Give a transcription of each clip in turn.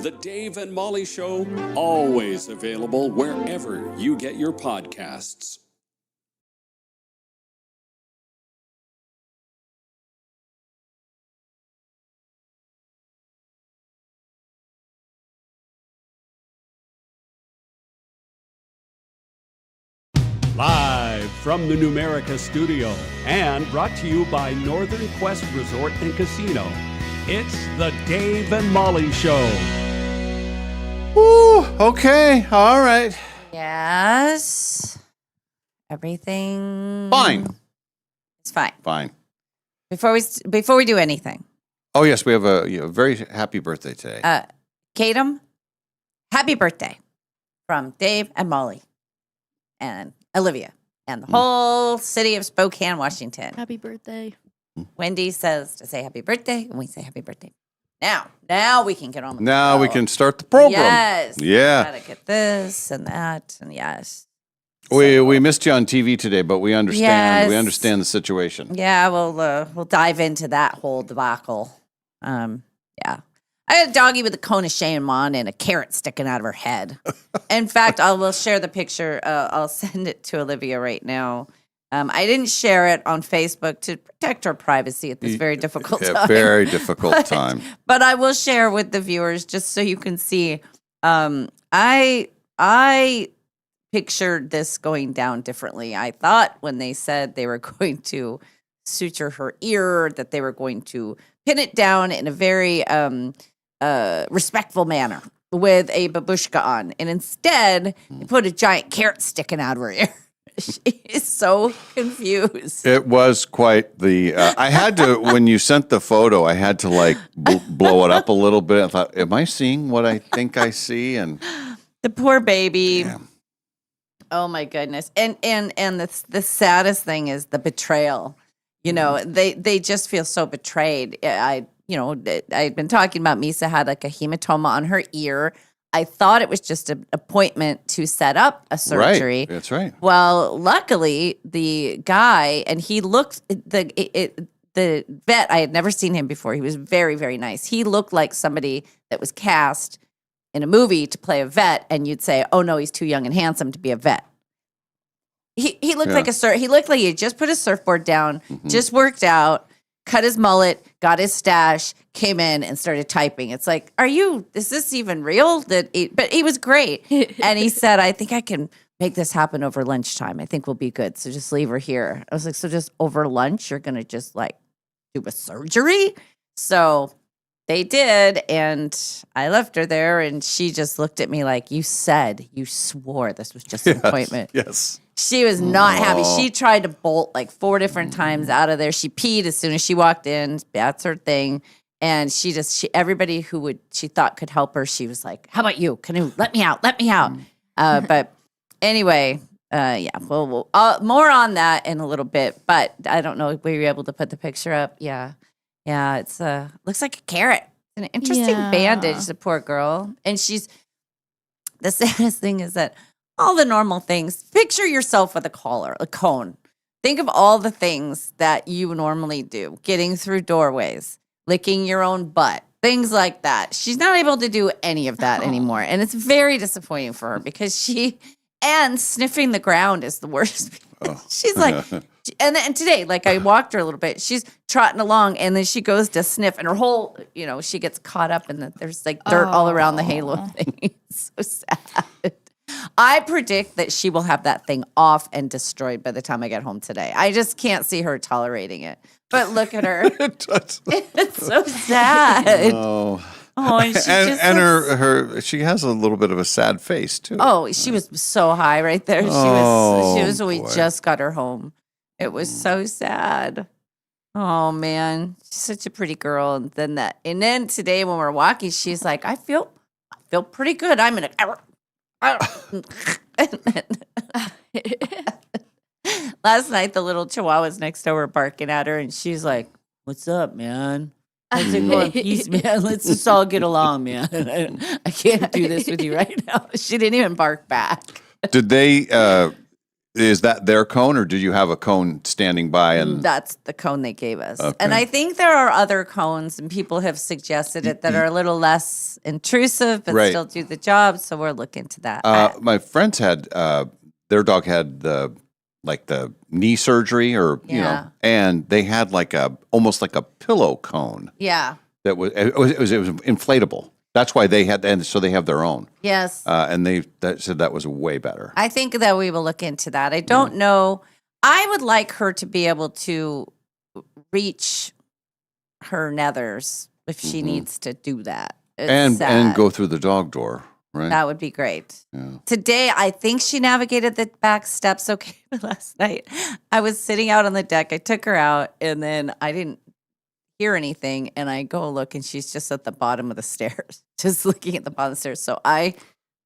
The Dave and Molly Show, always available wherever you get your podcasts. Live from the Numerica studio and brought to you by Northern Quest Resort and Casino, it's the Dave and Molly Show. Ooh, okay, all right. Yes. Everything. Fine. It's fine. Fine. Before we do anything. Oh, yes, we have a very happy birthday today. Katem, happy birthday from Dave and Molly and Olivia and the whole city of Spokane, Washington. Happy birthday. Wendy says to say happy birthday, and we say happy birthday. Now we can get on with it. Now we can start the program. Yes. Yeah. Gotta get this and that, and yes. We missed you on TV today, but we understand. Yes. We understand the situation. Yeah, we'll dive into that whole debacle. Yeah. I had a doggy with a cone of shame on and a carrot sticking out of her head. In fact, I will share the picture. I'll send it to Olivia right now. I didn't share it on Facebook to protect her privacy at this very difficult time. Very difficult time. But I will share with the viewers just so you can see. I pictured this going down differently. I thought when they said they were going to suture her ear, that they were going to pin it down in a very respectful manner with a babushka on. And instead, they put a giant carrot sticking out of her ear. She is so confused. It was quite the. I had to, when you sent the photo, I had to like blow it up a little bit. I thought, am I seeing what I think I see? And the poor baby. Yeah. Oh my goodness. And the saddest thing is the betrayal. You know, they just feel so betrayed. I'd been talking about Misa had like a hematoma on her ear. I thought it was just an appointment to set up a surgery. Right. That's right. Well, luckily, the guy, and he looked, the vet, I had never seen him before. He was very, very nice. He looked like somebody that was cast in a movie to play a vet, and you'd say, oh no, he's too young and handsome to be a vet. He looked like he looked like he had just put his surfboard down, just worked out, cut his mullet, got his stash, came in and started typing. It's like, is this even real? But he was great. And he said, I think I can make this happen over lunchtime. I think we'll be good. So just leave her here. I was like, so just over lunch, you're going to just like do a surgery? So they did. And I left her there and she just looked at me like, you swore this was just an appointment. Yes. She was not happy. She tried to bolt like 4 different times out of there. She peed as soon as she walked in. That's her thing. And everybody who she thought could help her, she was like, how about you? Can you let me out? Let me out. But anyway, yeah, well, more on that in a little bit. But I don't know if we were able to put the picture up. Yeah. Yeah, it's looks like a carrot. An interesting bandage, the poor girl. And the saddest thing is that all the normal things. Picture yourself with a cone. Think of all the things that you normally do. Getting through doorways, licking your own butt, things like that. She's not able to do any of that anymore. And it's very disappointing for her because sniffing the ground is the worst. She's like, and today, like I walked her a little bit, she's trotting along and then she goes to sniff and her whole, she gets caught up in there's like dirt all around the halo thing. It's so sad. I predict that she will have that thing off and destroyed by the time I get home today. I just can't see her tolerating it. But look at her. It's so sad. Oh. And she has a little bit of a sad face too. Oh, she was so high right there. She was when we just got her home. It was so sad. Oh man, she's such a pretty girl. And then today when we're walking, she's like, I feel pretty good. I'm in a Last night, the little chihuahuas next door were barking at her, and she's like, "What's up, man? How's it going? Peace, man. Let's just all get along, man. I can't do this with you right now." She didn't even bark back. Did they is that their cone, or did you have a cone standing by? And That's the cone they gave us. And I think there are other cones, and people have suggested it, that are a little less intrusive but Right. still do the job. So we're looking to that. my friends had their dog had the knee surgery, or Yeah. and they had almost like a pillow cone Yeah. that was it was inflatable. That's why they had, and so they have their own. Yes. And they said that was way better. I think that we will look into that. I don't know. I would like her to be able to reach her nethers if she needs to do that. It's and sad. go through the dog door, right? That would be great. Yeah. Today, I think she navigated the back steps okay. But last night, I was sitting out on the deck. I took her out, and then I didn't hear anything. And I go look, and she's just at the bottom of the stairs, just looking at the bottom of the stairs. So I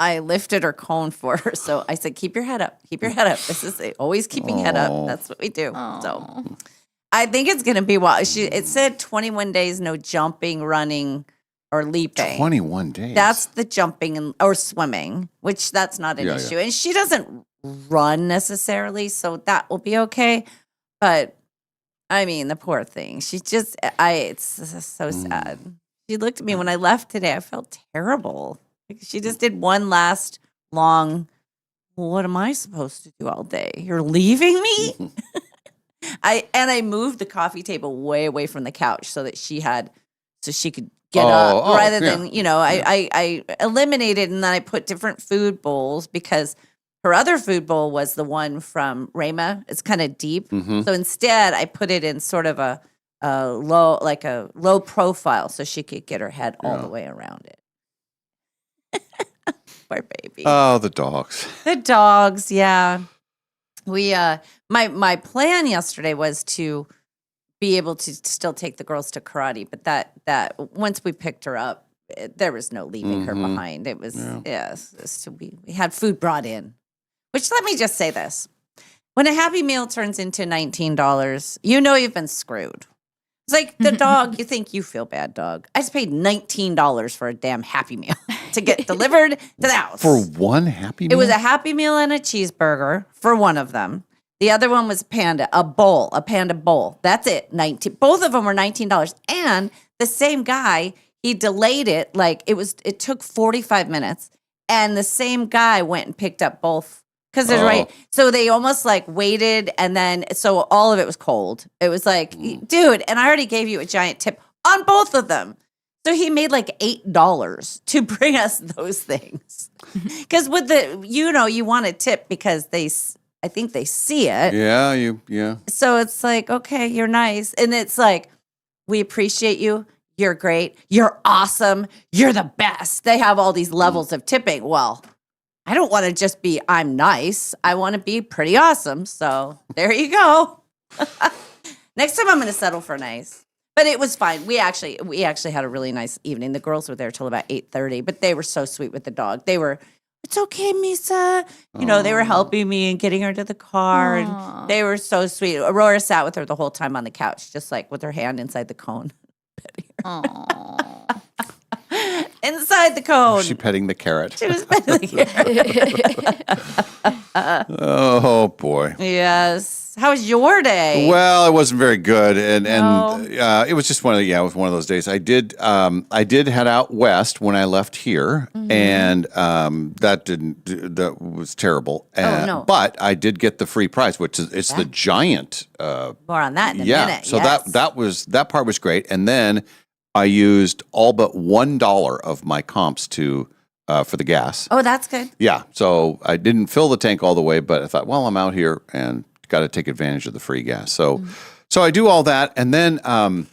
lifted her cone for her. So I said, "Keep your head up. Keep your head up. This is always keeping head up. Oh. That's what we do." So I think it's going to be wild. It said 21 days, no jumping, running, or leaping. 21 days. That's the jumping or swimming, which that's not an Yeah, issue. And she doesn't run necessarily, so that will be okay. But I mean, the poor thing. She just, it's so sad. She looked at me when I left today. I felt terrible. Like, she just did one last long, well, what am I supposed to do all day? You're leaving me? I moved the coffee table way away from the couch so she could get up rather than, I eliminated, and then I put different food bowls because her other food bowl was the one from Rama. It's kind of deep. So instead I put it in sort of a low profile so she could get her head all the way around it. Poor baby. Oh, the dogs. The dogs, yeah. We my plan yesterday was to be able to still take the girls to karate, but that once we picked her up, there was no leaving her behind. It was so we had food brought in. Which, let me just say this. When a Happy Meal turns into $19, you've been screwed. It's like the dog, you think you feel bad, dog. I just paid $19 for a damn Happy Meal to get delivered to the house. For one Happy Meal? It was a Happy Meal and a cheeseburger for one of them. The other one was a panda bowl. That's it, $19. Both of them were $19. And the same guy, he delayed it. It took 45 minutes. And the same guy went and picked up both. Because there's right. So they almost waited, and then so all of it was cold. It was dude, and I already gave you a giant tip on both of them. So he made $8 to bring us those things. Because with you want a tip because I think they see it. Yeah. So it's okay, you're nice. And it's we appreciate you. You're great. You're awesome. You're the best. They have all these levels of tipping. Well, I don't want to just be, I'm nice. I want to be pretty awesome. So there you go. Next time I'm going to settle for nice. But it was fine. We actually had a really nice evening. The girls were there till about 8:30, but they were so sweet with the dog. They were, it's okay, Misa. They were helping me and getting her to the car. And they were so sweet. Aurora sat with her the whole time on the couch, just with her hand inside the cone. Inside the cone. Was she petting the carrot? She was petting the carrot. Oh, boy. Yes. How was your day? Well, it wasn't very good, and No. it was just it was one of those days. I did head out west when I left here, and that was terrible. No. But I did get the free prize, which is the giant. More on that in a minute. So yes. that part was great, and then I used all but $1 of my comps for the gas. Oh, that's good. Yeah, so I didn't fill the tank all the way, but I thought, well, I'm out here and got to take advantage of the free gas. So I do all that, and then and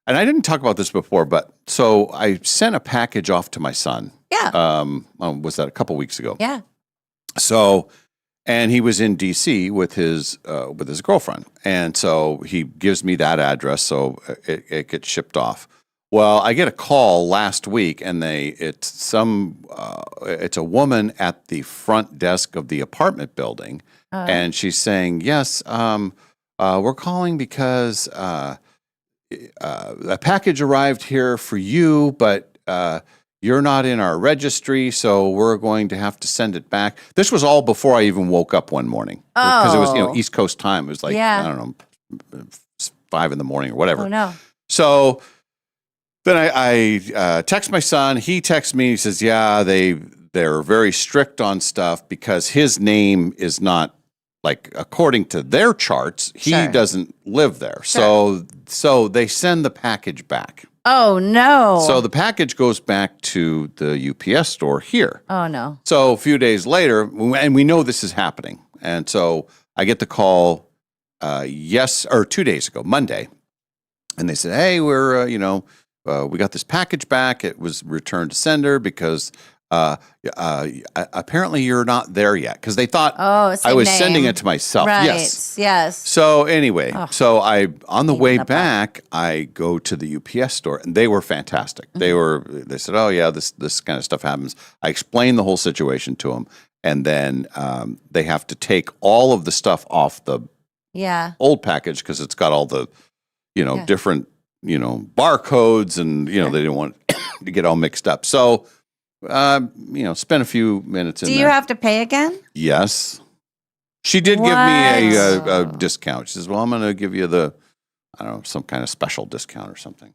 I didn't talk about this before, but so I sent a package off to my son. Yeah. Was that a couple weeks ago? Yeah. So, and he was in D.C. with his girlfriend, and so he gives me that address, so it gets shipped off. Well, I get a call last week, and it's a woman at the front desk of the apartment building, and she's saying, "Yes, we're calling because a package arrived here for you, but you're not in our registry, so we're going to have to send it back. This was all before I even woke up one morning because it was East Coast time. It was like I don't know 5 in the morning or whatever. Oh no! So then I text my son. He texts me. He says, "Yeah, they're very strict on stuff because his name is not like according to their charts. He doesn't live there. So they send the package back. Oh no! So the package goes back to the UPS store here. Oh no! So a few days later, and we know this is happening, and so I get the call 2 days ago, Monday, and they said, "Hey, we're we got this package back. It was returned to sender because apparently you're not there yet because they thought I was sending it to myself." Right. Yes. So anyway, so on the way back, I go to the UPS store, and they were fantastic. They said, "Oh yeah, this kind of stuff happens." I explained the whole situation to them, and then they have to take all of the stuff off the old package because it's got all the different barcodes, and they didn't want to get all mixed up. So spend a few minutes in there. Do you have to pay again? Yes. She did give me a discount. She says, "Well, I'm going to give you some kind of special discount or something."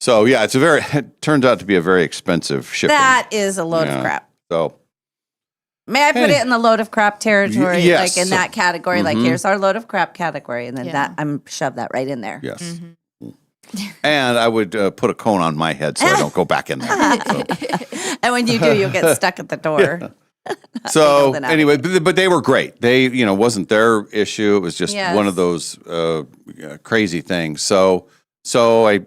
So yeah, it turns out to be a very expensive shipping. That is a load of crap. So may I put it in the load of crap territory? Yes. Like in that category, like here's our load of crap category, and then I'm shove that right in there. Yes. Mm-hmm. And I would put a cone on my head so I don't go back in there. So. And when you do, you'll get stuck at the door. Yeah. So anyway, but they were great. They, wasn't their issue. It was just one of those crazy things. So I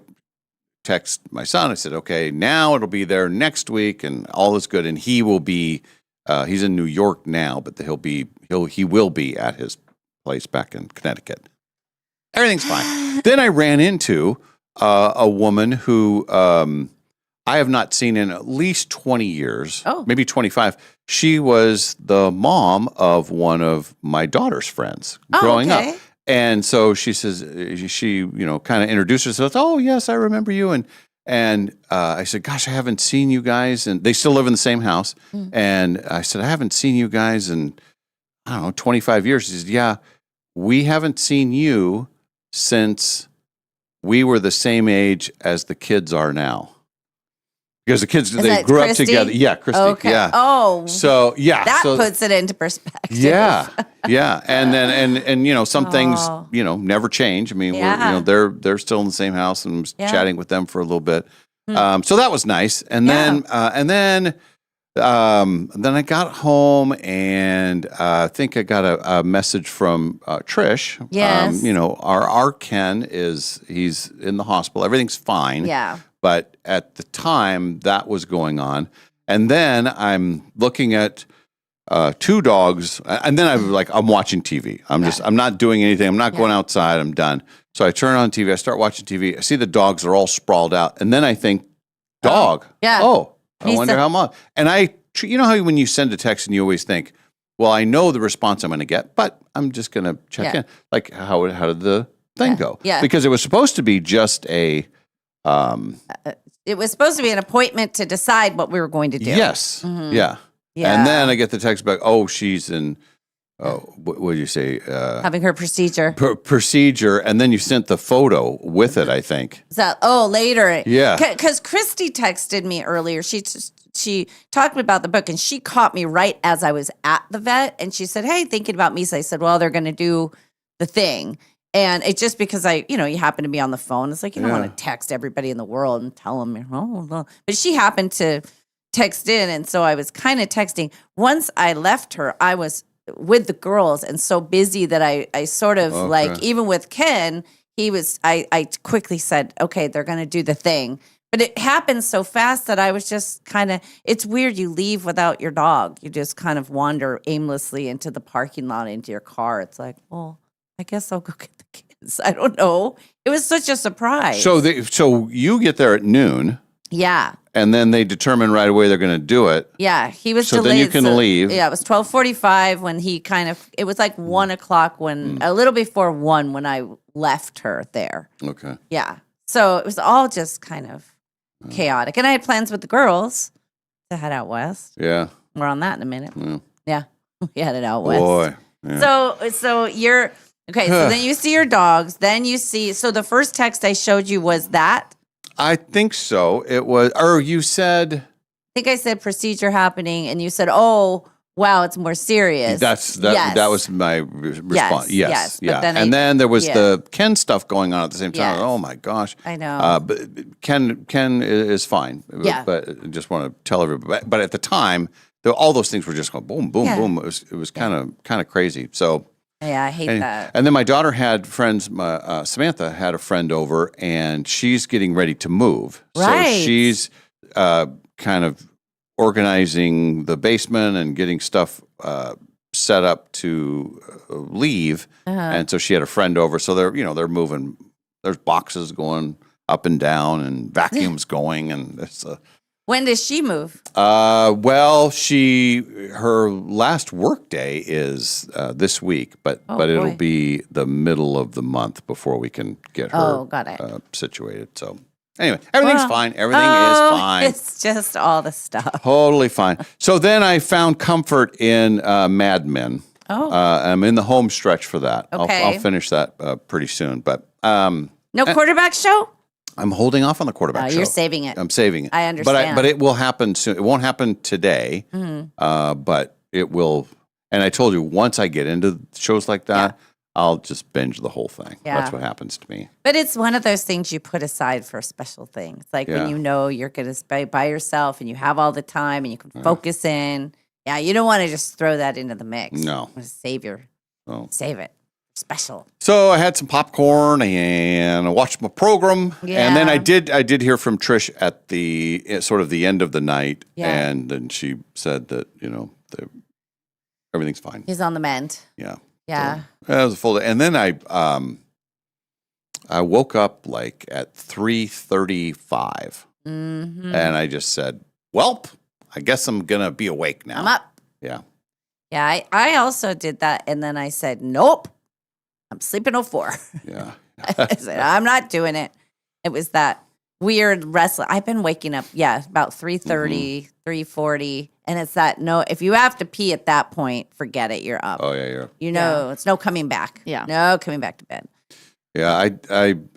text my son. I said, "Okay, now it'll be there next week, and all is good." And he will be. He's in New York now, but he will be at his place back in Connecticut. Everything's fine. Then I ran into a woman who I have not seen in at least 20 years, maybe 25. She was the mom of one of my daughter's friends growing up. And so she says, she kind of introduced herself. "Oh, yes, I remember you." And I said, "Gosh, I haven't seen you guys." And they still live in the same house. And I said, "I haven't seen you guys in, 25 years. She said, "Yeah, we haven't seen you since we were the same age as the kids are now." Because the kids, they grew up together. Yeah, Christy. Okay. Yeah. Oh. So, yeah. That puts it into perspective. Yeah. Yeah. And then, and some things, never change. I mean, they're still in the same house, and was chatting with them for a little bit. So that was nice. And then I got home, and I think I got a message from Trish. Yes. Our Ken he's in the hospital. Everything's fine. Yeah. But at the time that was going on. And then I'm looking at 2 dogs, and then I'm watching TV. I'm not doing anything. I'm not going outside. I'm done. So I turn on TV. I start watching TV. I see the dogs are all sprawled out. And then I think, dog. Yeah. Oh, I wonder how much. And how when you send a text and you always think, well, I know the response I'm going to get, but I'm just going to check in. Like, how did the thing go? Yeah. Because it was supposed to be just a... it was supposed to be an appointment to decide what we were going to do. Yes. Mm-hmm. Yeah. And then I get the text back, she's in... what did you say? Having her procedure. Procedure, and then you sent the photo with it, I think. Later. Yeah. Because Christy texted me earlier. She talked about the book, and she caught me right as I was at the vet, and she said, "Hey, thinking about me." So I said, "Well, they're going to do the thing." And it's just because you happen to be on the phone. It's like, you don't want to text everybody in the world and tell them, But she happened to text in, and so I was kind of texting. Once I left her, I was with the girls and so busy that I sort of even with Ken, I quickly said, "Okay, they're going to do the thing." But it happened so fast that I was just kind of, it's weird. You leave without your dog. You just kind of wander aimlessly into the parking lot, into your car. It's like, well, I guess I'll go get the kids. I don't know. It was such a surprise. So you get there at noon. Yeah. And then they determine right away they're going to do it. Yeah. He was so delayed. Then you can leave. Yeah. It was 12:45 when it was like 1 o'clock a little before 1 when I left her there. Okay. Yeah. So it was all just kind of chaotic. And I had plans with the girls to head out west. Yeah. More on that in a minute. Yeah. Yeah, we headed out west. Boy. Yeah. So you're okay. So then you see your dogs. Then you see. So the first text I showed you was that. I think so. It was, or you said. I think I said procedure happening, and you said, "Oh, wow, it's more serious." That was my response. Yes. But And then there was the Ken stuff going on at the same time. Yes. Oh my gosh. I know. But Ken is fine. Yeah. But I just want to tell everybody. But at the time, all those things were just going boom, boom, Yeah. boom. It was kind of crazy. So. Yeah, I hate that. And then my daughter had friends. Samantha had a friend over, and she's getting ready to move. Right. So she's kind of organizing the basement and getting stuff set up to leave. And so she had a friend over. So they're moving. There's boxes going up and down, and vacuums going, and it's When does she move? well, her last work day is this week, but it'll boy. be the middle of the month before we can get her got it. situated. So anyway, everything's fine. Everything is fine. It's just all the stuff. Totally fine. So then I found comfort in Mad Men. Oh. I'm in the home stretch for that. Okay. I'll finish that pretty soon. But No quarterback show? I'm holding off on the quarterback show. You're saving it. I'm saving it. I understand. But it will happen soon. It won't happen today, but it will. And I told you, once I get into shows like that, I'll just binge the whole thing. Yeah. That's what happens to me. But it's one of those things you put aside for special things. Like when you know you're going to be by yourself and you have all the time and you can focus in. Yeah, you don't want to just throw that into the mix. No. You want to save it. Special. So I had some popcorn and I watched my program, and then I did hear from Trish at the sort of the end of the night, and then she said that everything's fine. He's on the mend. Yeah. Yeah. So, it was a full day, and then I woke up like at 3:35, and I just said, "Welp, I guess I'm gonna be awake now." I'm up. Yeah. Yeah, I also did that, and then I said, "Nope, I'm sleeping 04." Yeah. I said, I'm not doing it. It was that weird restless. I've been waking up, about 3:30, 3:40. And it's that, if you have to pee at that point, forget it. You're up. Oh yeah. It's no coming back. Yeah. No coming back to bed. Yeah.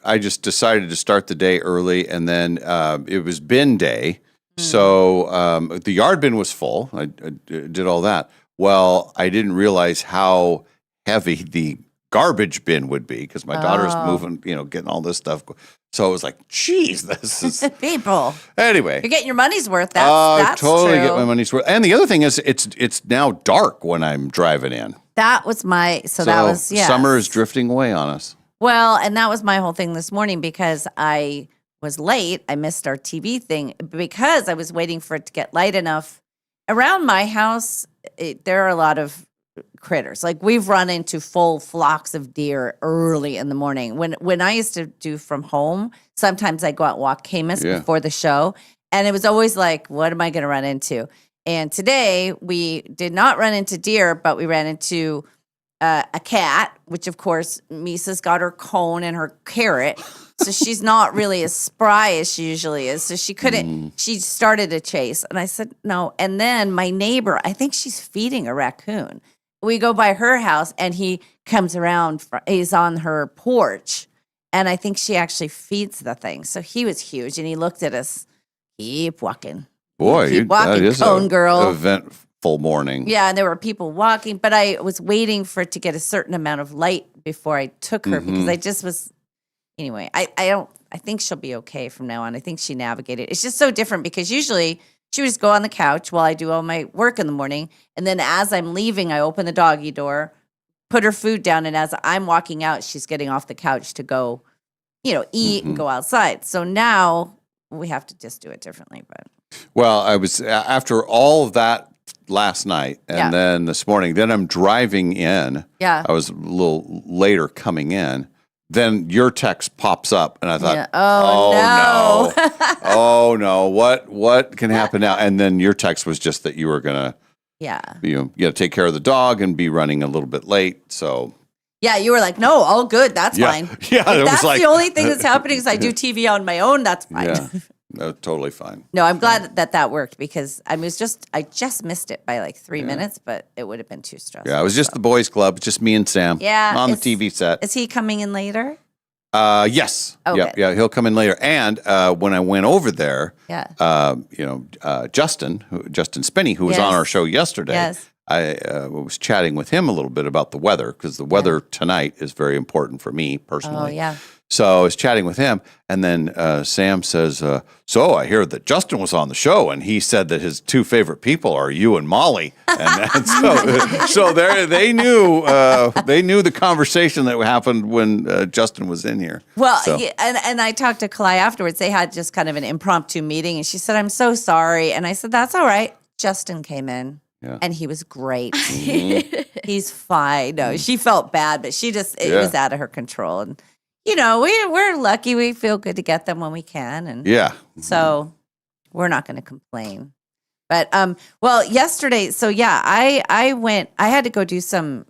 I just decided to start the day early, and then it was bin day. So the yard bin was full. I did all that. Well, I didn't realize how heavy the garbage bin would be because my daughter's moving, getting all this stuff. So I was like, geez, this is people. Anyway, You're getting your money's worth. That's totally true. get my money's worth. And the other thing is, it's now dark when I'm driving in. That was that was summer is drifting away on us. Well, and that was my whole thing this morning because I was late. I missed our TV thing because I was waiting for it to get light enough. Around my house, there are a lot of critters. Like we've run into full flocks of deer early in the morning. When I used to do from home, sometimes I go out and walk Camus before the show, and it was always like, what am I going to run into? And today we did not run into deer, but we ran into a cat, which of course Misa's got her cone and her carrot. So she's not really as spry as she usually is. So she couldn't, she started a chase. And I said, no. And then my neighbor, I think she's feeding a raccoon. We go by her house and he comes around, he's on her porch. And I think she actually feeds the thing. So he was huge and he looked at us, keep walking. Boy, Keep walking, that is cone girl. Eventful morning. Yeah, and there were people walking, but I was waiting for it to get a certain amount of light before I took her because I just was. Anyway, I think she'll be okay from now on. I think she navigated. It's just so different because usually she would just go on the couch while I do all my work in the morning, and then as I'm leaving, I open the doggy door, put her food down, and as I'm walking out, she's getting off the couch to go, eat and go outside. So now we have to just do it differently, but. Well, I was after all of that last night, and then this morning. Then I'm driving in. Yeah. I was a little later coming in. Then your text pops up, and I thought, "Oh no, oh no, what can happen now?" And then your text was just that you were gonna, you got to take care of the dog and be running a little bit late. So. Yeah, you were like, no, all good. That's fine. Yeah, if it that's was like the only thing that's happening is I do TV on my own. That's fine. Yeah. No, totally fine. No, I'm glad that worked because I just missed it by like 3 minutes, but it would have been too stressful. Yeah, it was just the boys' club, just me and Sam. Yeah, on the TV set. Is he coming in later? Yes. Oh, yeah, good. yeah, he'll come in later. And when I went over there, Justin Spinney, who was on our show yesterday, Yes. I was chatting with him a little bit about the weather because the weather tonight is very important for me personally. Oh, yeah. So I was chatting with him, and then Sam says, so I hear that Justin was on the show, and he said that his two favorite people are you and Molly. And so they knew the conversation that happened when Justin was in here. Well, So- and I talked to Kalai afterwards. They had just kind of an impromptu meeting, and she said, I'm so sorry. And I said, that's all right. Justin came in. Yeah. And he was great. He's fine. No, she felt bad, but it was out of her control. And, we're lucky. We feel good to get them when we can. And Yeah. so we're not going to complain. But, yesterday, so yeah, I had to go do some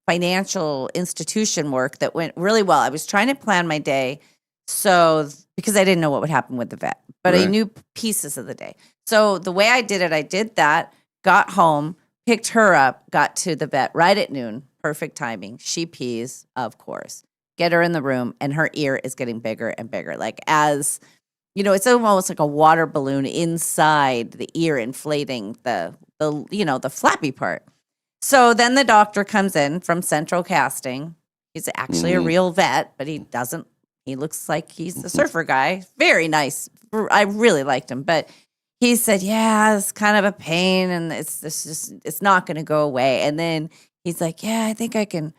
financial institution work that went really well. I was trying to plan my day because I didn't know what would happen with the vet, but I Right. knew pieces of the day. So the way I did that. Got home, picked her up, got to the vet right at noon. Perfect timing. She pees, of course. Get her in the room, and her ear is getting bigger and bigger. Like it's almost like a water balloon inside the ear, inflating the flappy part. So then the doctor comes in from Central Casting. He's actually a real vet, but he looks like he's a surfer guy. Very nice. I really liked him, but he said, yeah, it's kind of a pain and it's not going to go away. And then he's like, yeah, I think I can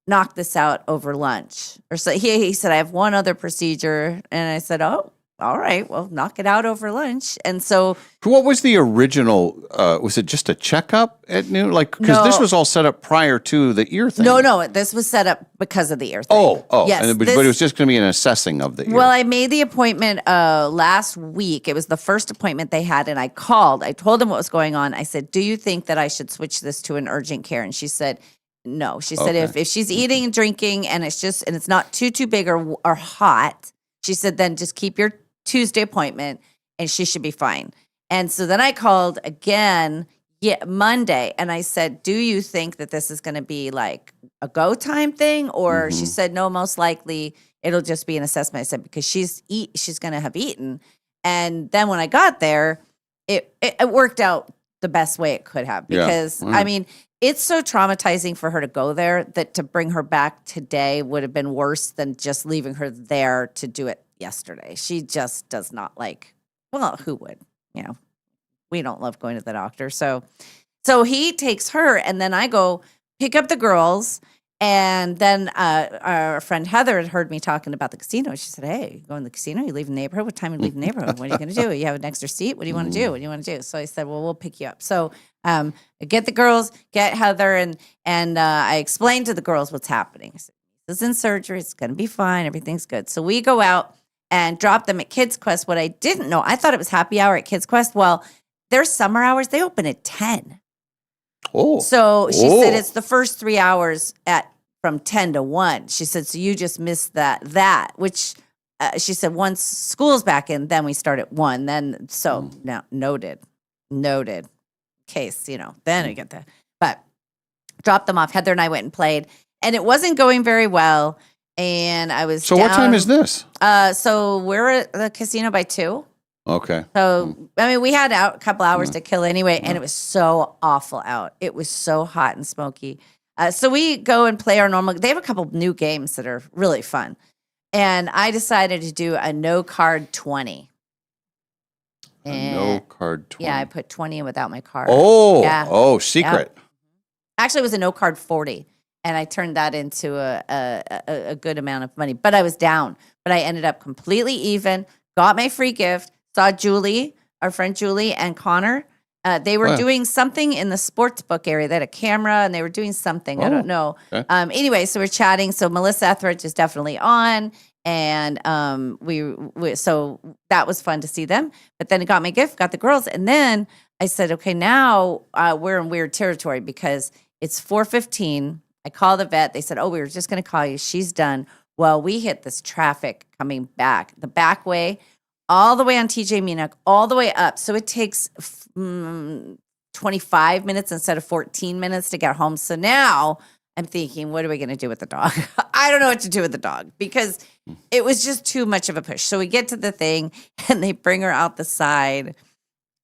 knock this out over lunch. Or so he said, I have one other procedure. And I said, oh, all right, well, knock it out over lunch. And so What was the original? Was it just a checkup at noon? Because this No. was all set up prior to the ear thing. no, this was set up because of the ear thing. Yes, but it was just going to be an assessing of the ear. Well, I made the appointment last week. It was the first appointment they had, and I called. I told them what was going on. I said, do you think that I should switch this to an urgent care? And she said, no. She said, if she's eating and drinking and it's not too big or hot, she said, then just keep your Tuesday appointment and she should be fine. And so then I called again Monday, and I said, do you think that this is going to be like a go time thing? Or she said, no, most likely it'll just be an assessment. I said, because she's going to have eaten. And then when I got there, it worked out the best way it could have, because I mean, it's so traumatizing for her to go there that to bring her back today would have been worse than just leaving her there to do it yesterday. She just does not who would? We don't love going to the doctor. So he takes her, and then I go pick up the girls. And then our friend Heather had heard me talking about the casino. She said, hey, you going to the casino? You leave the neighborhood? What time you leave the neighborhood? What are you going to do? You have an extra seat? What do you want to do? What do you want to do? So I said, well, we'll pick you up. So I get the girls, get Heather, and I explained to the girls what's happening. I said, this is in surgery. It's going to be fine. Everything's good. So we go out and drop them at Kids Quest. What I didn't know, I thought it was happy hour at Kids Quest. Well, their summer hours, they open at 10. Oh. So she said it's the first 3 hours from 10 to 1. She said, so you just missed that, which she said once school's back in, then we start at 1. Then, so now noted. Case, then we get that. But dropped them off. Heather and I went and played, and it wasn't going very well. And I was So what time is this? So we're at the casino by 2. Okay. So, I mean, we had a couple hours to kill anyway, and it was so awful out. It was so hot and smoky. So we go and play our normal. They have a couple new games that are really fun. And I decided to do a no card 20. No card 20. Yeah, I put 20 in without my card. Oh, Yeah. secret. Yeah. Actually, it was a no card 40. And I turned that into a good amount of money. But I was down. But I ended up completely even, got my free gift, saw Julie, our friend Julie, and Connor. They were doing something in the sports book area. They had a camera, and they were doing something. I don't know. Okay. Anyway, so we're chatting. So Melissa Etheridge is definitely on. And so that was fun to see them. But then I got my gift, got the girls. And then I said, okay, now we're in weird territory because it's 4:15. I called the vet. They said, oh, we were just going to call you. She's done. Well, we hit this traffic coming back. The back way, all the way on TJ Minuk, all the way up. So it takes 25 minutes instead of 14 minutes to get home. So now I'm thinking, what are we going to do with the dog? I don't know what to do with the dog because it was just too much of a push. So we get to the thing and they bring her out the side.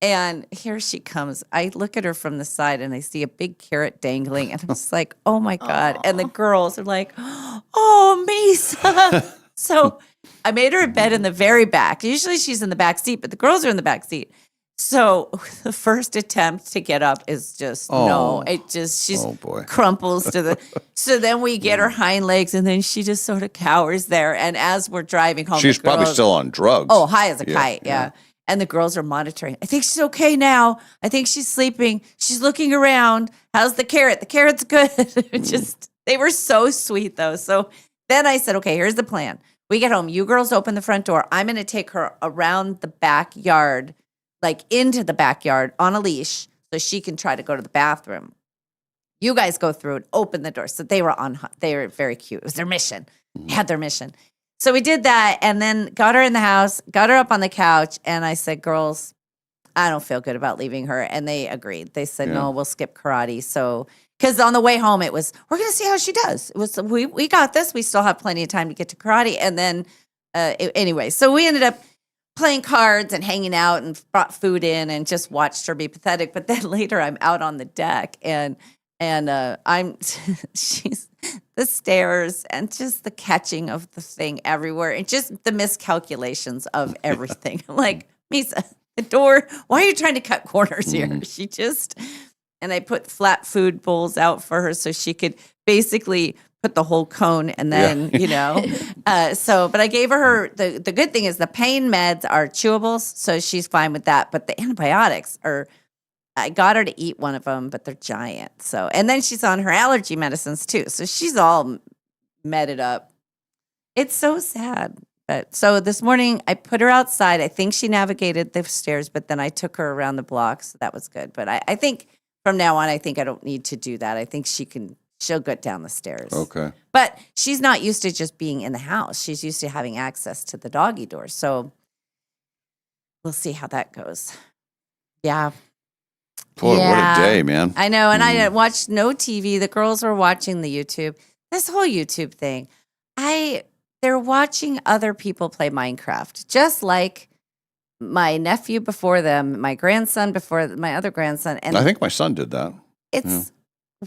And here she comes. I look at her from the side and I see a big carrot dangling. And I'm just like, oh my God. And the girls are like, oh, Misa. So I made her a bed in the very back. Usually she's in the back seat, but the girls are in the back seat. So the first attempt to get up is just no. It just she's crumples to the. So then we get her hind legs, and then she just sort of cowers there. And as we're driving home, she's probably still on drugs. Oh, high as a kite, yeah. And the girls are monitoring. I think she's okay now. I think she's sleeping. She's looking around. How's the carrot? The carrot's good. Just they were so sweet though. So then I said, okay, here's the plan. We get home. You girls open the front door. I'm going to take her around the backyard, like into the backyard on a leash so she can try to go to the bathroom. You guys go through and open the door. So they were very cute. It was their mission. They had their mission. So we did that and then got her in the house, got her up on the couch. And I said, girls, I don't feel good about leaving her. And they agreed. They said, no, we'll skip karate. So, because on the way home, it was, we're going to see how she does. It was, we got this. We still have plenty of time to get to karate. And then anyway, so we ended up playing cards and hanging out and brought food in and just watched her be pathetic. But then later I'm out on the deck and I'm she's the stairs and just the catching of the thing everywhere and just the miscalculations of everything. I'm like, Misa, the door, why are you trying to cut corners here? She just, and I put flat food bowls out for her so she could basically put the whole cone and then, but I gave her, the good thing is the pain meds are chewables, so she's fine with that. But the antibiotics are, I got her to eat one of them, but they're giant. So, and then she's on her allergy medicines too. So she's all medded up. It's so sad. But so this morning I put her outside. I think she navigated the stairs, but then I took her around the block. So that was good. But I think from now on, I think I don't need to do that. I think she'll get down the stairs. Okay. But she's not used to just being in the house. She's used to having access to the doggy door. So we'll see how that goes. Yeah. Boy, what a day, man. I know. And I watched no TV. The girls were watching the YouTube. This whole YouTube thing. They're watching other people play Minecraft. Just like my nephew before them, my grandson before my other grandson. And I think my son did that.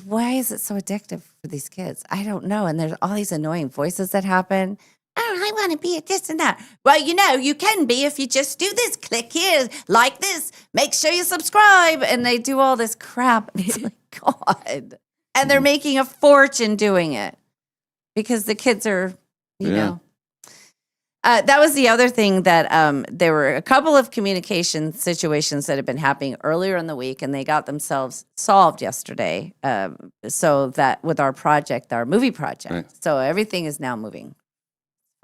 Why is it so addictive for these kids? I don't know. And there's all these annoying voices that happen. Oh, I want to be at this and that. Well, you can be if you just do this. Click here, like this, make sure you subscribe. And they do all this crap. And it's like, God. And they're making a fortune doing it because the kids are, you know. That was the other thing that there were a couple of communication situations that had been happening earlier in the week, and they got themselves solved yesterday. So that with our project, our movie project. Right. So everything is now moving.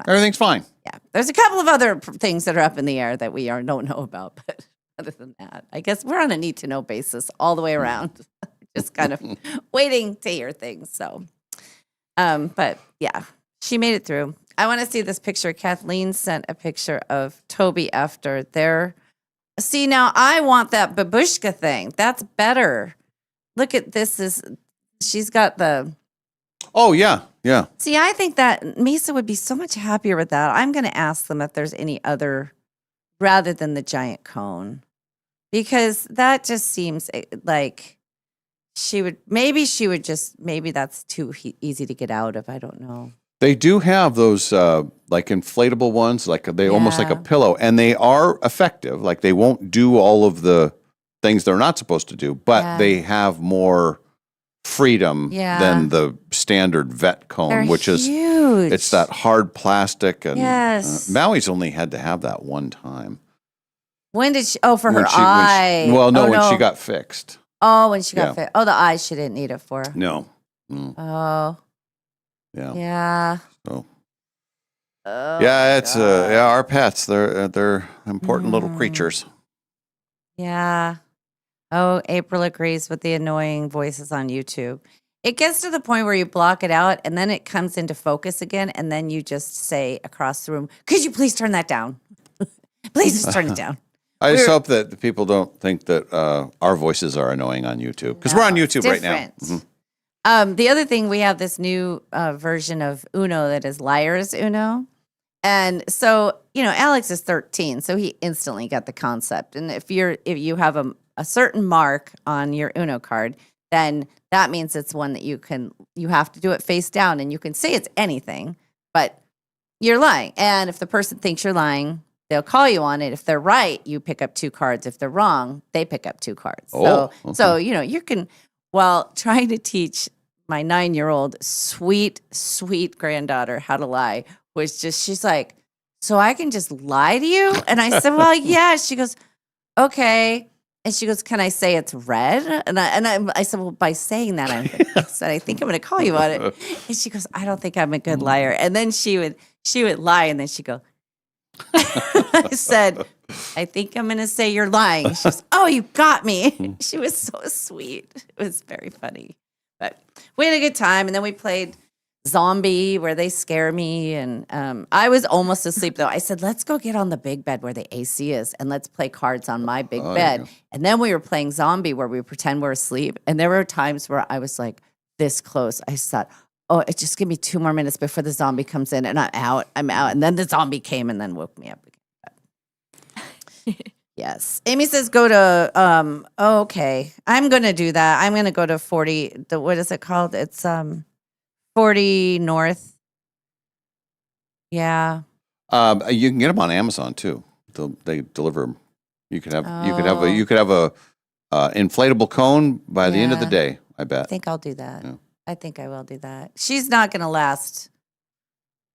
Everything's fine. Yeah. There's a couple of other things that are up in the air that we don't know about. But other than that, I guess we're on a need to know basis all the way around. Just kind of waiting to hear things. So, but yeah, she made it through. I want to see this picture. Kathleen sent a picture of Toby after their. See, now I want that babushka thing. That's better. Look at this. She's got the. Oh, yeah. Yeah. See, I think that Misa would be so much happier with that. I'm going to ask them if there's any other rather than the giant cone, because that just seems like maybe that's too easy to get out of. I don't know. They do have those like inflatable ones, like they almost like a pillow, and they are effective. Like they won't do all of the things they're not supposed to do, but they have more freedom than the standard vet cone, which is huge. It's that hard plastic. And Maui's only had to have that one time. When did she? Oh, for her eye. When she got fixed. Oh, when she got fixed. Oh, the eyes she didn't need it for. No. Oh. Yeah. Yeah. So. It's our pets. They're important little creatures. Yeah. Oh, April agrees with the annoying voices on YouTube. It gets to the point where you block it out and then it comes into focus again, and then you just say across the room, "Could you please turn that down?" Please just turn it down. I just hope that the people don't think that our voices are annoying on YouTube because we're on YouTube right now. Mm-hmm. The other thing, we have this new version of Uno that is Liar's Uno. And so, Alex is 13, so he instantly got the concept. And if you have a certain mark on your Uno card, then that means it's one that you have to do it face down, and you can say it's anything, but you're lying. And if the person thinks you're lying, they'll call you on it. If they're right, you pick up 2 cards. If they're wrong, they pick up 2 cards. Oh, okay. So you can, while trying to teach my 9-year-old sweet granddaughter how to lie, she's like, so I can just lie to you? And I said, well, yeah. She goes, okay. And she goes, can I say it's red? And I said, well, by saying that, I think I'm going to call you on it. And she goes, I don't think I'm a good liar. And then she would lie, and then she'd go, I said, I think I'm going to say you're lying. She goes, oh, you got me. She was so sweet. It was very funny. But we had a good time, and then we played Zombie, where they scare me, and I was almost asleep though. I said, let's go get on the big bed where the AC is, and let's play cards on my big bed. And then we were playing Zombie, where we pretend we're asleep, and there were times where I was like this close. I thought, oh, just give me 2 more minutes before the zombie comes in, and I'm out. And then the zombie came and then woke me up again. Yes. Amy says go to okay, I'm gonna do that. I'm gonna go to 40, what is it called? It's 40 North. Yeah. You can get them on Amazon too. They deliver them. You could have a inflatable cone by the end of the day. I bet. I think I'll do that. Yeah. I think I will do that. She's not going to last.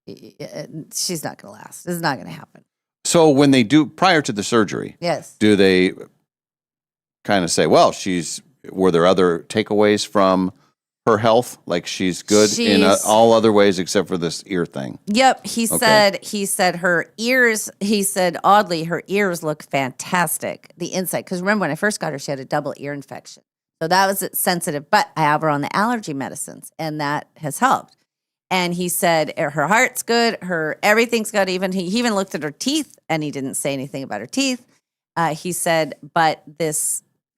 She's not going to last. This is not going to happen. So when they do prior to the surgery, yes, do they kind of say, well, were there other takeaways from her health? Like she's good in all other ways except for this ear thing. Yep. He said her ears, oddly, her ears look fantastic. The inside. Because remember when I first got her, she had a double ear infection. So that was sensitive. But I have her on the allergy medicines, and that has helped. And he said her heart's good. Everything's good. He even looked at her teeth, and he didn't say anything about her teeth. He said, but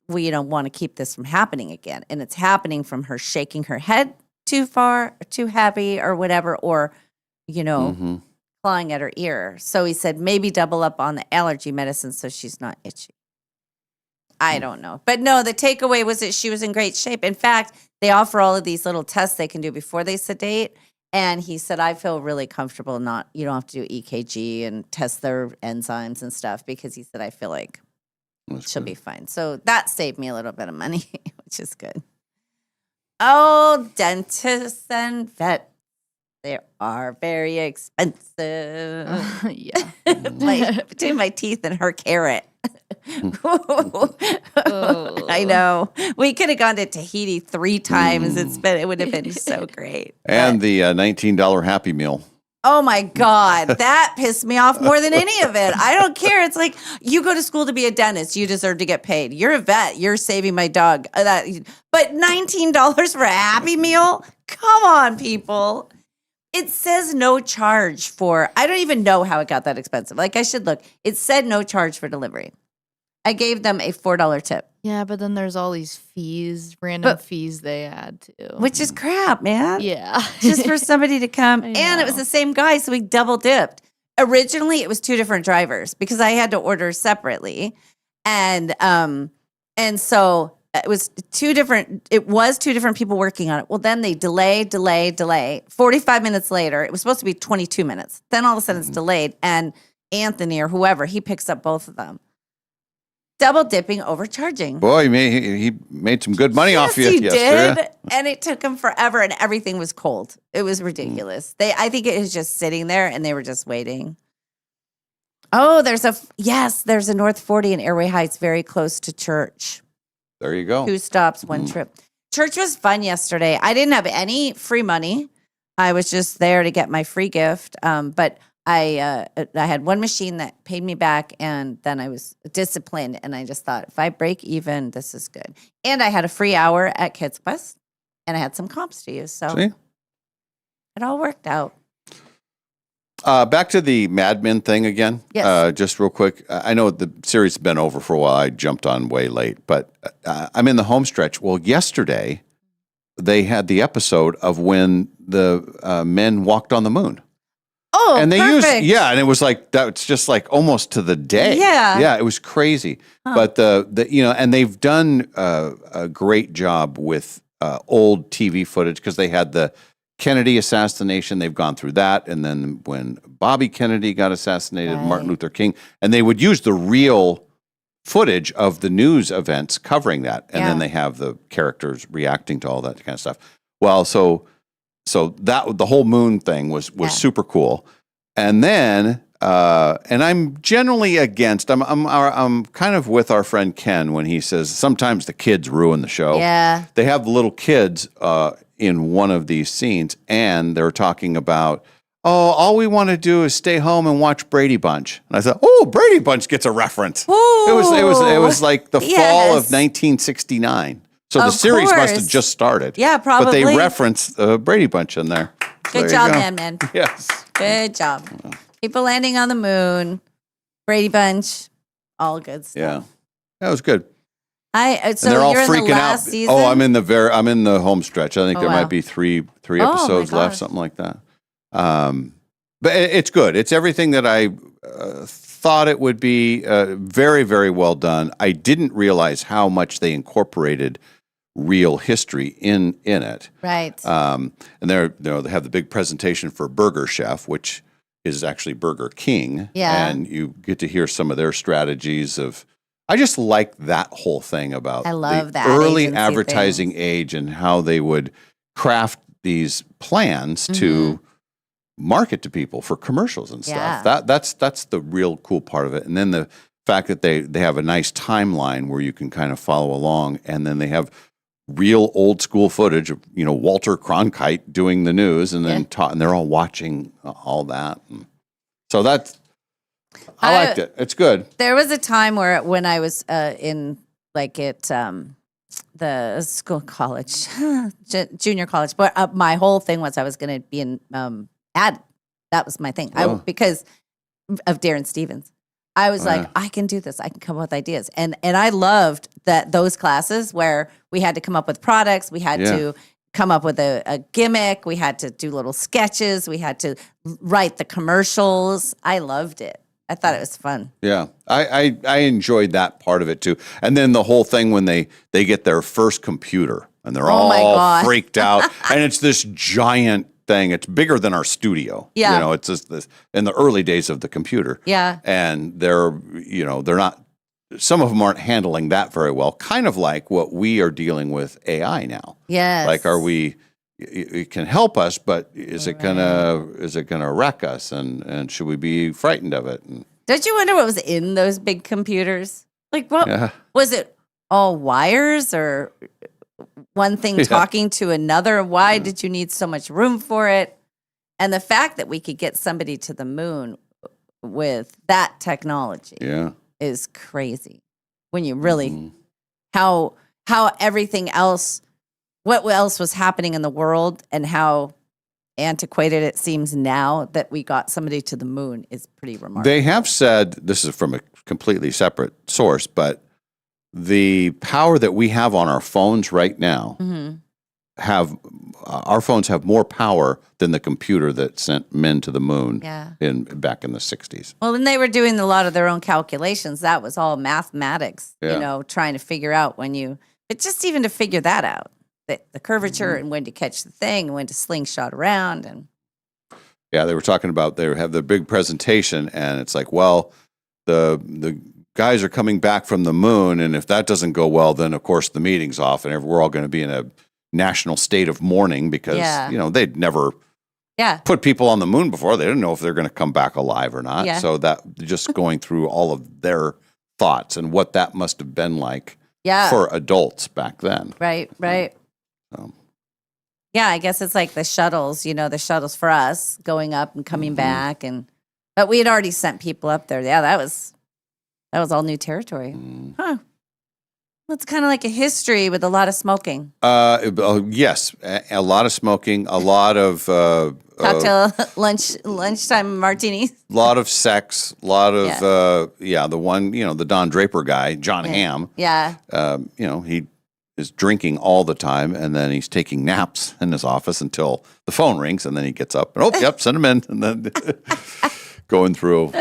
we don't want to keep this from happening again. And it's happening from her shaking her head too far, too heavy or whatever, or, clawing at her ear. So he said, maybe double up on the allergy medicine so she's not itchy. I don't know. But no, the takeaway was that she was in great shape. In fact, they offer all of these little tests they can do before they sedate. And he said, I feel really comfortable you don't have to do EKG and test their enzymes and stuff, because he said, I feel like she'll be fine. So that saved me a little bit of money, which is good. Oh, dentists and vets, they are very expensive. Yeah. Between my teeth and her carrot. I know. We could have gone to Tahiti 3 times. It would have been so great. And the $19 Happy Meal. Oh my God, that pissed me off more than any of it. I don't care. It's like, you go to school to be a dentist, you deserve to get paid. You're a vet, you're saving my dog. But $19 for a Happy Meal? Come on, people. It says no charge for, I don't even know how it got that expensive. Like, I should look. It said no charge for delivery. I gave them a $4 tip. Yeah, but then there's all these random fees they add to. Which is crap, man. Yeah. Just for somebody to come. And it was the same guy, so we double dipped. Originally, it was 2 different drivers because I had to order separately. And so it was 2 different people working on it. Well, then they delay. 45 minutes later, it was supposed to be 22 minutes. Then all of a sudden it's delayed. And Anthony or whoever, he picks up both of them. Double dipping, overcharging. Boy, he made some good money off you yesterday. Yes, he did. And it took him forever, and everything was cold. It was ridiculous. I think it was just sitting there, and they were just waiting. Oh, there's a North 40 in Airway Heights, very close to church. There you go. 2 stops, 1 trip. Church was fun yesterday. I didn't have any free money. I was just there to get my free gift. But I had 1 machine that paid me back, and then I was disciplined, and I just thought, if I break even, this is good. And I had a free hour at Kids Quest, and I had some comps to use, so See? it all worked out. Back to the Mad Men thing again. Yes. Just real quick. I know the series has been over for a while. I jumped on way late, but I'm in the home stretch. Well, yesterday they had the episode of when the men walked on the moon. Oh, And they perfect. and it was like that's just like almost to the day. Yeah. It was crazy. But the and they've done a great job with old TV footage because they had the Kennedy assassination. They've gone through that, and then when Bobby Kennedy got assassinated, Right. Martin Luther King, and they would use the real footage of the news events covering that, and then Yeah. they have the characters reacting to all that kind of stuff. Well, so that the whole moon thing was Yeah. super cool, and then and I'm generally against. I'm kind of with our friend Ken when he says sometimes the kids ruin the show. Yeah. They have the little kids in one of these scenes, and they're talking about, oh, all we want to do is stay home and watch Brady Bunch. And I thought, oh, Brady Bunch gets a reference. It was like the fall of Yes. 1969. So the Of series must have course. just started. Yeah, But they probably. reference Brady Bunch in there. So Good there you job, go. man. Yes. Good job. People landing on the moon, Brady Bunch, all good stuff. Yeah. That was good. So And they're all you're in freaking the out. last season? Oh, I'm in the home stretch. I think Oh, there wow. might be three Oh, my episodes left, gosh. something like that. But it's good. It's everything that I thought it would be. Very, very well done. I didn't realize how much they incorporated real history in it. Right. And they have the big presentation for Burger Chef, which is actually Burger King. Yeah. And you get to hear some of their strategies of. I just like that whole thing about I love the that early agency advertising age and how they would craft these plans to market to people for commercials and stuff. Yeah. That's the real cool part of it. And then the fact that they have a nice timeline where you can kind of follow along, and then they have real old school footage of Walter Cronkite doing the news, and then and they're all watching all that. And so I liked it. It's good. There was a time when I was in the school college, junior college, but my whole thing was I was going to be in ad. That was my thing. Oh. Because of Darren Stevens. I was like, yeah. I can do this. I can come up with ideas. And I loved those classes where we had to come up with products. We had to come up with a gimmick. We had to do little sketches. We had to write the commercials. I loved it. I thought it was fun. Yeah, I enjoyed that part of it too. And then the whole thing when they get their first computer and they're Oh my all God. freaked out, and it's this giant thing. It's bigger than our studio. Yeah. It's just this in the early days of the computer. Yeah. And they're not. Some of them aren't handling that very well. Kind of like what we are dealing with AI now. Yes. Like, are we? It can help us, but is it gonna wreck us? And should we be frightened of it? And, Don't you wonder what was in those big computers? Like, what yeah. was it? All wires or one thing Yeah. talking to another? Why did you need so much room for it? And the fact that we could get somebody to the moon with that technology Yeah. is crazy. When you really Mhm. how everything else, what else was happening in the world, and how antiquated it seems now that we got somebody to the moon is pretty remarkable. They have said, this is from a completely separate source, but the power that we have on our phones right now our phones have more power than the computer that sent men to the moon Yeah. back in the 60s. Well, and they were doing a lot of their own calculations. That was all mathematics, Yeah. trying to figure out but just even to figure that out, the curvature and when to catch the thing and when to slingshot around. And Yeah, they were talking about they have the big presentation, and it's like, well, the guys are coming back from the moon, and if that doesn't go well, then of course the meeting's off, and we're all going to be in a national state of mourning because Yeah. they'd never yeah, put people on the moon before. They didn't know if they're going to come back alive or not. Yeah. So that just going through all of their thoughts and what that must have been like yeah, for adults back then. right. Um, Yeah, I guess it's like the shuttles, the shuttles for us going up and coming back, but we had already sent people up there. Yeah, that was all new territory. Huh. It's kind of like a history with a lot of smoking. Yes, a lot of smoking, a lot of Cocktail, lunchtime martinis. lot of sex, a lot of the one, the Don Draper guy, John Hamm. Yeah. He is drinking all the time, and then he's taking naps in his office until the phone rings, and then he gets up and send him in, and then going through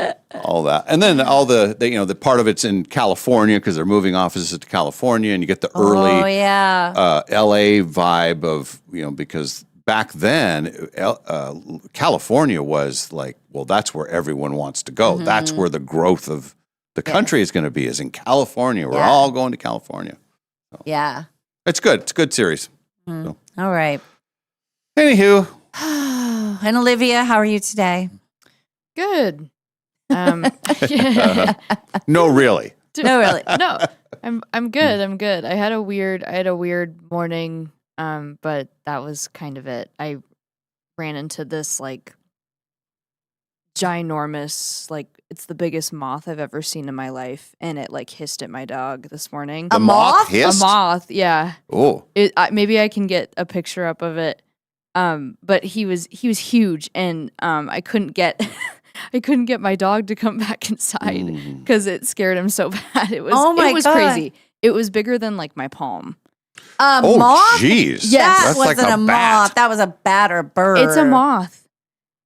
all that, and then all the part of it's in California because they're moving offices to California, and you get the early L.A. vibe of because back then California was like, well, that's where everyone wants to go. That's where the growth of the country is going to be, is in California. We're all going to California. So. Yeah. It's good. It's a good series. So. All right. Anywho. And Olivia, how are you today? Good. No, really. No, really. No, I'm good. I'm good. I had a weird morning, but that was kind of it. I ran into this like ginormous, like it's the biggest moth I've ever seen in my life, and it like hissed at my dog this morning. The moth hissed? A moth, yeah. Oh. Maybe I can get a picture up of it. But he was huge, and I couldn't get my dog to come back inside because it scared him so bad. It was crazy. It was bigger than like my palm. Moth? Jeez. Yes. That's That wasn't like a moth. That was a bat or bird. It's a moth.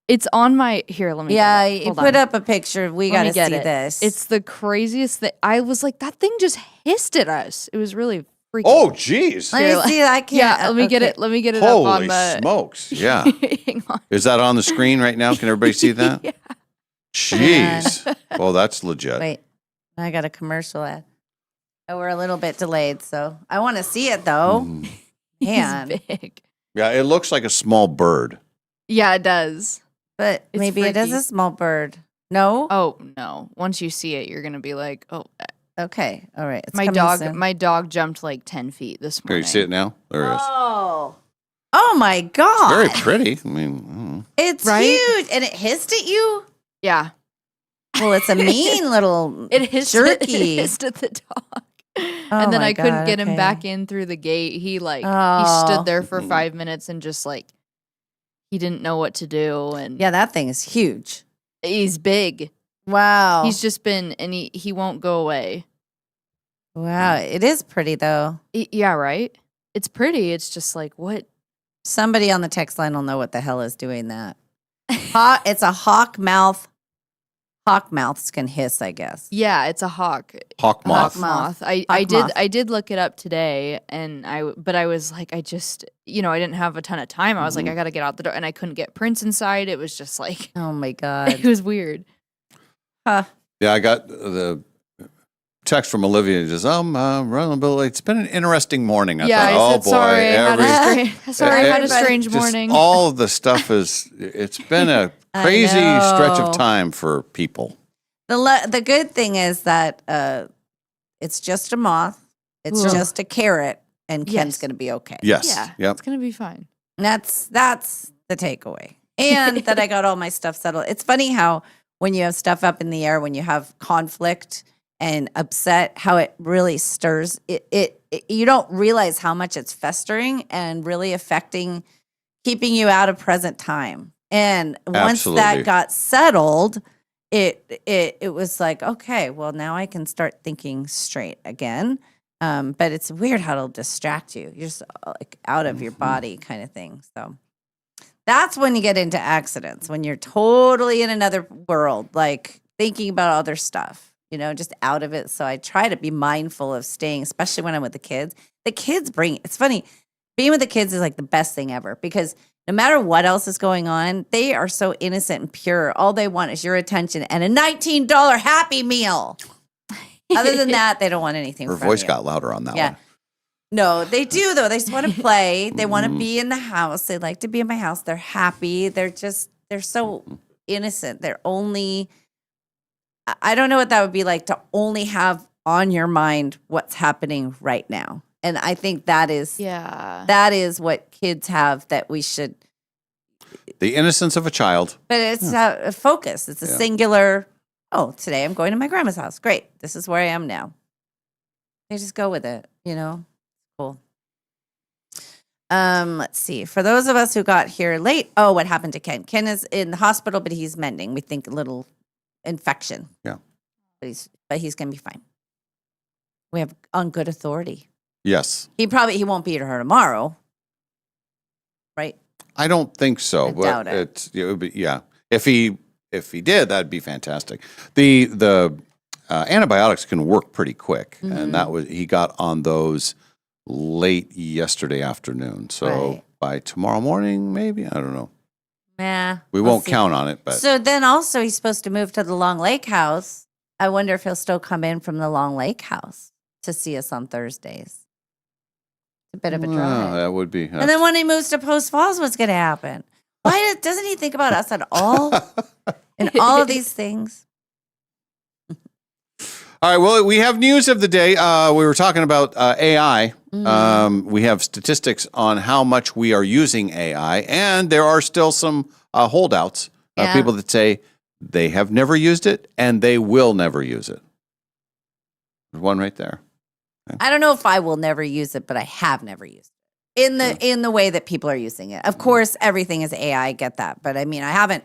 It's on my here. Let me. Yeah, get it. you put up a picture. We got to see it. this. It's the craziest thing. I was like, that thing just hissed at us. It was really freaky. Oh, jeez. Let me see. I can't. Yeah, let me get it. Let me get it up on Holy the. smokes! Yeah. Hang on. Is that on the screen right now? Can everybody see that? Yeah. Jeez. Well, that's legit. Wait, I got a commercial ad. Oh, we're a little bit delayed, so I want to see it though. Man, He's big. Yeah, it looks like a small bird. Yeah, it does. but It's maybe it is freaky. a small bird. No. Oh no! Once you see it, you're gonna be like, oh. Okay. All right. It's My coming dog, soon. my dog jumped like 10 feet this Can morning. you see it now? There it is. Oh. Oh my God. Very pretty. I mean, It's Right? huge, and it hissed at you. Yeah, Well, it's a mean little it hissed, jerky. it hissed at the dog. Oh And then my I couldn't God, get him okay. back in through the gate. He like he Oh. stood there for 5 minutes and just like he didn't know what to do. And Yeah, that thing is huge. he's big. Wow. He's just been and he won't go away. Wow. It is pretty though. Yeah, right. It's pretty. It's just like what? Somebody on the text line will know what the hell is doing that. It's a hawk mouth. Hawk mouths can hiss, I guess. Yeah, it's a hawk. hawk moth. Hawk moth. I Hawk did moth. I did look it up today, and I was like, I just I didn't have a ton of time. I was like, I got to get out the door, and I couldn't get Prince inside. It was just like Oh my it God. was weird. Huh. Yeah, I got the text from Olivia. Just running a bit late. It's been an interesting morning. I Yeah, thought, I oh said boy, sorry. I had a strange just morning. All of the stuff it's been a I crazy stretch know. of time for people. The good thing is that it's just a moth. It's Ugh. just a carrot, and Ken's Yes. going to be okay. Yes. Yeah, Yep. it's gonna be fine. And that's the takeaway. And that I got all my stuff settled. It's funny how when you have stuff up in the air, when you have conflict and upset, how it really stirs it you don't realize how much it's festering and really affecting keeping you out of present time. And once Absolutely. that got settled, it was like, okay, well now I can start thinking straight again. But it's weird how it'll distract you. You're just like out of your body kind of thing. So that's when you get into accidents, when you're totally in another world, like thinking about other stuff, just out of it. So I try to be mindful of staying, especially when I'm with the kids. The kids it's funny, being with the kids is like the best thing ever because no matter what else is going on, they are so innocent and pure. All they want is your attention and a $19 Happy Meal. Other than that, they don't want anything Her from voice you. got louder on that Yeah. one. No, they do though. They just want to play. They want to be in the house. They like to be in my house. They're happy. They're so innocent. They're only I don't know what that would be like to only have on your mind what's happening right now. And I think that is what kids have that we should The innocence of a child. but it's a focus. It's a singular, today I'm going to my grandma's house. Great. This is where I am now. They just go with it. You know, cool. Let's see. For those of us who got here late, what happened to Ken? Ken is in the hospital, but he's mending. We think a little infection. Yeah. But he's gonna be fine. We have on good authority. Yes. He won't be here tomorrow. Right? I don't think so. I but doubt it. It would be, yeah. If he did, that'd be fantastic. The antibiotics can work pretty quick, and he got on those late yesterday afternoon. So by tomorrow morning, maybe, I don't know. Yeah, we won't count on it. But so then also he's supposed to move to the Long Lake house. I wonder if he'll still come in from the Long Lake house to see us on Thursdays. It's a bit of a drive. That would be. And then when he moves to Post Falls, what's going to happen? Why doesn't he think about us at all in all of these things? All right. Well, we have news of the day. We were talking about AI. We have statistics on how much we are using AI, and there are still some holdouts, people that say they have never used it and they will never use it. There's one right there. Okay. I don't know if I will never use it, but I have never used it in the way that people are using it. Of course, everything is AI. I get that, but I mean, I haven't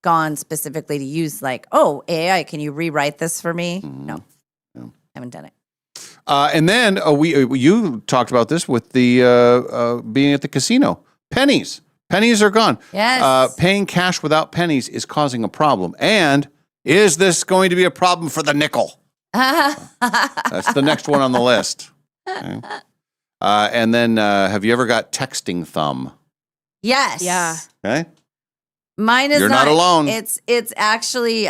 gone specifically to use AI. Can you rewrite this for me? No. I haven't done it. And then you talked about this with the being at the casino. Pennies are gone. Yes. Paying cash without pennies is causing a problem. And is this going to be a problem for the nickel? That's the next one on the list. Okay. And then have you ever got texting thumb? Yes. Yeah. Okay. Mine is You're not alone. It's actually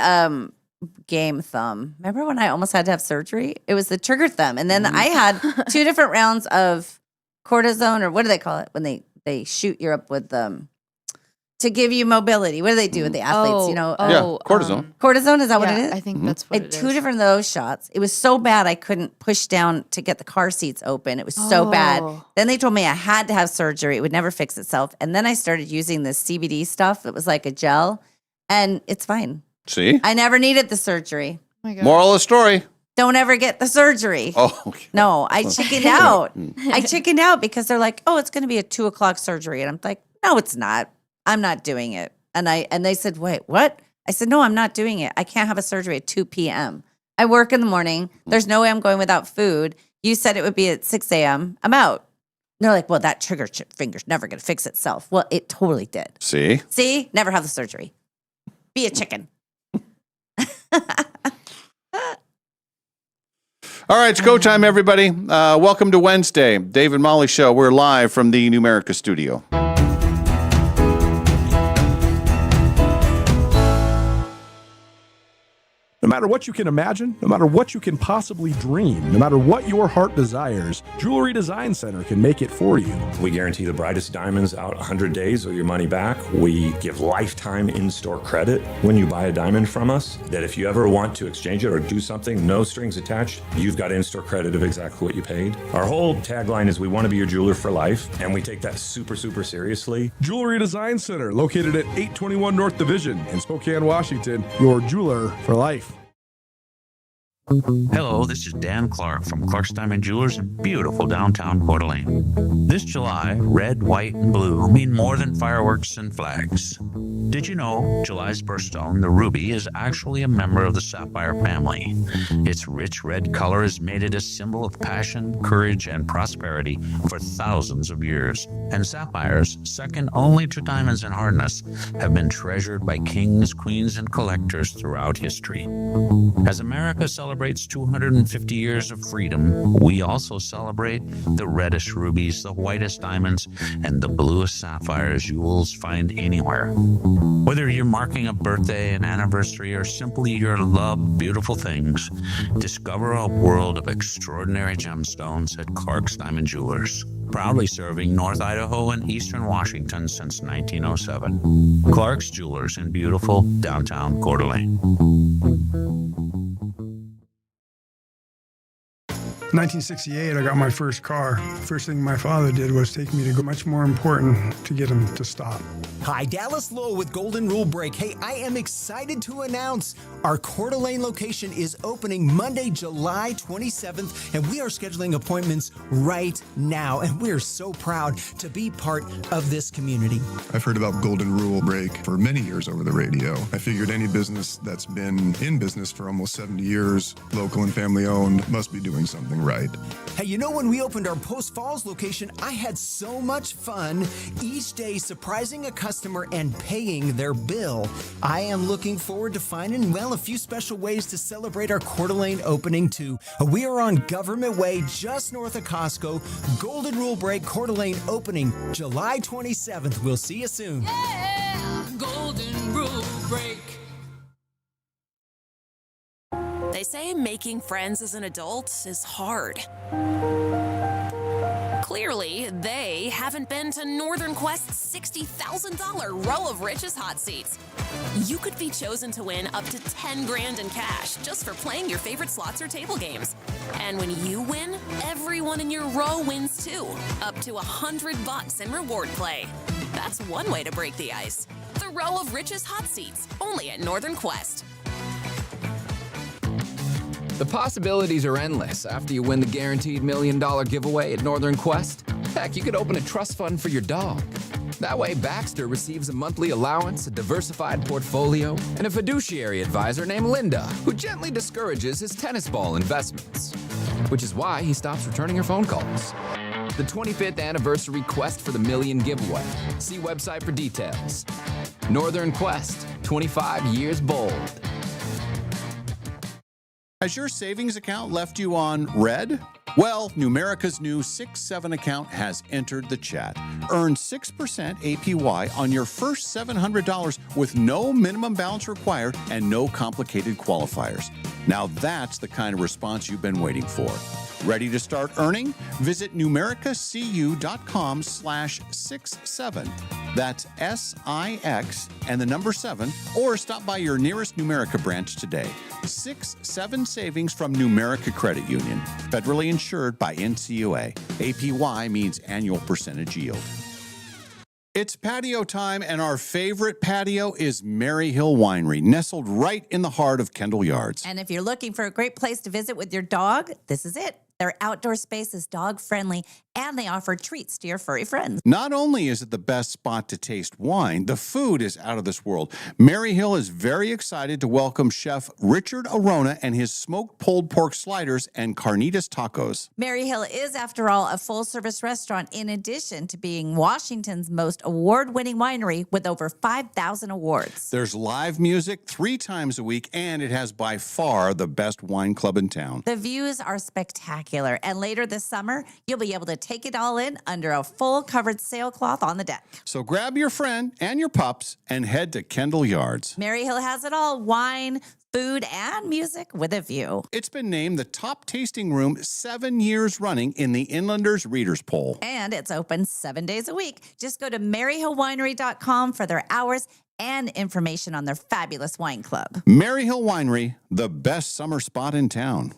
game thumb. Remember when I almost had to have surgery? It was the trigger thumb. And then I had 2 different rounds of cortisone, or what do they call it when they shoot you up with to give you mobility. What do they do with the athletes? Cortisone. Cortisone, is that what it is? I think that's what I it had is. 2 different of those shots. It was so bad I couldn't push down to get the car seats open. It was so bad. Then they told me I had to have surgery. It would never fix itself. And then I started using this CBD stuff. It was like a gel, and it's fine. See? I never needed the surgery. Oh my God. Moral of the story. Don't ever get the surgery. Oh, okay. No, I chickened out. I chickened out because they're like, it's going to be a 2:00 surgery. And I'm like, no, it's not. I'm not doing it. And they said, wait, what? I said, no, I'm not doing it. I can't have a surgery at 2 p.m. I work in the morning. There's no way I'm going without food. You said it would be at 6 a.m. I'm out. And they're like, well, that trigger finger's never going to fix itself. Well, it totally did. See? Never have the surgery. Be a chicken. All right, it's go time, everybody. Welcome to Wednesday, Dave and Molly Show. We're live from the Numerica studio. No matter what you can imagine, no matter what you can possibly dream, no matter what your heart desires, Jewelry Design Center can make it for you. We guarantee the brightest diamonds out 100 days or your money back. We give lifetime in-store credit when you buy a diamond from us, that if you ever want to exchange it or do something, no strings attached, you've got in-store credit of exactly what you paid. Our whole tagline is we want to be your jeweler for life, and we take that super, super seriously. Jewelry Design Center, located at 821 North Division in Spokane, Washington, your jeweler for life. Hello, this is Dan Clark from Clark's Diamond Jewelers in beautiful downtown Coeur d'Alene. This July, red, white, and blue mean more than fireworks and flags. Did you know July's birthstone, the ruby, is actually a member of the sapphire family? Its rich red color has made it a symbol of passion, courage, and prosperity for thousands of years. And sapphires, second only to diamonds in hardness, have been treasured by kings, queens, and collectors throughout history. As America celebrates 250 years of freedom, we also celebrate the reddest rubies, the whitest diamonds, and the bluest sapphires you will find anywhere. Whether you're marking a birthday, an anniversary, or simply your love beautiful things, discover a world of extraordinary gemstones at Clark's Diamond Jewelers. Proudly serving North Idaho and Eastern Washington since 1907. Clark's Jewelers in beautiful downtown Coeur d'Alene. 1968, I got my first car. First thing my father did was take me to go. Much more important to get him to stop. Hi, Dallas Lowe with Golden Rule Break. Hey, I am excited to announce our Coeur d'Alene location is opening Monday, July 27th, and we are scheduling appointments right now, and we're so proud to be part of this community. I've heard about Golden Rule Break for many years over the radio. I figured any business that's been in business for almost 70 years, local and family owned, must be doing something right. Hey, you know, when we opened our Post Falls location, I had so much fun each day surprising a customer and paying their bill. I am looking forward to finding, well, a few special ways to celebrate our Coeur d'Alene opening too. We are on Government Way, just north of Costco. Golden Rule Break, Coeur d'Alene opening July 27th. We'll see you soon. Yeah, Golden Rule Break. They say making friends as an adult is hard. Clearly, they haven't been to Northern Quest's $60,000 Row of Riches hot seats. You could be chosen to win up to $10 grand in cash just for playing your favorite slots or table games. And when you win, everyone in your row wins too, up to $100 in reward play. That's one way to break the ice. The Row of Riches hot seats, only at Northern Quest. The possibilities are endless after you win the guaranteed $1 million giveaway at Northern Quest. Heck, you could open a trust fund for your dog. That way, Baxter receives a monthly allowance, a diversified portfolio, and a fiduciary advisor named Linda, who gently discourages his tennis ball investments, which is why he stops returning her phone calls. The 25th anniversary Quest for the Million giveaway. See website for details. Northern Quest, 25 years bold. Has your savings account left you on red? Well, Numerica's new 6-7 account has entered the chat. Earn 6% APY on your first $700 with no minimum balance required and no complicated qualifiers. Now that's the kind of response you've been waiting for. Ready to start earning? Visit numericacu.com/67. That's SIX and the number 7, or stop by your nearest Numerica branch today. 6-7 savings from Numerica Credit Union. Federally insured by NCUA. APY means annual percentage yield. It's patio time, and our favorite patio is Mary Hill Winery, nestled right in the heart of Kendall Yards. And if you're looking for a great place to visit with your dog, this is it. Their outdoor space is dog-friendly, and they offer treats to your furry friends. Not only is it the best spot to taste wine, the food is out of this world. Mary Hill is very excited to welcome Chef Richard Arona and his smoked pulled pork sliders and carnitas tacos. Mary Hill is, after all, a full-service restaurant in addition to being Washington's most award-winning winery with over 5,000 awards. There's live music 3 times a week, and it has by far the best wine club in town. The views are spectacular. And later this summer, you'll be able to take it all in under a full covered sailcloth on the deck. So grab your friend and your pups and head to Kendall Yards. Mary Hill has it all: wine, food, and music with a view. It's been named the top tasting room 7 years running in the Inlanders Readers Poll. And it's open 7 days a week. Just go to maryhillwinery.com for their hours and information on their fabulous wine club. Mary Hill Winery, the best summer spot in town.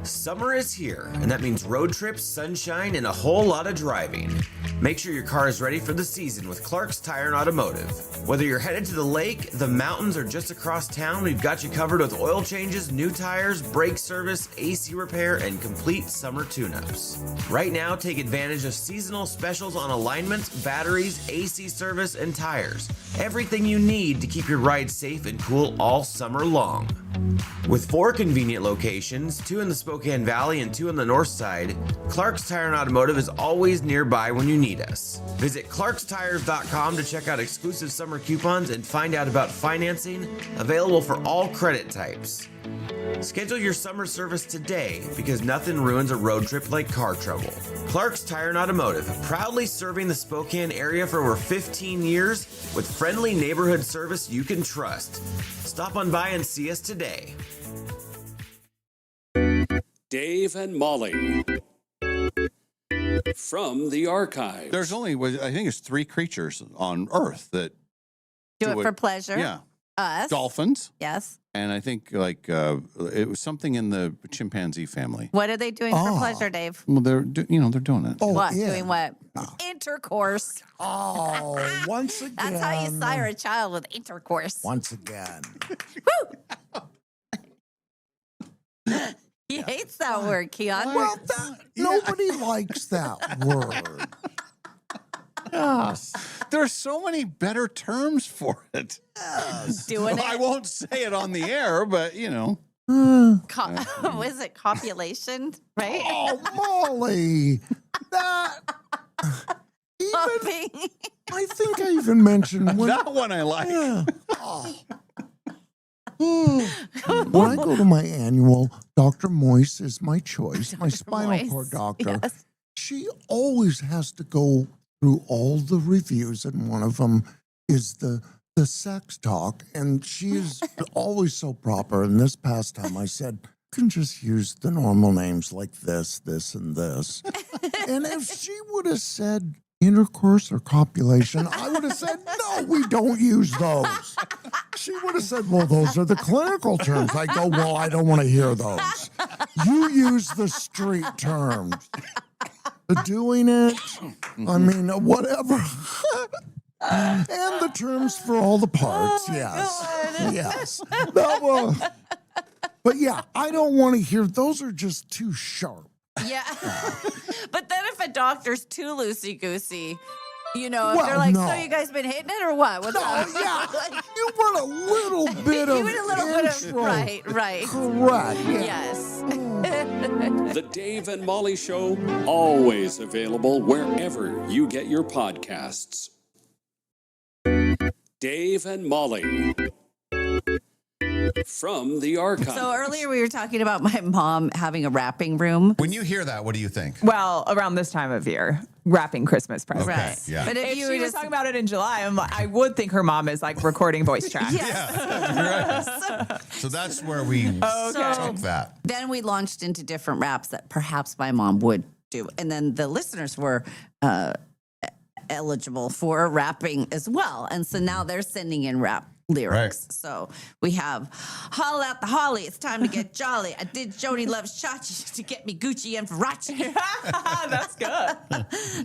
Summer is here, and that means road trips, sunshine, and a whole lot of driving. Make sure your car is ready for the season with Clark's Tire and Automotive. Whether you're headed to the lake, the mountains, or just across town, we've got you covered with oil changes, new tires, brake service, AC repair, and complete summer tune-ups. Right now, take advantage of seasonal specials on alignments, batteries, AC service, and tires. Everything you need to keep your ride safe and cool all summer long. With 4 convenient locations, 2 in the Spokane Valley and 2 on the north side, Clark's Tire and Automotive is always nearby when you need us. Visit clarkstires.com to check out exclusive summer coupons and find out about financing, available for all credit types. Schedule your summer service today, because nothing ruins a road trip like car trouble. Clark's Tire and Automotive, proudly serving the Spokane area for over 15 years with friendly neighborhood service you can trust. Stop on by and see us today. Dave and Molly from the archive. There's only, I think it's 3 creatures on Earth that do it for pleasure. Yeah. Us. Dolphins. Yes. And I think it was something in the chimpanzee family. What are they doing for pleasure, Dave? Well, they're doing it. Oh, What? yeah. Doing what? Intercourse. Oh, once again. That's how you sire a child, with intercourse. Once again. He hates that word, Keon. Well, nobody likes that word. Yes. There's so many better terms for it. Doing I won't say it on the air, but What is it? Copulation, right? Oh, Molly. I think I even mentioned that one I like. Yeah. When I go to my annual, Dr. Moise is my choice, my spinal cord doctor. Yes. She always has to go through all the reviews, and one of them is the sex talk, and she is always so proper. And this past time I said, you can just use the normal names like this, and this. And if she would have said intercourse or copulation, I would have said, no, we don't use those. She would have said, well, those are the clinical terms. I go, well, I don't want to hear those. You use the street terms. Doing it, I mean, whatever. And the terms for all the parts, yes. But yeah, I don't want to hear, those are just too sharp. Yeah. But then if a doctor's too loosey-goosey, if Well, they're like, no. so you guys been hitting it or what? What's up? Yeah, you want a little bit of intro. Right. Correct. Yeah. Yes. The Dave and Molly Show, always available wherever you get your podcasts. Dave and Molly from the archive. So earlier we were talking about my mom having a wrapping room. When you hear that, what do you think? Well, around this time of year, wrapping Christmas presents. Right. Yeah. But If you she were was talking about it in July, I would think her mom is like recording voice tracks. So that's where we took that. Then we launched into different raps that perhaps my mom would do. And then the listeners were eligible for rapping as well. And so now they're sending in rap lyrics. Right. So we have Haul out the holly, it's time to get jolly. I did Jody Loves Chachi to get me Gucci and Farachi. That's good.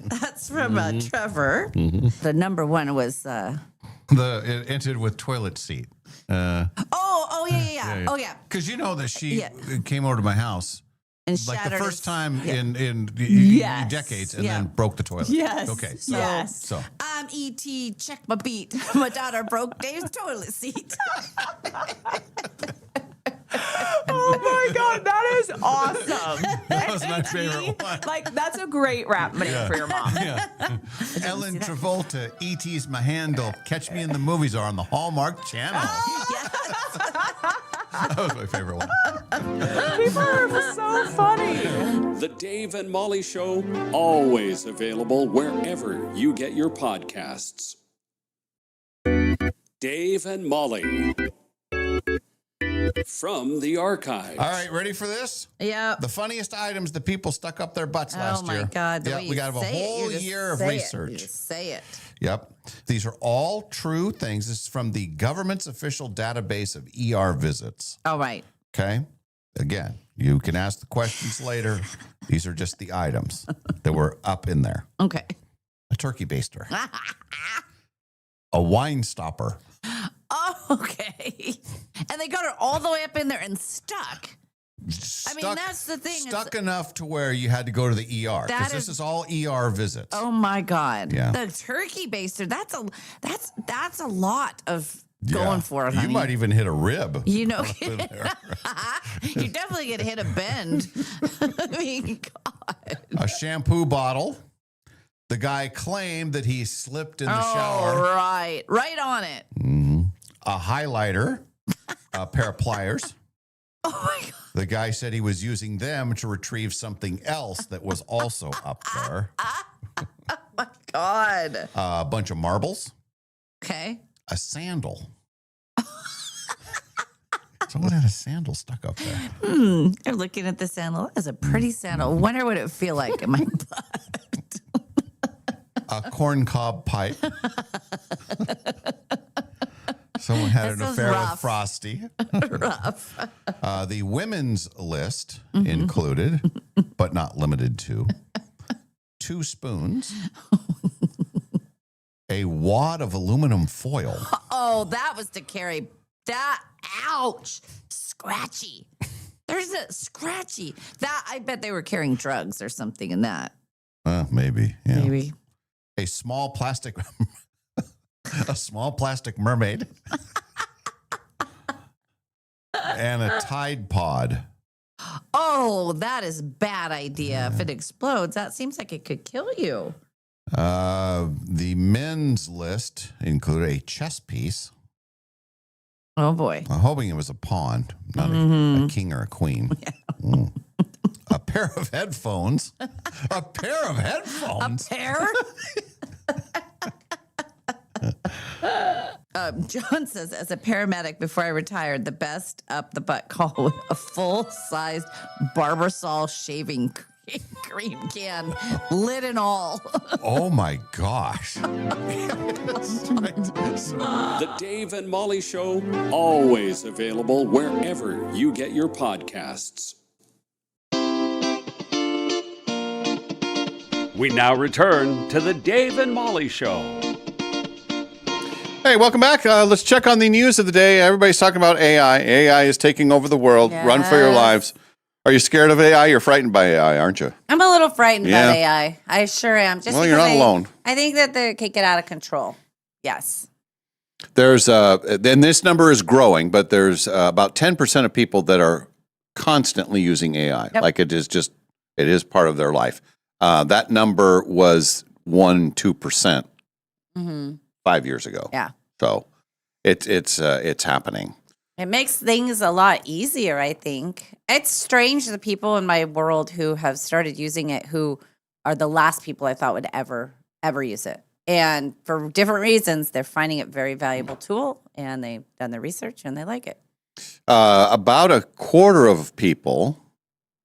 That's from Trevor. The number one was It ended with toilet seat. yeah. Oh yeah. Because you know that she came over to my house And like the shattered first his- time in Yes. decades, and Yeah. then broke the toilet. Yes. Okay. Yes. So I'm E.T. Check my beat. My daughter broke Dave's toilet seat. Oh my God, that is awesome. that was my favorite one. Like, that's a great rap name for your mom. Yeah. Ellen Travolta, E.T.'s my handle. Catch me in the movies are on the Hallmark Channel. That was my favorite one. People are so funny. The Dave and Molly Show, always available wherever you get your podcasts. Dave and Molly from the archive. All right, ready for this? Yeah. The funniest items that people stuck up their butts last year. Oh my God. The Yeah, way we you got a say it, whole you just year of say it. research. You just say it. Yep. These are all true things. This is from the government's official database of ER visits. All right. Okay. Again, you can ask the questions later. These are just the items that were up in there. Okay. A turkey baster. A wine stopper. Oh, okay. And they got it all the way up in there and stuck. I mean, that's the thing. Stuck enough to where you had to go to the ER. That Because this is all ER visits. Oh my God. Yeah. The turkey baster, that's a lot of Yeah. going for it, honey. You might even hit a rib. You know, in there. you definitely get hit a bend. I mean, God. A shampoo bottle. The guy claimed that he slipped in the Oh, shower. right. Right on it. A highlighter. A pair of pliers. Oh my God. The guy said he was using them to retrieve something else that was also up there. God. A bunch of marbles. Okay. A sandal. Someone had a sandal stuck up there. I'm looking at the sandal. That is a pretty sandal. Wonder what it would feel like in my butt. A corncob pipe. Someone had This an is affair with rough. Frosty. Rough. The women's list Mm-hmm. included, but not limited to, 2 spoons, a wad of aluminum foil. Oh, that was to carry that. Ouch. Scratchy. There's a scratchy. That I bet they were carrying drugs or something in that. Maybe. Yeah. Maybe. A small plastic mermaid. And a Tide Pod. Oh, that is a bad idea. If it explodes, that seems like it could kill you. The men's list included a chess piece. Oh, boy. I'm hoping it was a pawn, not a king or a queen. Mm. A pair of headphones. A pair of headphones. A pair? John says, as a paramedic before I retired, the best up the butt call was a full-sized Barbasol shaving cream can, lid and all. Oh my gosh. The Dave and Molly Show, always available wherever you get your podcasts. We now return to the Dave and Molly Show. Hey, welcome back. Let's check on the news of the day. Everybody's talking about AI. AI is taking over the world. Yes. Run for your lives. Are you scared of AI? You're frightened by AI, aren't you? I'm a little frightened Yeah. about AI. I sure am. Just Well, you're because not alone. I think that they could get out of control. Yes. There's and this number is growing, but there's about 10% of people that are constantly using AI. Yep. Like it is part of their life. That number was 1-2% 5 years ago. Yeah. So it's happening. It makes things a lot easier, I think. It's strange the people in my world who have started using it who are the last people I thought would ever use it. And for different reasons, they're finding it a very valuable tool, and they've done their research and they like it. About a quarter of people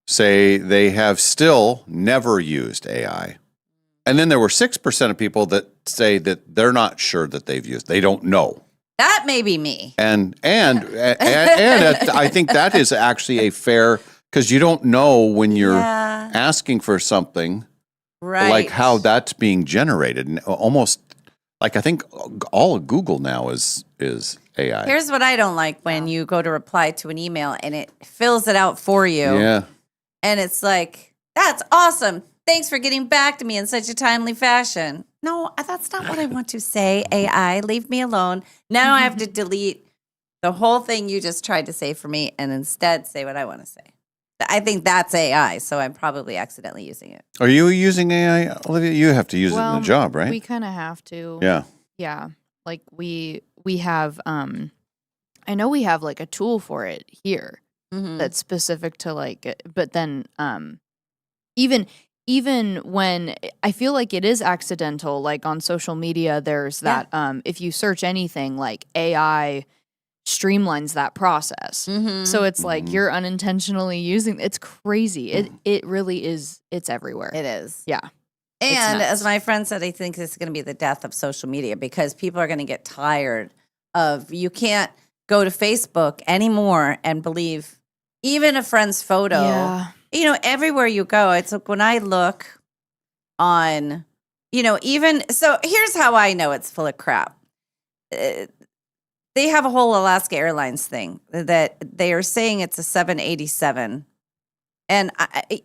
say they have still never used AI. And then there were 6% of people that say that they're not sure that they've used. They don't know. That may be me. And I think that is actually a fair, because you don't know when you're asking for something, Right. like how that's being generated. And almost like I think all of Google now is AI. Here's what I don't like when you go to reply to an email and it fills it out for you. Yeah. And it's like, that's awesome. Thanks for getting back to me in such a timely fashion. No, that's not what I want to say. AI, leave me alone. Now I have to delete the whole thing you just tried to say for me and instead say what I want to say. I think that's AI, so I'm probably accidentally using it. Are you using AI, Olivia? You have to use it in the job, right? We kind of have to. Yeah. Yeah. Like we have I know we have like a tool for it here that's specific to like, but then even when I feel like it is accidental, like on social media, there's that if you search anything, like AI streamlines that process. So it's like you're unintentionally using it's crazy. It really is, it's everywhere. It is. Yeah. And as my friend said, I think this is going to be the death of social media because people are going to get tired of, you can't go to Facebook anymore and believe even a friend's photo. Yeah. You know, everywhere you go, it's like when I look on, you know, even, so here's how I know it's full of crap. They have a whole Alaska Airlines thing that they are saying it's a 787. And,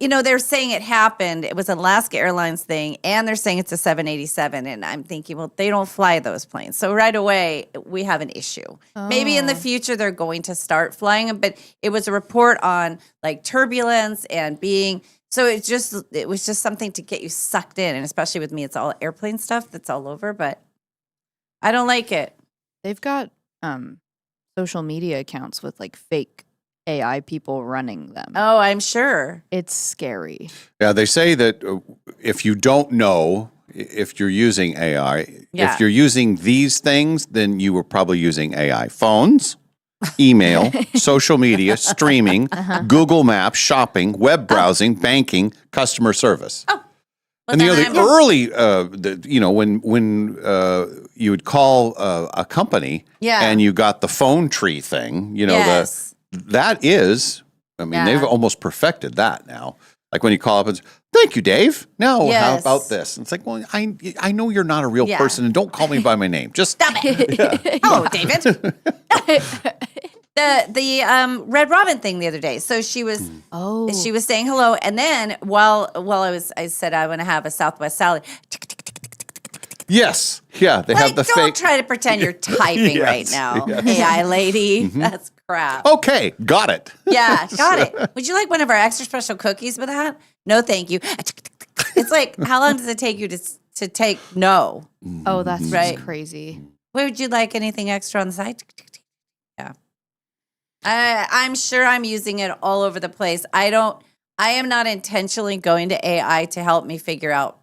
you know, they're saying it happened. It was an Alaska Airlines thing, and they're saying it's a 787. And I'm thinking, well, they don't fly those planes. So right away, we have an issue. Maybe in the future, they're going to start flying them. But it was a report on, like, turbulence and being... So it was just something to get you sucked in. And especially with me, it's all airplane stuff that's all over. But I don't like it. They've got social media accounts with, like, fake AI people running them. Oh, I'm sure. It's scary. Yeah, they say that if you don't know if you're using AI, if you're using these things, then you were probably using AI. Phones, email, social media, streaming, Google Maps, shopping, web browsing, banking, customer service. Well, And the early, when you would call a company and you got the phone tree thing, that is, they've almost perfected that now. Like when you call up and say, thank you, Dave. Now, how about this? And it's like, well, I know you're not a real person and don't call me by my name. Just stop it. Hello, David. The Red Robin thing the other day. So she was saying hello, and then while I said I want to have a Southwest salad. Yes, yeah, they have the don't fake. try to pretend you're typing right now, AI lady. That's crap. Okay, got it. Yeah, got it. Would you like one of our extra special cookies with that? No, thank you. It's like, how long does it take you to take no? Oh, that's right. Crazy. Would you like anything extra on the side? Yeah. I'm sure I'm using it all over the place. I am not intentionally going to AI to help me figure out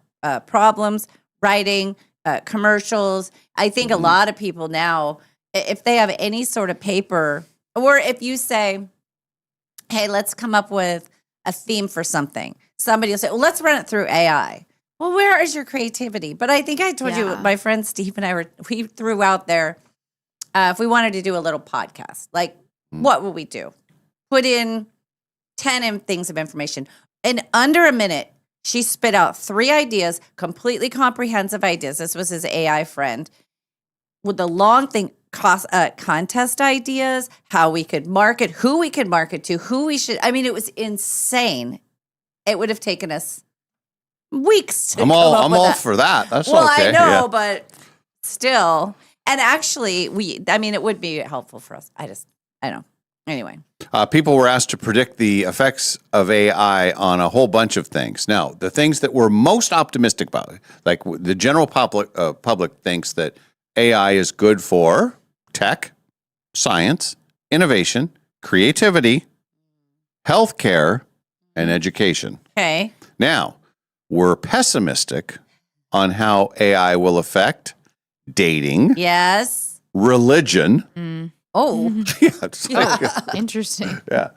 problems, writing, commercials. I think a lot of people now, if they have any sort of paper, or if you say, hey, let's come up with a theme for something, somebody will say, well, let's run it through AI. Well, where is your creativity? But I think I told you, my friend Steve and I we threw out there, if we wanted to do a little podcast, like what would we do? Put in 10 things of information. In under a minute, she spit out 3 ideas, completely comprehensive ideas. This was his AI friend. With the long thing, contest ideas, how we could market, who we could market to, who we should. I mean, it was insane. It would have taken us weeks to I'm all for that. That's okay. I know, but still. And actually, it would be helpful for us. I know. Anyway. People were asked to predict the effects of AI on a whole bunch of things. Now, the things that we're most optimistic about, like the general public thinks that AI is good for tech, science, innovation, creativity, healthcare, and education. Okay. Now, we're pessimistic on how AI will affect dating, yes, religion. Oh, yeah, it's like, interesting. Yeah.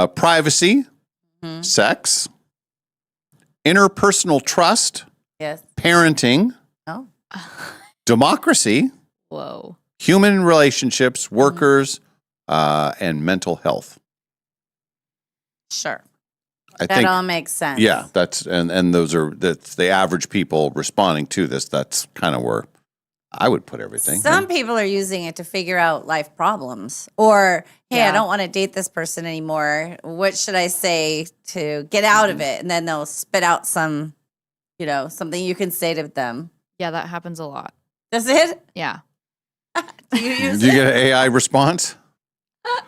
Privacy, sex, interpersonal trust, yes, parenting, democracy, whoa, human relationships, workers, and mental health. Sure. I that think all makes sense. Yeah, that's that's the average people responding to this. That's kind of where I would put everything. Some people are using it to figure out life problems, or hey, I don't want to date this person anymore. What should I say to get out of it? And then they'll spit out something you can say to them. Yeah, that happens a lot. Does it? Yeah. Do you use Do you get an AI response?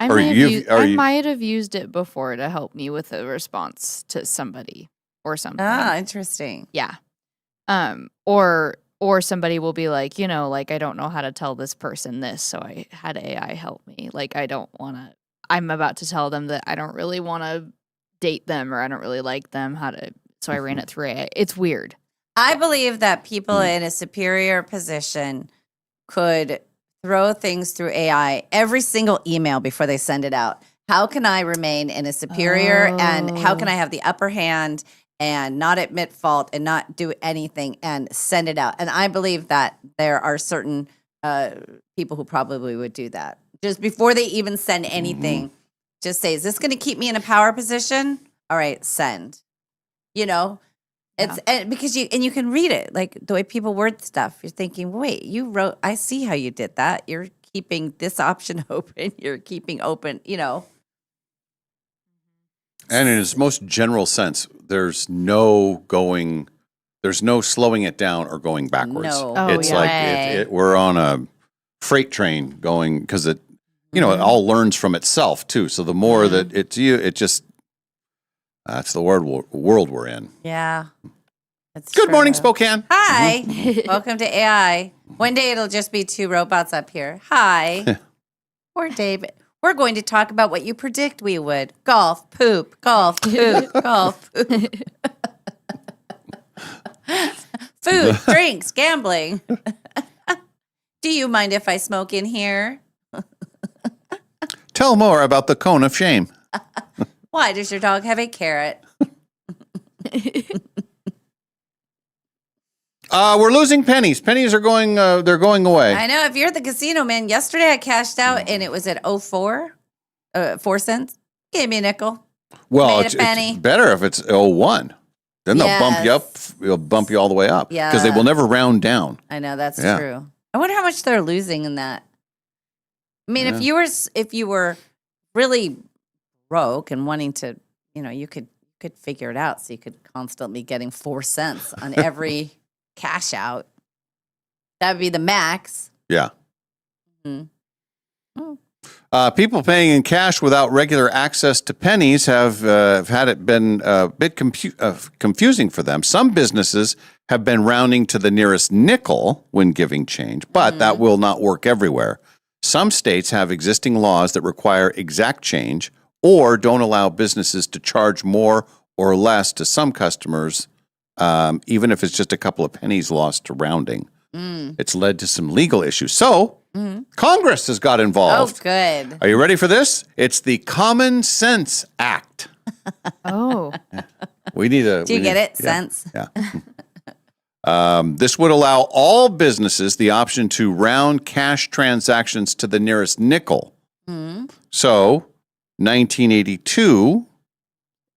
I might have used it before to help me with a response to somebody or something. Ah, interesting. Yeah. Or somebody will be like, I don't know how to tell this person this, so I had AI help me. Like, I'm about to tell them that I don't really want to date them or I don't really like them, so I ran it through AI. It's weird. I believe that people in a superior position could throw things through AI, every single email before they send it out. How can I remain in a superior and how can I have the upper hand and not admit fault and not do anything and send it out? And I believe that there are certain people who probably would do that. Just before they even send anything, just say, is this going to keep me in a power position? All right, send. It's because you can read it, like the way people word stuff. You're thinking, wait, you wrote, I see how you did that. You're keeping this option open. You're keeping open, And in its most general sense, there's no slowing it down or going backwards. No. It's like we're on a freight train going, because it all learns from itself too. So the more that it's that's the world we're in. Yeah. Good morning, Spokane. Hi. Welcome to AI. One day it'll just be 2 robots up here. Hi. Or David. We're going to talk about what you predict we would. Golf, poop, golf, poop, golf, poop. Food, drinks, gambling. Do you mind if I smoke in here? Tell more about the cone of shame. Why does your dog have a carrot? We're losing pennies. Pennies are going. They're going away. I know. If you're at the casino, man, yesterday I cashed out and it was at 4 cents. Gave me a nickel. Well, Made a penny. it's better if it's 01. Then they'll bump you up. They'll bump you all the way up. Yeah. Because they will never round down. I know that's Yeah. true. I wonder how much they're losing in that. I mean, if you were really broke and wanting to, you could figure it out, so you could constantly be getting 4 cents on every cash out. That would be the max. Yeah. Mhm. People paying in cash without regular access to pennies have had it been a bit confusing for them. Some businesses have been rounding to the nearest nickel when giving change, but that will not work everywhere. Some states have existing laws that require exact change or don't allow businesses to charge more or less to some customers, even if it's just a couple of pennies lost to rounding. It's led to some legal issues. So Congress has got involved. Oh, good. Are you ready for this? It's the Common Sense Act. Oh. We need a. Do you get it? Yeah. Sense? Yeah. This would allow all businesses the option to round cash transactions to the nearest nickel. So, 1982,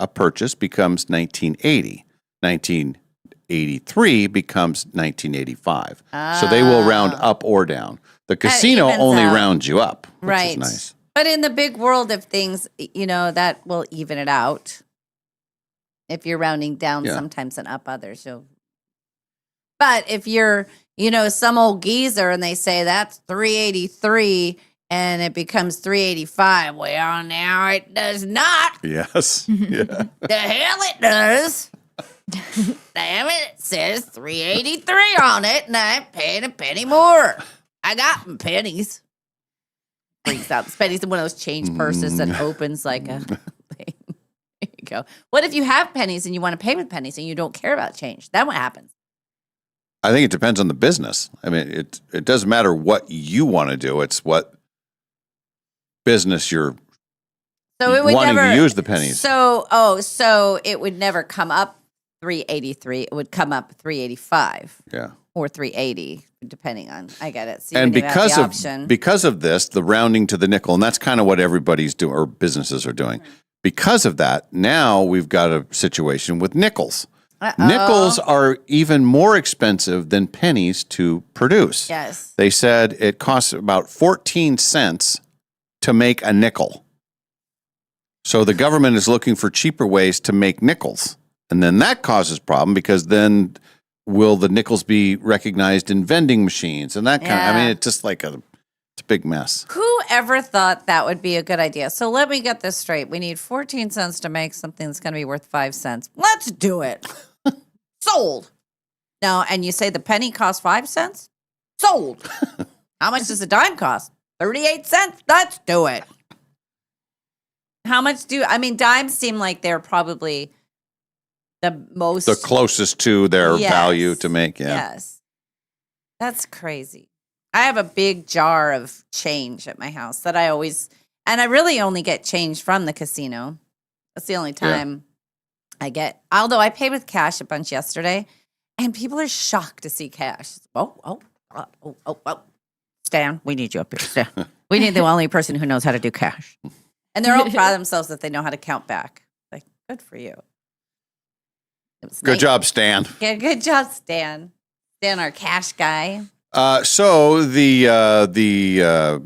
a purchase becomes 1980. 1983 becomes 1985. So they will round up or down. The casino evens only out. rounds you up, which Right. is nice. But in the big world of things, that will even it out. If you're rounding down Yeah. sometimes and up others, But if you're, some old geezer and they say that's 383 and it becomes 385, well, now it does not. Yes. Yeah. The hell it does. Damn it, it says 383 on it and I'm paying a penny more. I got my pennies. Brings out the pennies in one of those change purses that opens like a thing. There you go. What if you have pennies and you want to pay with pennies and you don't care about change? Then what happens? I think it depends on the business. I mean, it doesn't matter what you want to do. It's what business you're So it would wanting never to use the pennies. So it would never come up 383. It would come up 385. Yeah. Or 380, depending on. I get it. So you And would have because the of option. because of this, the rounding to the nickel, and that's kind of what everybody's doing, or businesses are doing. Because of that, now we've got a situation with nickels. Uh-oh. Nickels are even more expensive than pennies to produce. Yes. They said it costs about 14 cents to make a nickel. So the government is looking for cheaper ways to make nickels. And then that causes problem because then will the nickels be recognized in vending machines and that kind of, I mean, it's just like it's a big mess. Who ever thought that would be a good idea? So let me get this straight. We need 14 cents to make something that's going to be worth 5 cents. Let's do it. Sold. No, and you say the penny costs 5 cents? Sold. How much does a dime cost? 38 cents? Let's do it. How much dimes seem like they're probably the most. The closest to their Yes. value to make, yeah. Yes. That's crazy. I have a big jar of change at my house that I really only get change from the casino. That's the only time I get, although I paid with cash a bunch yesterday, and people are shocked to see cash. Oh. Stan, we need you up here. Stan. We need the only person who knows how to do cash. And they're all proud of themselves that they know how to count back. Like, good for you. Good job, Stan. Yeah, good job, Stan. Stan, our cash guy. So the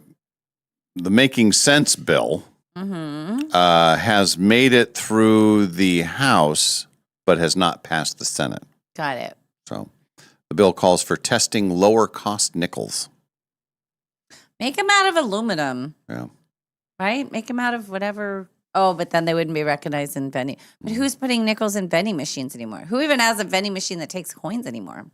Making Sense bill has made it through the House, but has not passed the Senate. Got it. So the bill calls for testing lower cost nickels. Make them out of aluminum. Yeah. Right? Make them out of whatever. Oh, but then they wouldn't be recognized in vending. But who's putting nickels in vending machines anymore? Who even has a vending machine that takes coins anymore?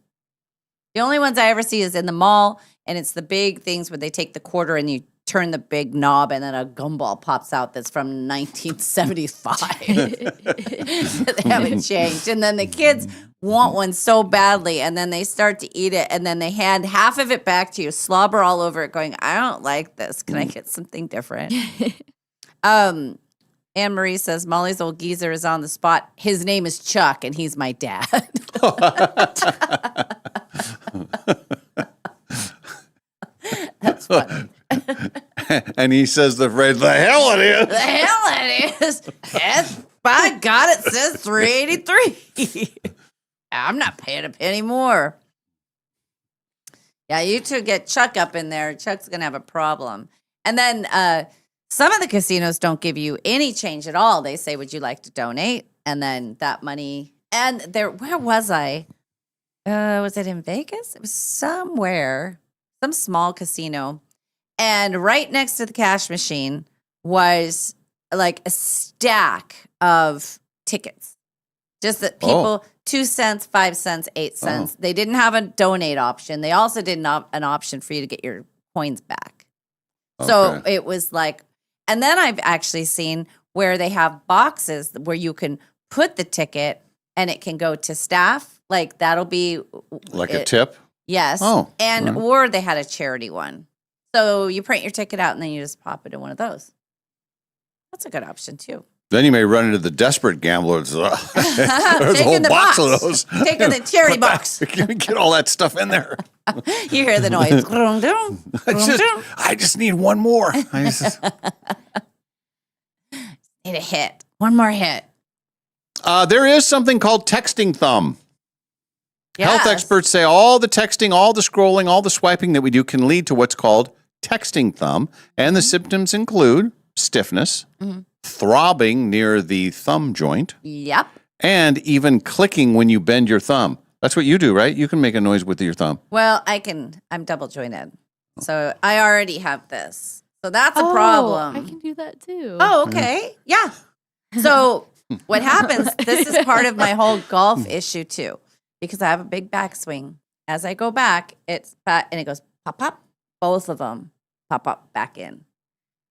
The only ones I ever see is in the mall, and it's the big things where they take the quarter and you turn the big knob, and then a gumball pops out that's from 1975. They haven't changed. And then the kids want one so badly, and then they start to eat it, and then they hand half of it back to you, slobber all over it, going, I don't like this. Can I get something different? Anne Marie says, Molly's old geezer is on the spot. His name is Chuck, and he's my dad. funny. And he says the phrase, the hell it is. The hell it is. Yes, by God, it says $383. I'm not paying a penny more. Yeah, you two get Chuck up in there. Chuck's going to have a problem. And then some of the casinos don't give you any change at all. They say, would you like to donate? And then that money. And there, where was I? Was it in Vegas? It was somewhere, some small casino. And right next to the cash machine was like a stack of tickets. Just that people, 2 cents, 5 cents, 8 cents. They didn't have a donate option. They also didn't have an option for you to get your coins back. So it was like, and then I've actually seen where they have boxes where you can put the ticket and it can go to staff. Like that'll be like a tip? Yes. Oh. And or they had a charity one. So you print your ticket out and then you just pop it in one of those. That's a good option too. Then you may run into the desperate gamblers. There's a whole box of those. Taking the charity box. Get all that stuff in there. You hear the noise. I just need one more. Need a hit. One more hit. There is something called texting thumb. Yes. Health experts say all the texting, all the scrolling, all the swiping that we do can lead to what's called texting thumb. And the symptoms include stiffness, throbbing near the thumb joint. Yep. And even clicking when you bend your thumb. That's what you do, right? You can make a noise with your thumb. Well, I'm double jointed. So I already have this. So that's a problem. I can do that too. Oh, okay. Yeah. So what happens, this is part of my whole golf issue too, because I have a big backswing. As I go back, it's and it goes pop, pop. Both of them pop up back in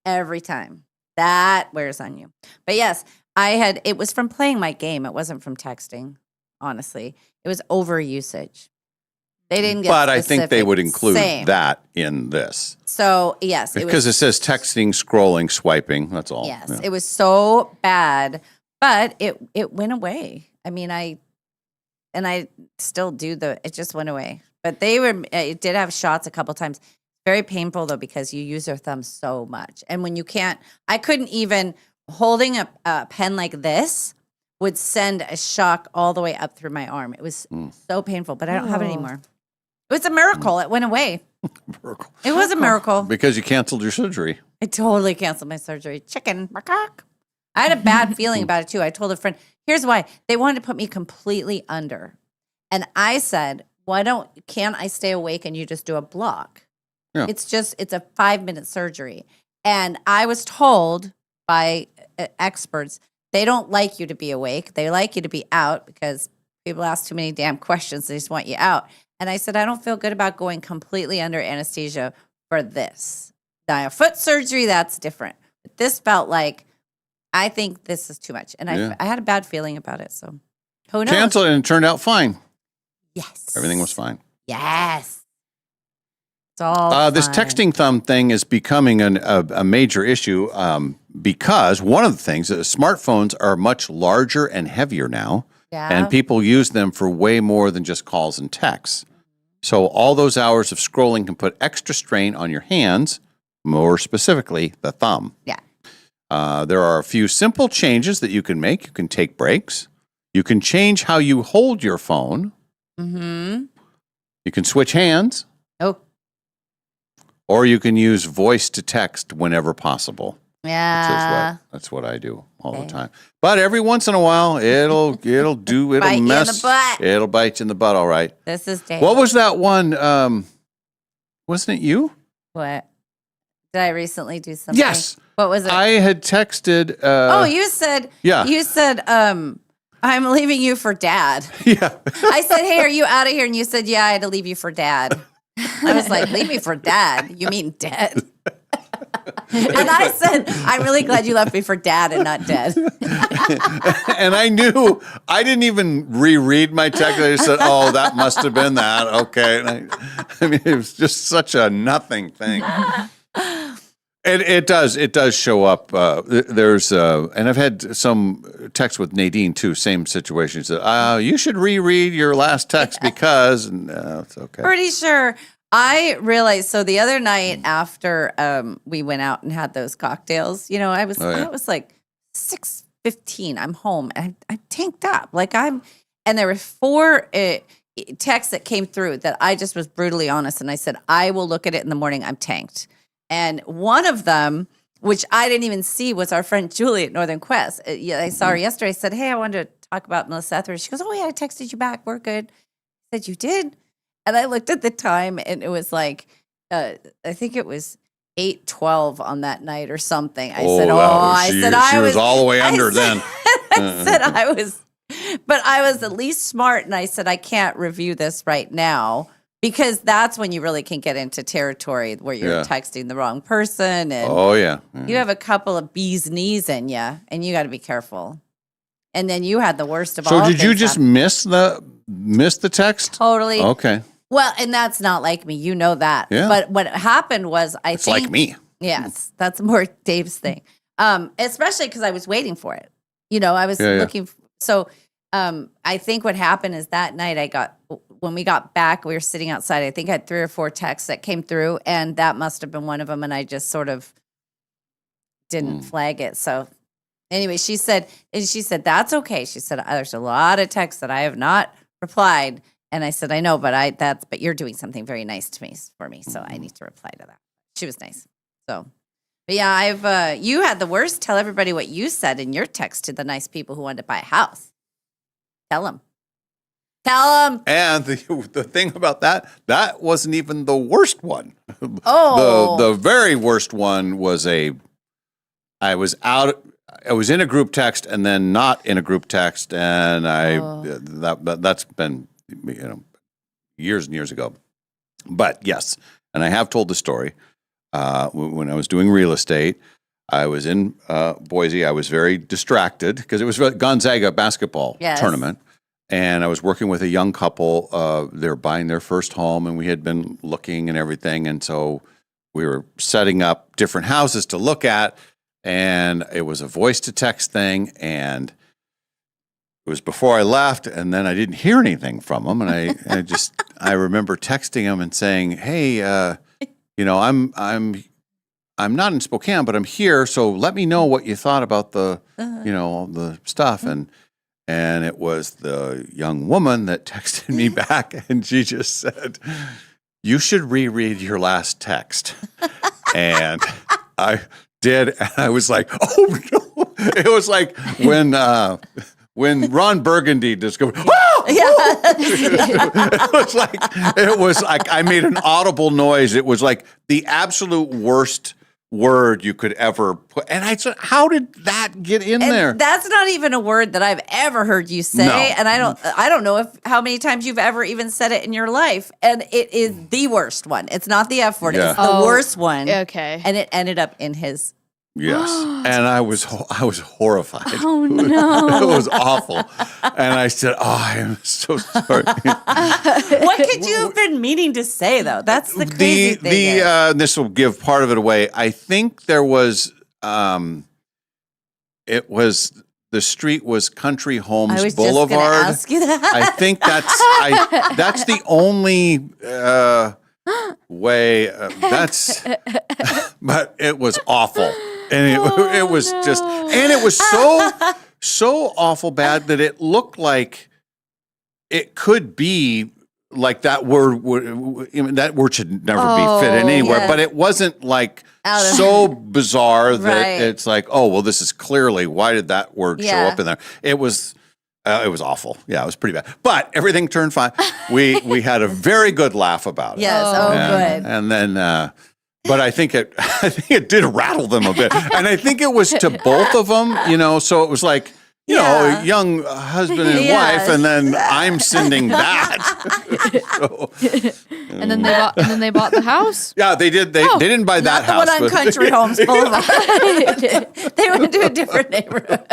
every time. That wears on you. But yes, it was from playing my game. It wasn't from texting, honestly. It was overusage. They didn't get But I think they would include Same. that in this. So, yes. Because it says texting, scrolling, swiping. That's all. Yes. Yeah. It was so bad, but it went away. I mean, I still do it just went away. But it did have shots a couple times. Very painful though, because you use your thumb so much. And when you can't, I couldn't even, holding a pen like this would send a shock all the way up through my arm. It was so painful, but I don't have it anymore. It was a miracle. It went away. Miracle. It was a miracle. Because you canceled your surgery. I totally canceled my surgery. Chicken. I had a bad feeling about it too. I told a friend, here's why. They wanted to put me completely under. And I said, can't I stay awake and you just do a block? Yeah. It's a 5-minute surgery. And I was told by experts, they don't like you to be awake. They like you to be out because people ask too many damn questions. They just want you out. And I said, I don't feel good about going completely under anesthesia for this. Now, a foot surgery, that's different. But this felt like, I think this is too much. And I had a bad feeling about it. So who knows? Canceled and it turned out fine. Yes. Everything was fine. Yes. It's all this texting thumb thing is becoming a major issue because one of the things, smartphones are much larger and heavier now. Yeah. And people use them for way more than just calls and texts. So all those hours of scrolling can put extra strain on your hands, more specifically the thumb. Yeah. There are a few simple changes that you can make. You can take breaks. You can change how you hold your phone. Mm-hmm. You can switch hands. Oh. Or you can use voice to text whenever possible. Yeah. That's what I do all the time. But every once in a while, it'll Bite you in mess. the butt. It'll bite you in the butt, all right. This is dangerous. What was that one? Wasn't it you? What? Did I recently do something? Yes. What was it? I had texted. You said. Yeah. You said, I'm leaving you for Dad. Yeah. I said, hey, are you out of here? And you said, yeah, I had to leave you for Dad. I was like, leave me for Dad? You mean dead? And I said, I'm really glad you left me for Dad and not dead. And I knew, I didn't even reread my text. I just said, oh, that must have been that. Okay. And I mean, it was just such a nothing thing. It does show up. And I've had some text with Nadine too, same situation. She said, you should reread your last text because, and it's okay. Pretty sure I realized, so the other night after we went out and had those cocktails, I was like 6:15. I'm home and I'm tanked up. And there were 4 texts that came through that I just was brutally honest. And I said, I will look at it in the morning. I'm tanked. And one of them, which I didn't even see, was our friend Julie at Northern Quest. I saw her yesterday. I said, hey, I wanted to talk about Melissa Etheridge. She goes, oh, yeah, I texted you back. We're good. I said, you did? And I looked at the time, and it was like, I think it was 8:12 on that night or something. I said, she was all the way under then. I said I was, but I was at least smart, and I said, I can't review this right now, because that's when you really can get into territory where you're texting the wrong person. And you have a couple of bee's knees in you, and you got to be careful. And then you had the worst of all. So did you just miss the text? Totally. Okay. Well, and that's not like me. You know that. Yeah. But what happened was, It's like me. Yes, that's more Dave's thing. Especially because I was waiting for it. I was looking. So I think what happened is that night when we got back, we were sitting outside. I think I had 3 or 4 texts that came through, and that must have been one of them. And I just sort of didn't flag it. So anyway, she said, that's okay. She said, there's a lot of texts that I have not replied. And I said, I know, but you're doing something very nice for me. So I need to reply to that. She was nice. So, but yeah, you had the worst. Tell everybody what you said in your text to the nice people who wanted to buy a house. Tell them. And the thing about that wasn't even the worst one. Oh. The very worst one was I was in a group text and then not in a group text. And that's been, years and years ago. But yes, and I have told the story. When I was doing real estate, I was in Boise. I was very distracted because it was a Gonzaga basketball tournament. And I was working with a young couple. They were buying their first home, and we had been looking and everything. And so we were setting up different houses to look at. And it was a voice-to-text thing. And it was before I left, and then I didn't hear anything from them. And I remember texting them and saying, "Hey, I'm not in Spokane, but I'm here. So let me know what you thought about the stuff." And it was the young woman that texted me back, and she just said, "You should reread your last text." And I did, and I was like, "Oh no!" It was like when Ron Burgundy discovered, "Oh!" it was like I made an audible noise. It was like the absolute worst word you could ever put. And I said, how did that get in there? That's not even a word that I've ever heard you say. No. And I don't know how many times you've ever even said it in your life. And it is the worst one. It's not the F word. Yeah. It's the worst one. Okay. And it ended up in his. Yes. And I was horrified. Oh, no. It was awful. And I said, I am so sorry. What could you have been meaning to say, though? That's the crazy thing. This will give part of it away. I think there was, the street was Country Homes Boulevard. I was just going to ask you that. I think that's the only way. But it was awful. And it was just, and it was so awful bad that it looked like it could be like that word should never be fit in anywhere, but it wasn't like so bizarre that it's like, oh, well, this is clearly, why did that word show up in there? It was awful. Yeah, it was pretty bad. But everything turned fine. We had a very good laugh about it. Yes, good. And then, but I think it did rattle them a bit. And I think it was to both of them, so it was like, young husband and wife, and then I'm sending that. And then they bought the house? Yeah, they did. They didn't buy that house. Not the one on Country Homes Boulevard. They went to a different neighborhood.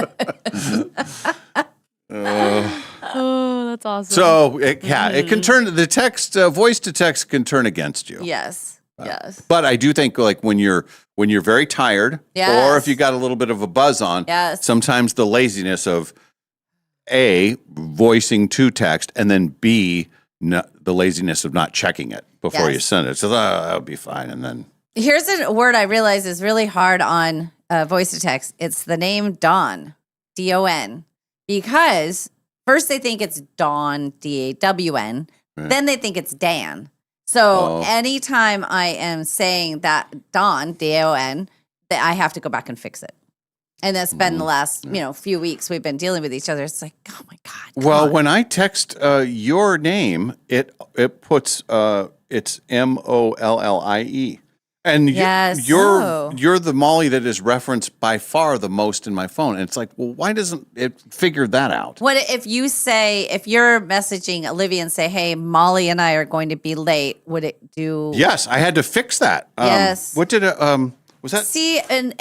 Oh, that's awesome. So it can turn the text, voice to text can turn against you. Yes. Yes. But I do think like when you're very tired, or if you got a little bit of a buzz on, sometimes the laziness of A, voicing to text, and then B, the laziness of not checking it before you Yes. send it. So that'll be fine. And then Here's a word I realize is really hard on voice to text. It's the name Dawn, D-O-N, because first they think it's Dawn, D-A-W-N. Right. Then they think it's Dan. So Oh. anytime I am saying that Dawn, D-A-O-N, that I have to go back and fix it. And that's been the last, few weeks we've been dealing with each other. It's like, oh my God. well, when I text your name, it puts it's Mollie. And Yes. you're the Molly that is referenced by far the most in my phone. And it's like, well, why doesn't it figure that out? What if you're messaging Olivia and say, hey, Molly and I are going to be late, would it do? Yes, I had to fix that. Yes. What did it, was that? See, and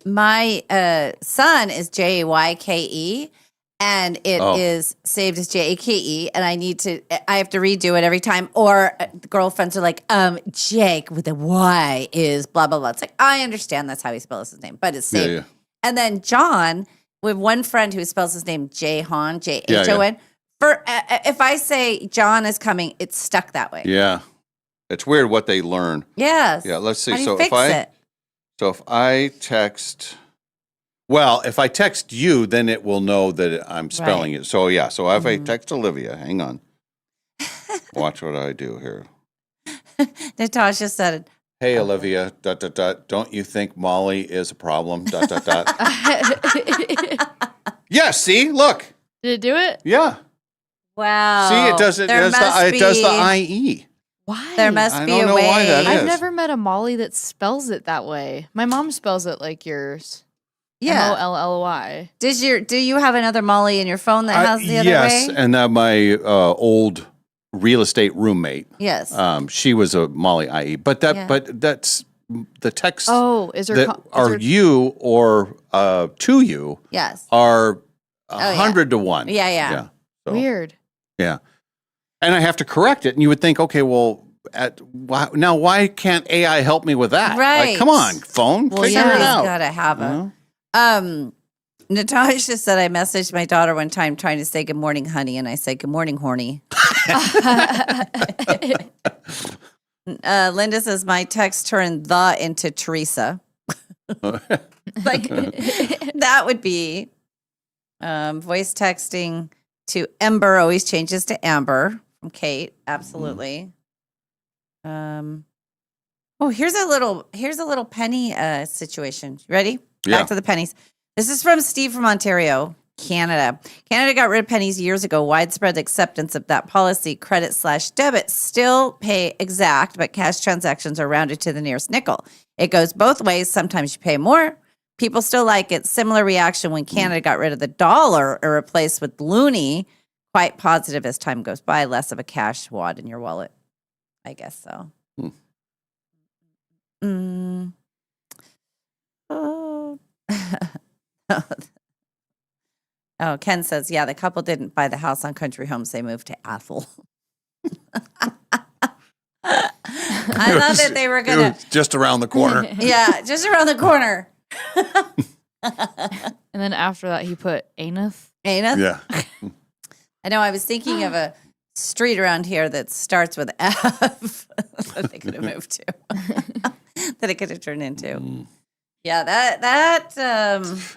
my son is Jayke, and it is saved as Jake, and I have to redo it every time. Or girlfriends are like, Jake with a Y is blah blah blah. It's like, I understand that's how he spells his name, but it's saved. Yeah. And then John, we have one friend who spells his name Jahon, Jhon. For if I say John is coming, it's stuck that way. Yeah. It's weird what they learn. Yes. Yeah, let's see. How do you So fix it? if I text, well, if I text you, then it will know that I'm spelling it. So yeah, so if I text Olivia, hang on. Watch what I do here. Natasha said, Hey Olivia, ... Don't you think Molly is a problem? ... Yeah, see, look. Did it do it? Yeah. wow. See, it does it. There It does the must IE. Why? There must I be don't a know way. why that I've is. never met a Molly that spells it that way. My mom spells it like yours. Yeah. Molly. Do you have another Molly in your phone that has the other yes, way? and my old real estate roommate. Yes. She was a Molly IE, but Yeah. that's the text. Oh, is there that are you or to you? Yes. Are yeah. 100 to 1. Yeah. So, Weird. Yeah, and I have to correct it, and you would think, okay, well, now why can't AI help me with that? Right. Like, come on, phone, Well, figure it somebody's out. got to have it. Natasha said I messaged my daughter one time trying to say good morning, honey, and I said good morning, horny. Linda says my text turned the into Teresa. Like that would be voice texting to Ember always changes to Amber from Kate. Absolutely. Here's a little penny situation. You ready? Yeah. Back to the pennies. This is from Steve from Ontario, Canada. Canada got rid of pennies years ago. Widespread acceptance of that policy. Credit/debit still pay exact, but cash transactions are rounded to the nearest nickel. It goes both ways. Sometimes you pay more. People still like it. Similar reaction when Canada got rid of the dollar or replaced with loonie. Quite positive as time goes by. Less of a cash wad in your wallet. I guess so. Oh, Ken says, yeah, the couple didn't buy the house on Country Homes. They moved to Athol. I thought that they were It going was just around the corner. Yeah, just around the corner. And then after that, he put Aneth. Aneth? Yeah. I know. I was thinking of a street around here that starts with F that they could have moved to, that it could have turned into. Yeah, that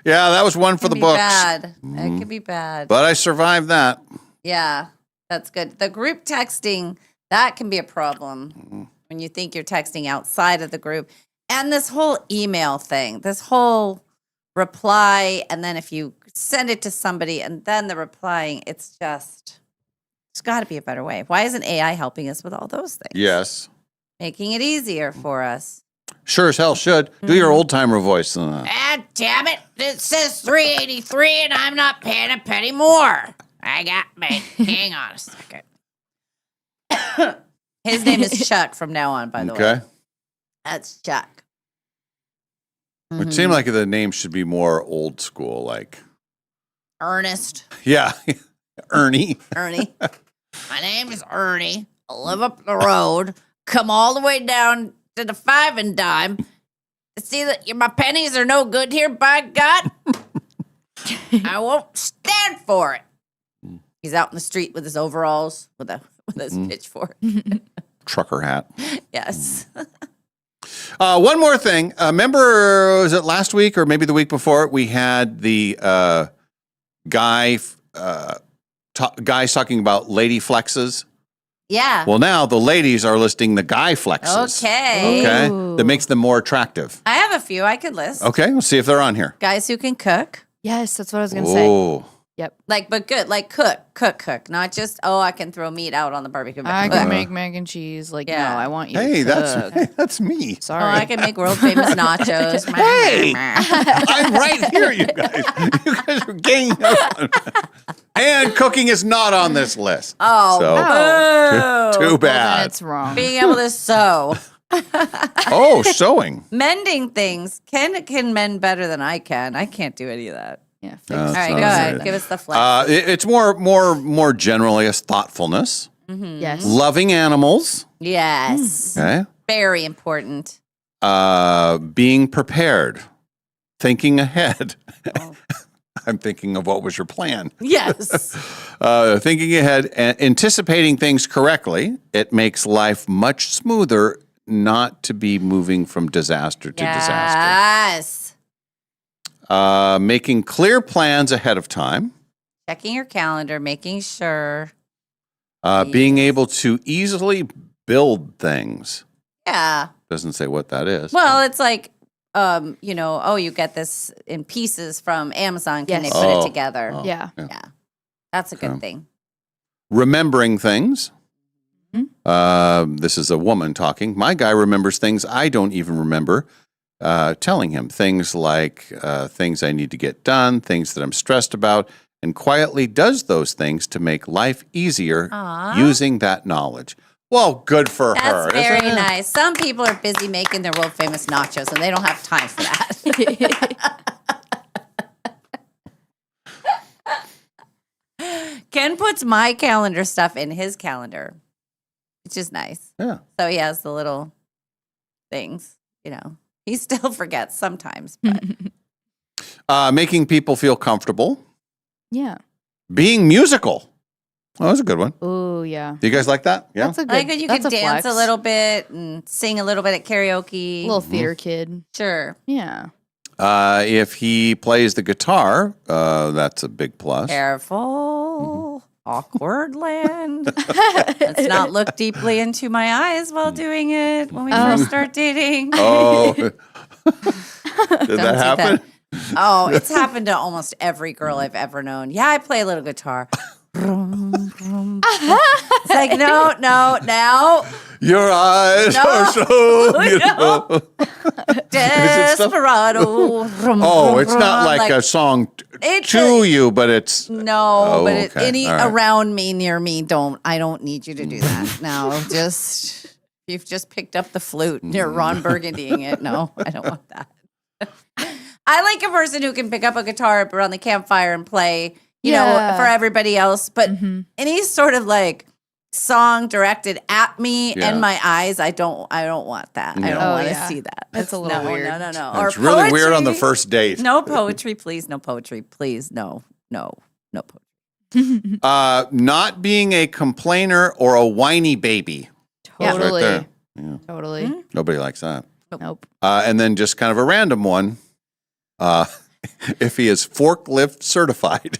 Yeah, that was one for can the be books. bad. It could be bad. But I survived that. Yeah, that's good. The group texting, that can be a problem when you think you're texting outside of the group. And this whole email thing, this whole reply, and then if you send it to somebody and then the replying, it's got to be a better way. Why isn't AI helping us with all those things? Yes. Making it easier for us. Sure as hell should. Do your old timer voice. Ah, damn it. It says $3.83 and I'm not paying a penny more. I got me. Hang on a second. His name is Chuck from now on, by the way. Okay. That's Chuck. It seemed like the name should be more old school, like. Ernest. Yeah. Ernie. Ernie. My name is Ernie. I live up the road. Come all the way down to the 5 and dime. See that my pennies are no good here, by God. I won't stand for it. He's out in the street with his overalls, with his pitchfork. Trucker hat. Yes. One more thing. Remember, was it last week or maybe the week before? We had the guys talking about lady flexes. Yeah. Well, now the ladies are listing the guy flexes. Okay. That makes them more attractive. I have a few I could list. Okay, we'll see if they're on here. Guys who can cook. Yes, that's what I was going to say. Oh. Yep. Like, but good. Like, cook. Not just, I can throw meat out on the barbecue. I Cook. can make mac and cheese. Like, Yeah. no, I want you Hey, to cook. that's me. Sorry. I can make world famous nachos. Hey, I'm right here, you guys. You guys are ganging up on me. And cooking is not on this list. Oh, So, too Well, bad. that's wrong. being able to sew. Oh, sewing. Mending things. Ken can mend better than I can. I can't do any of that. Yeah. All right, go not ahead. good. Give us the flex. It's more generally as thoughtfulness, Yes. loving animals. Yes. Okay. Very important. Being prepared, thinking ahead. Oh. I'm thinking of what was your plan. Yes. Thinking ahead and anticipating things correctly. It makes life much smoother not to be moving from disaster to disaster. Yes. Making clear plans ahead of time. Checking your calendar, making sure. Being able to easily build things. Yeah. Doesn't say what that is. Well, it's like, you get this in pieces from Amazon. Can Yes. they put Oh. it together? Oh. Yeah. Yeah. That's a good thing. Remembering things. This is a woman talking. My guy remembers things I don't even remember telling him. Things like things I need to get done, things that I'm stressed about, and quietly does those things to make life easier using that knowledge. Well, good for her. That's very isn't it? nice. Some people are busy making their world famous nachos and they don't have time for that. Ken puts my calendar stuff in his calendar, which is nice. Yeah. So he has the little things, He still forgets sometimes. But Making people feel comfortable. Yeah. Being musical. Oh, that's a good one. Oh, yeah. Do you guys like that? Yeah. That's a good. like you that's can dance flex. a little bit and sing a little bit at karaoke. Little theater kid. Sure. Yeah. If he plays the guitar, that's a big plus. Careful. Awkward land. Let's not look deeply into my eyes while doing it when we first start dating. Oh, did Don't do that happen? Oh, it's happened to almost every girl I've ever known. Yeah, I play a little guitar. It's like, no, now. Your eyes No. are so beautiful. Desperado. Oh, it's not like a song It's to you, but it's No, Oh, but okay. any All right. around me, near me, I don't need you to do that. No, you've just picked up the flute and you're Ron Burgundying it. No, I don't want that. I like a person who can pick up a guitar around the campfire and play, for everybody else. But any sort of like song directed at me and my eyes, I don't want that. I don't want to see that. That's a little weird. No. It's really weird on the first date. No poetry, please. No poetry, please. No poetry. Not being a complainer or a whiny baby. That's Totally. Right there. Yeah. Totally. Nobody likes that. Nope. And then just kind of a random one. If he is forklift certified.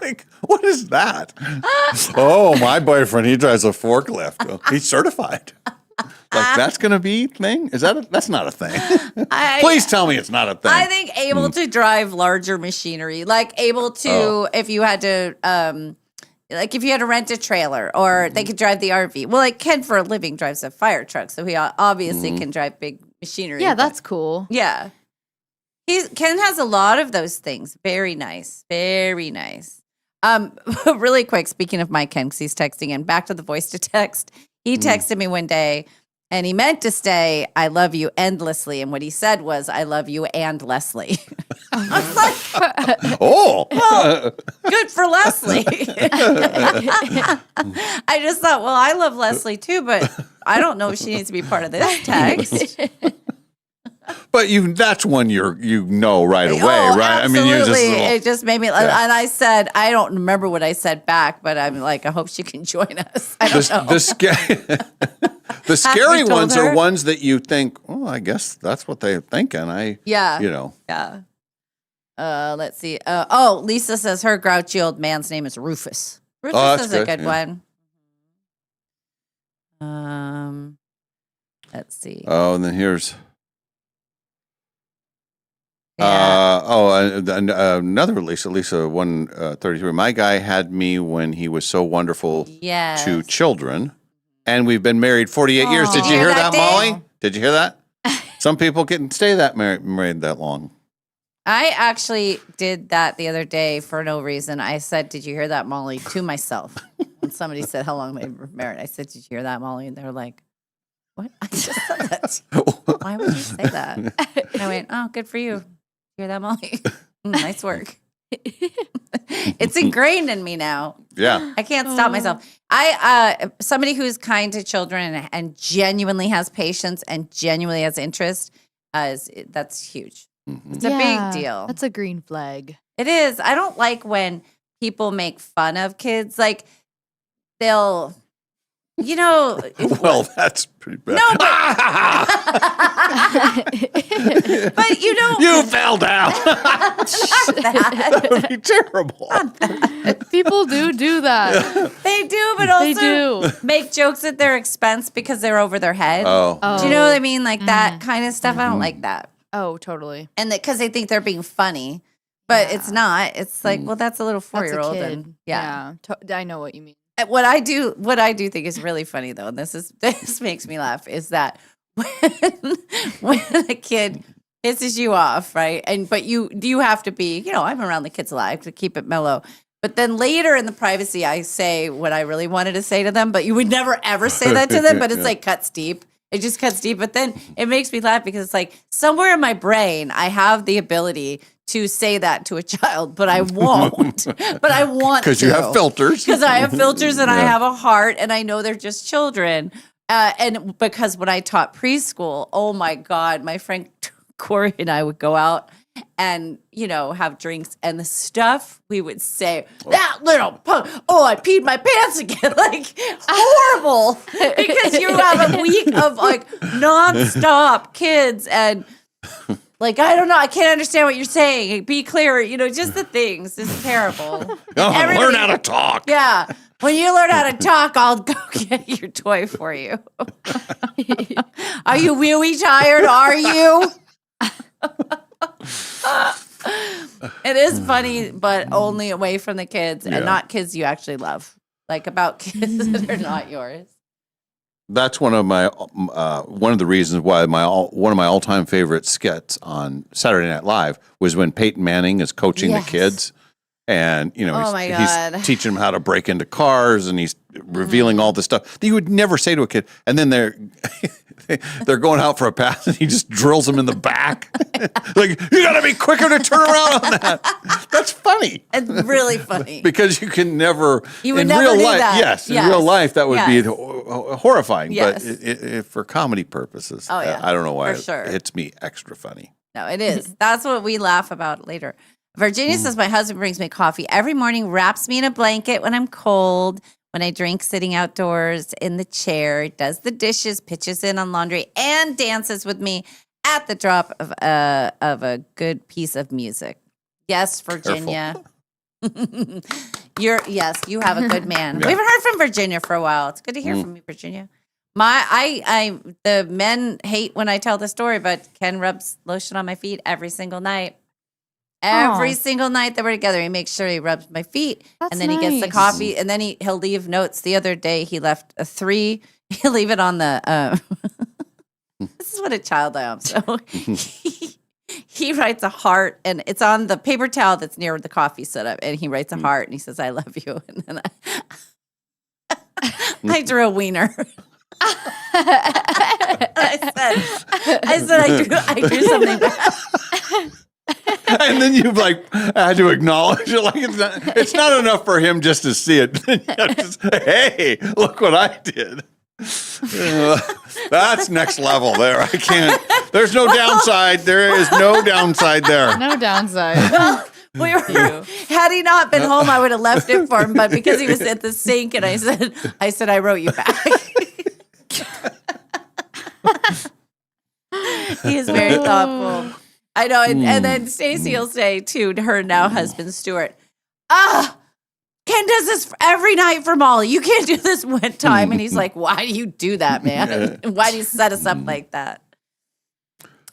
Like, what is that? Oh, my boyfriend, he drives a forklift. Well, he's certified. Like, that's going to be a thing? That's not a thing. Please tell me it's not a thing. I think able to drive larger machinery, like able to, if you had to, if you had to rent a trailer or they could drive the RV. Well, like Ken for a living drives a fire truck, so he obviously can drive big machinery. Yeah, but- that's cool. Yeah. Ken has a lot of those things. Very nice. Very nice. Really quick, speaking of my Ken, because he's texting in, back to the voice to text. He texted me one day and he meant to say, I love you endlessly. And what he said was, I love you and Leslie. I was like, well, good for Leslie. I just thought, well, I love Leslie too, but I don't know if she needs to be part of this text. But that's one you know right away, right? Absolutely. I mean, you just It just made me, and I said, I don't remember what I said back, but I'm like, I hope she can join us. I don't know. The scary told ones her? are ones that you think, oh, I guess that's what they're thinking. Yeah. Let's see. Lisa says her grouchy old man's name is Rufus. Rufus that's is a good, good one. Let's see. Oh, and then here's. Another Lisa 133. My guy had me when he was so wonderful to children, and we've been married 48 years. Did you hear that, Molly? Did you hear that? Some people can stay that married that long. I actually did that the other day for no reason. I said, "Did you hear that, Molly?" to myself. When somebody said how long they were married, I said, "Did you hear that, Molly?" And they were like, "What? I just said that. Why would you say that?" And I went, "Oh, good for you. Hear that, Molly? Nice work." It's ingrained in me now. Yeah, I can't stop myself. Somebody who's kind to children and genuinely has patience and genuinely has interest, that's huge. It's a big deal. That's a green flag. It is. I don't like when people make fun of kids. Like they'll, well, that's pretty bad. No, but you fell down. That would be terrible. People do that. They do, but also make jokes at their expense because they're over their head. Oh. Do you know what I mean? Like that kind of stuff. I don't like that. Oh, totally. And because they think they're being funny, but it's not. It's like, well, that's a little 4-year-old. And I know what you mean. What I do think is really funny though, and this makes me laugh, is that when a kid pisses you off, right? But you have to be, I'm around the kids a lot to keep it mellow. But then later in the privacy, I say what I really wanted to say to them, but you would never ever say that to them. But it's like cuts deep. It just cuts deep. But then it makes me laugh because it's like somewhere in my brain, I have the ability to say that to a child, but I won't. But I want to. Because you have filters. Because I have filters and I have a heart and I know they're just children. And because when I taught preschool, oh my God, my friend Corey and I would go out and, have drinks and the stuff we would say, that little punk, I peed my pants again. Like horrible. Because you have a week of like nonstop kids and like, I don't know. I can't understand what you're saying. Be clear. Just the things. This is terrible. Learn how to talk. Yeah. When you learn how to talk, I'll go get your toy for you. Are you really tired? Are you? It is funny, but only away from the kids and not kids you actually love. Like about kids that are not yours. That's one of the reasons why one of my all-time favorite skits on Saturday Night Live was when Peyton Manning is coaching the kids, and he's teaching them how to break into cars, and he's revealing all this stuff that you would never say to a kid. And then they're going out for a pass, and he just drills them in the back. Like, you got to be quicker to turn around on that. That's funny. It's really funny because you can never. You would in never real do life, that. Yes, in real life that would be horrifying. Yes. But for comedy purposes, Oh, yeah. I don't know why For sure. it hits me extra funny. No, it is. That's what we laugh about later. Virginia says, my husband brings me coffee every morning, wraps me in a blanket when I'm cold, when I drink sitting outdoors in the chair, does the dishes, pitches in on laundry, and dances with me at the drop of a good piece of music. Yes, Virginia. You have a good man. Yeah. We haven't heard from Virginia for a while. It's good to hear from you, Virginia. The men hate when I tell the story, but Ken rubs lotion on my feet every single night. Every single night that we're together, he makes sure he rubs my feet. And then he gets the coffee, and then he'll leave notes. The other day, he left a 3. He'll leave it on the. This is what a child I am. So he writes a heart, and it's on the paper towel that's near the coffee setup. And he writes a heart, and he says, "I love you." And then I drew a wiener. I said, I drew something bad. And then you've had to acknowledge it. Like it's not enough for him just to see it. Hey, look what I did. That's next level there. I can't. There's no downside. There is no downside there. No downside. Had he not been home, I would have left it for him. But because he was at the sink, and I said, I wrote you back. He is very thoughtful. I know. And then Stacey will say to her now husband, Stuart, Ken does this every night for Molly. You can't do this one time. And he's like, why do you do that, man? Why do you set us up like that?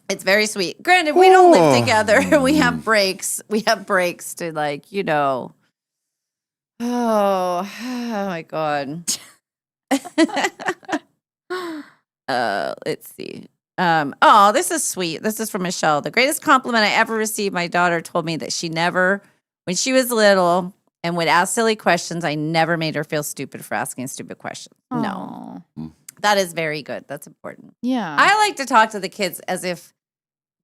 It's very sweet. Granted, we don't live together. We have breaks. We have breaks to oh my God. Let's see. This is sweet. This is from Michelle. The greatest compliment I ever received, my daughter told me that she never, when she was little and would ask silly questions, I never made her feel stupid for asking stupid questions. Aww. No. That is very good. That's important. Yeah. I like to talk to the kids as if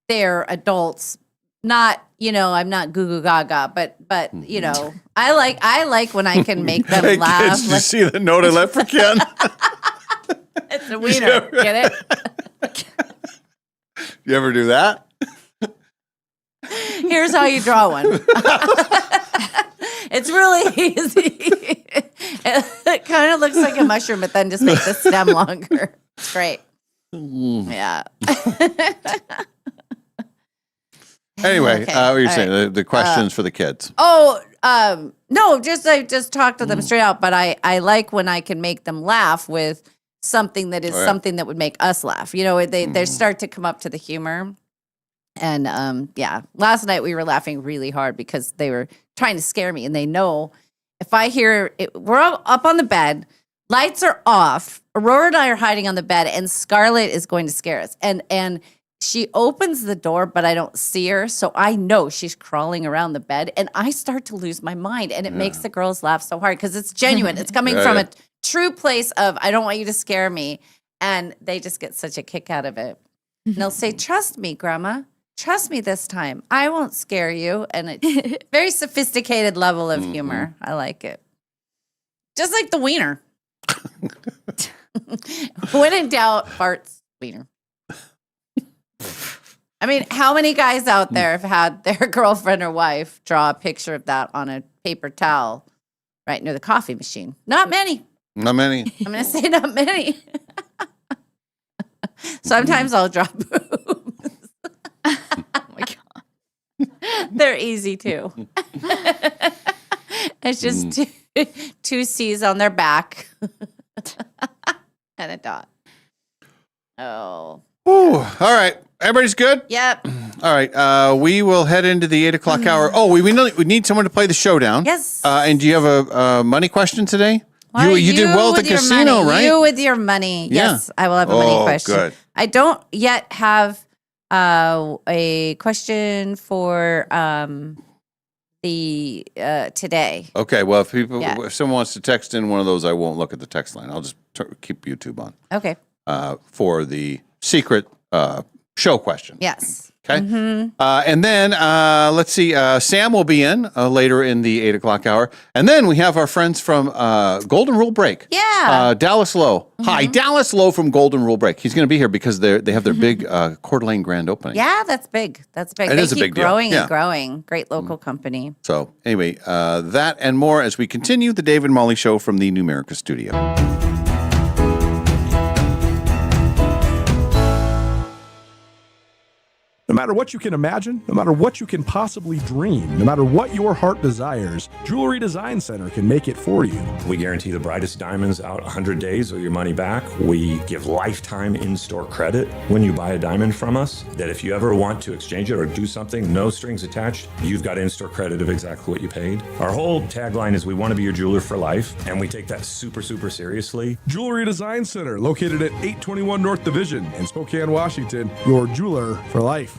they're adults. Not, I'm not goo goo gaga, but I like when I can make them Hey, laugh. kids, did you see the note I left for Ken? It's a wiener. Get it? You ever do that? Here's how you draw one. It's really easy. It kind of looks like a mushroom, but then just make the stem longer. It's great. Yeah. Anyway, Okay. what were you All saying? right. The questions for the kids. No, I just talk to them straight out, but I like when I can make them laugh with something that is something that would make us laugh. They start to come up to the humor. And last night we were laughing really hard because they were trying to scare me, and they know if I hear it, we're all up on the bed, lights are off, Aurora and I are hiding on the bed, and Scarlett is going to scare us. And she opens the door, but I don't see her, so I know she's crawling around the bed, and I start to lose my mind, and it makes the girls laugh so hard because it's genuine. It's coming from a true place of, I don't want you to scare me, and they just get such a kick out of it. And they'll say, trust me, Grandma. Trust me this time. I won't scare you. And it's very sophisticated level of humor. I like it. Just like the wiener. When in doubt, farts, wiener. I mean, how many guys out there have had their girlfriend or wife draw a picture of that on a paper towel right near the coffee machine? Not many. Not many. I'm going to say not many. Sometimes I'll draw boobs. Oh my God. They're easy too. It's just two C's on their back and a dot. Oh. Ooh, all right. Everybody's good? Yep. All right. We will head into the 8 o'clock hour. Oh, we need someone to play the showdown. Yes. And do you have a money question today? Why You did well at the with your casino, money? right? You with your money. Yeah. Yes, I will have a money question. Good. I don't yet have a question for the today. Okay. Well, if someone wants to text in one of those, I won't look at the text line. I'll just keep YouTube on. Okay. For the secret show question. Yes. Okay. Mm-hmm. And then let's see. Sam will be in later in the 8 o'clock hour. And then we have our friends from Golden Rule Break. Yeah. Dallas Lowe. Hi, Dallas Lowe from Golden Rule Break. He's going to be here because they have their big Coeur d'Alene grand opening. Yeah, that's big. That's big. It They is a keep big deal. growing Yeah. and growing. Great local company. So anyway, that and more as we continue the Dave and Molly Show from the Numerica studio. No matter what you can imagine, no matter what you can possibly dream, no matter what your heart desires, Jewelry Design Center can make it for you. We guarantee the brightest diamonds out 100 days or your money back. We give lifetime in-store credit when you buy a diamond from us, that if you ever want to exchange it or do something, no strings attached, you've got in-store credit of exactly what you paid. Our whole tagline is we want to be your jeweler for life, and we take that super, super seriously. Jewelry Design Center, located at 821 North Division in Spokane, Washington, your jeweler for life.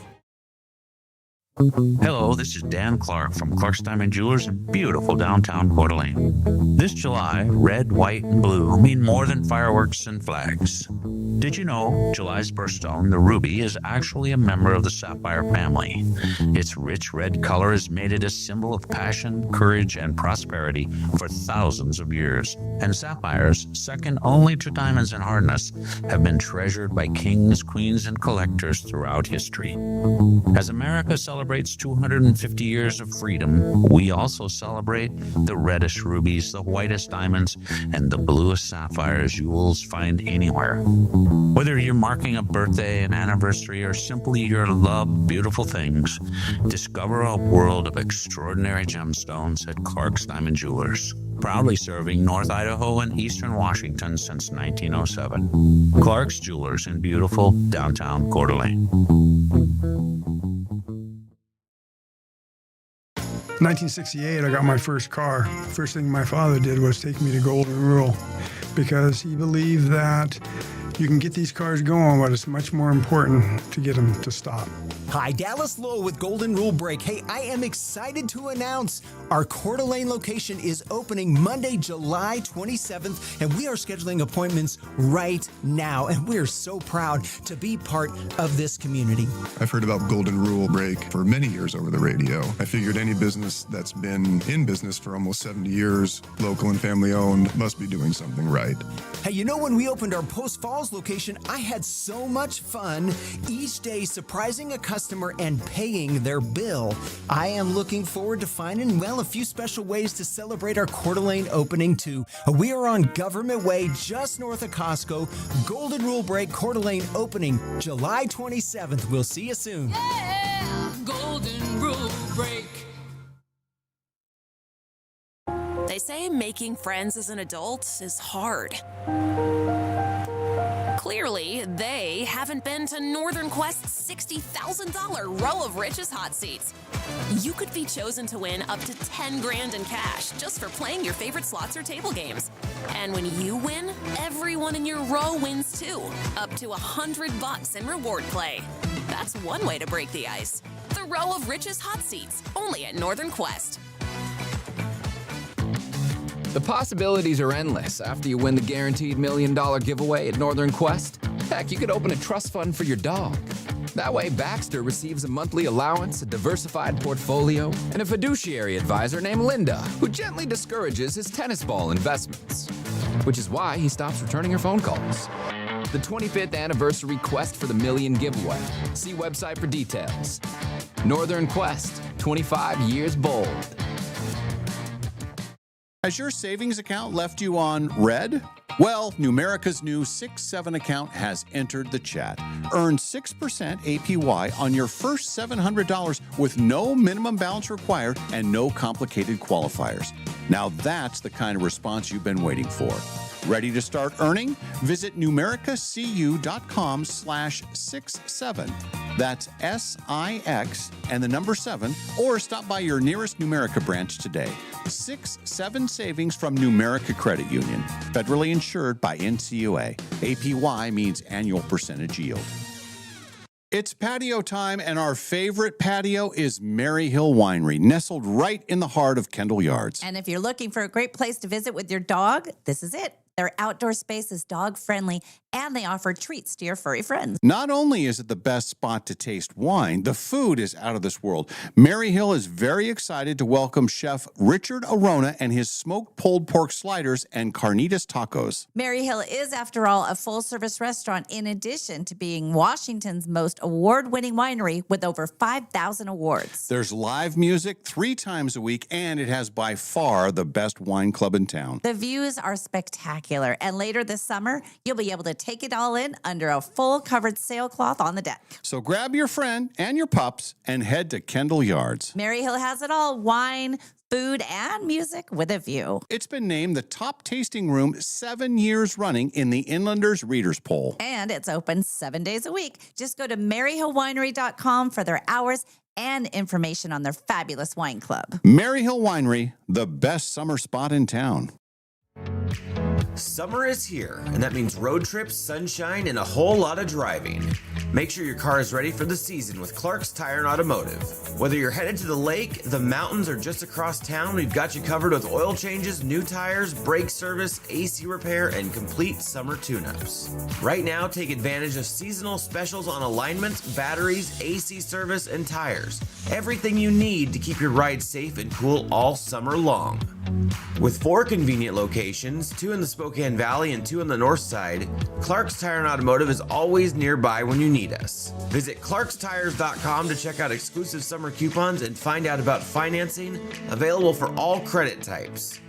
Hello, this is Dan Clark from Clark's Diamond Jewelers in beautiful downtown Coeur d'Alene. This July, red, white, and blue mean more than fireworks and flags. Did you know July's birthstone, the ruby, is actually a member of the sapphire family? Its rich red color has made it a symbol of passion, courage, and prosperity for thousands of years. And sapphires, second only to diamonds in hardness, have been treasured by kings, queens, and collectors throughout history. As America celebrates 250 years of freedom, we also celebrate the reddest rubies, the whitest diamonds, and the bluest sapphires you will find anywhere. Whether you're marking a birthday, an anniversary, or simply your love beautiful things, discover a world of extraordinary gemstones at Clark's Diamond Jewelers. Proudly serving North Idaho and Eastern Washington since 1907. Clark's Jewelers in beautiful downtown Coeur d'Alene. 1968, I got my first car. First thing my father did was take me to Golden Rule because he believed that you can get these cars going, but it's much more important to get them to stop. Hi, Dallas Lowe with Golden Rule Brake. Hey, I am excited to announce our Coeur d'Alene location is opening Monday, July 27th, and we are scheduling appointments right now, and we are so proud to be part of this community. I've heard about Golden Rule Brake for many years over the radio. I figured any business that's been in business for almost 70 years, local and family owned, must be doing something right. Hey, you know, when we opened our Post Falls location, I had so much fun each day surprising a customer and paying their bill. I am looking forward to finding, well, a few special ways to celebrate our Coeur d'Alene opening too. We are on Government Way, just north of Costco. Golden Rule Brake Coeur d'Alene opening July 27th. We'll see you soon. Yeah, Golden Rule Break. They say making friends as an adult is hard. Clearly, they haven't been to Northern Quest's $60,000 row of Riches hot seats. You could be chosen to win up to 10 grand in cash just for playing your favorite slots or table games. And when you win, everyone in your row wins too, up to $100 in reward play. That's one way to break the ice. The row of Riches hot seats, only at Northern Quest. The possibilities are endless after you win the guaranteed $1 million giveaway at Northern Quest. Heck, you could open a trust fund for your dog. That way, Baxter receives a monthly allowance, a diversified portfolio, and a fiduciary advisor named Linda, who gently discourages his tennis ball investments. Which is why he stops returning her phone calls. The 25th anniversary Quest for the Million giveaway. See website for details. Northern Quest, 25 years bold. Has your savings account left you on red? Well, Numerica's new 6-7 account has entered the chat. Earn 6% APY on your first $700 with no minimum balance required and no complicated qualifiers. Now that's the kind of response you've been waiting for. Ready to start earning? Visit numericacu.com/67. That's SIX and the number 7, or stop by your nearest Numerica branch today. 6-7 savings from Numerica Credit Union. Federally insured by NCUA. APY means annual percentage yield. It's patio time, and our favorite patio is Mary Hill Winery, nestled right in the heart of Kendall Yards. And if you're looking for a great place to visit with your dog, this is it. Their outdoor space is dog-friendly, and they offer treats to your furry friends. Not only is it the best spot to taste wine, the food is out of this world. Mary Hill is very excited to welcome Chef Richard Arona and his smoked pulled pork sliders and carnitas tacos. Mary Hill is, after all, a full-service restaurant in addition to being Washington's most award-winning winery with over 5,000 awards. There's live music 3 times a week, and it has by far the best wine club in town. The views are spectacular, and later this summer, you'll be able to take it all in under a full-covered sailcloth on the deck. So grab your friend and your pups and head to Kendall Yards. Mary Hill has it all: wine, food, and music with a view. It's been named the top tasting room 7 years running in the Inlanders Readers Poll. And it's open 7 days a week. Just go to maryhillwinery.com for their hours and information on their fabulous wine club. Mary Hill Winery, the best summer spot in town. Summer is here, and that means road trips, sunshine, and a whole lot of driving. Make sure your car is ready for the season with Clark's Tire and Automotive. Whether you're headed to the lake, the mountains, or just across town, we've got you covered with oil changes, new tires, brake service, AC repair, and complete summer tune-ups. Right now, take advantage of seasonal specials on alignments, batteries, AC service, and tires. Everything you need to keep your ride safe and cool all summer long. With 4 convenient locations, 2 in the Spokane Valley and 2 on the north side, Clark's Tire and Automotive is always nearby when you need us. Visit clarkstires.com to check out exclusive summer coupons and find out about financing, available for all credit types.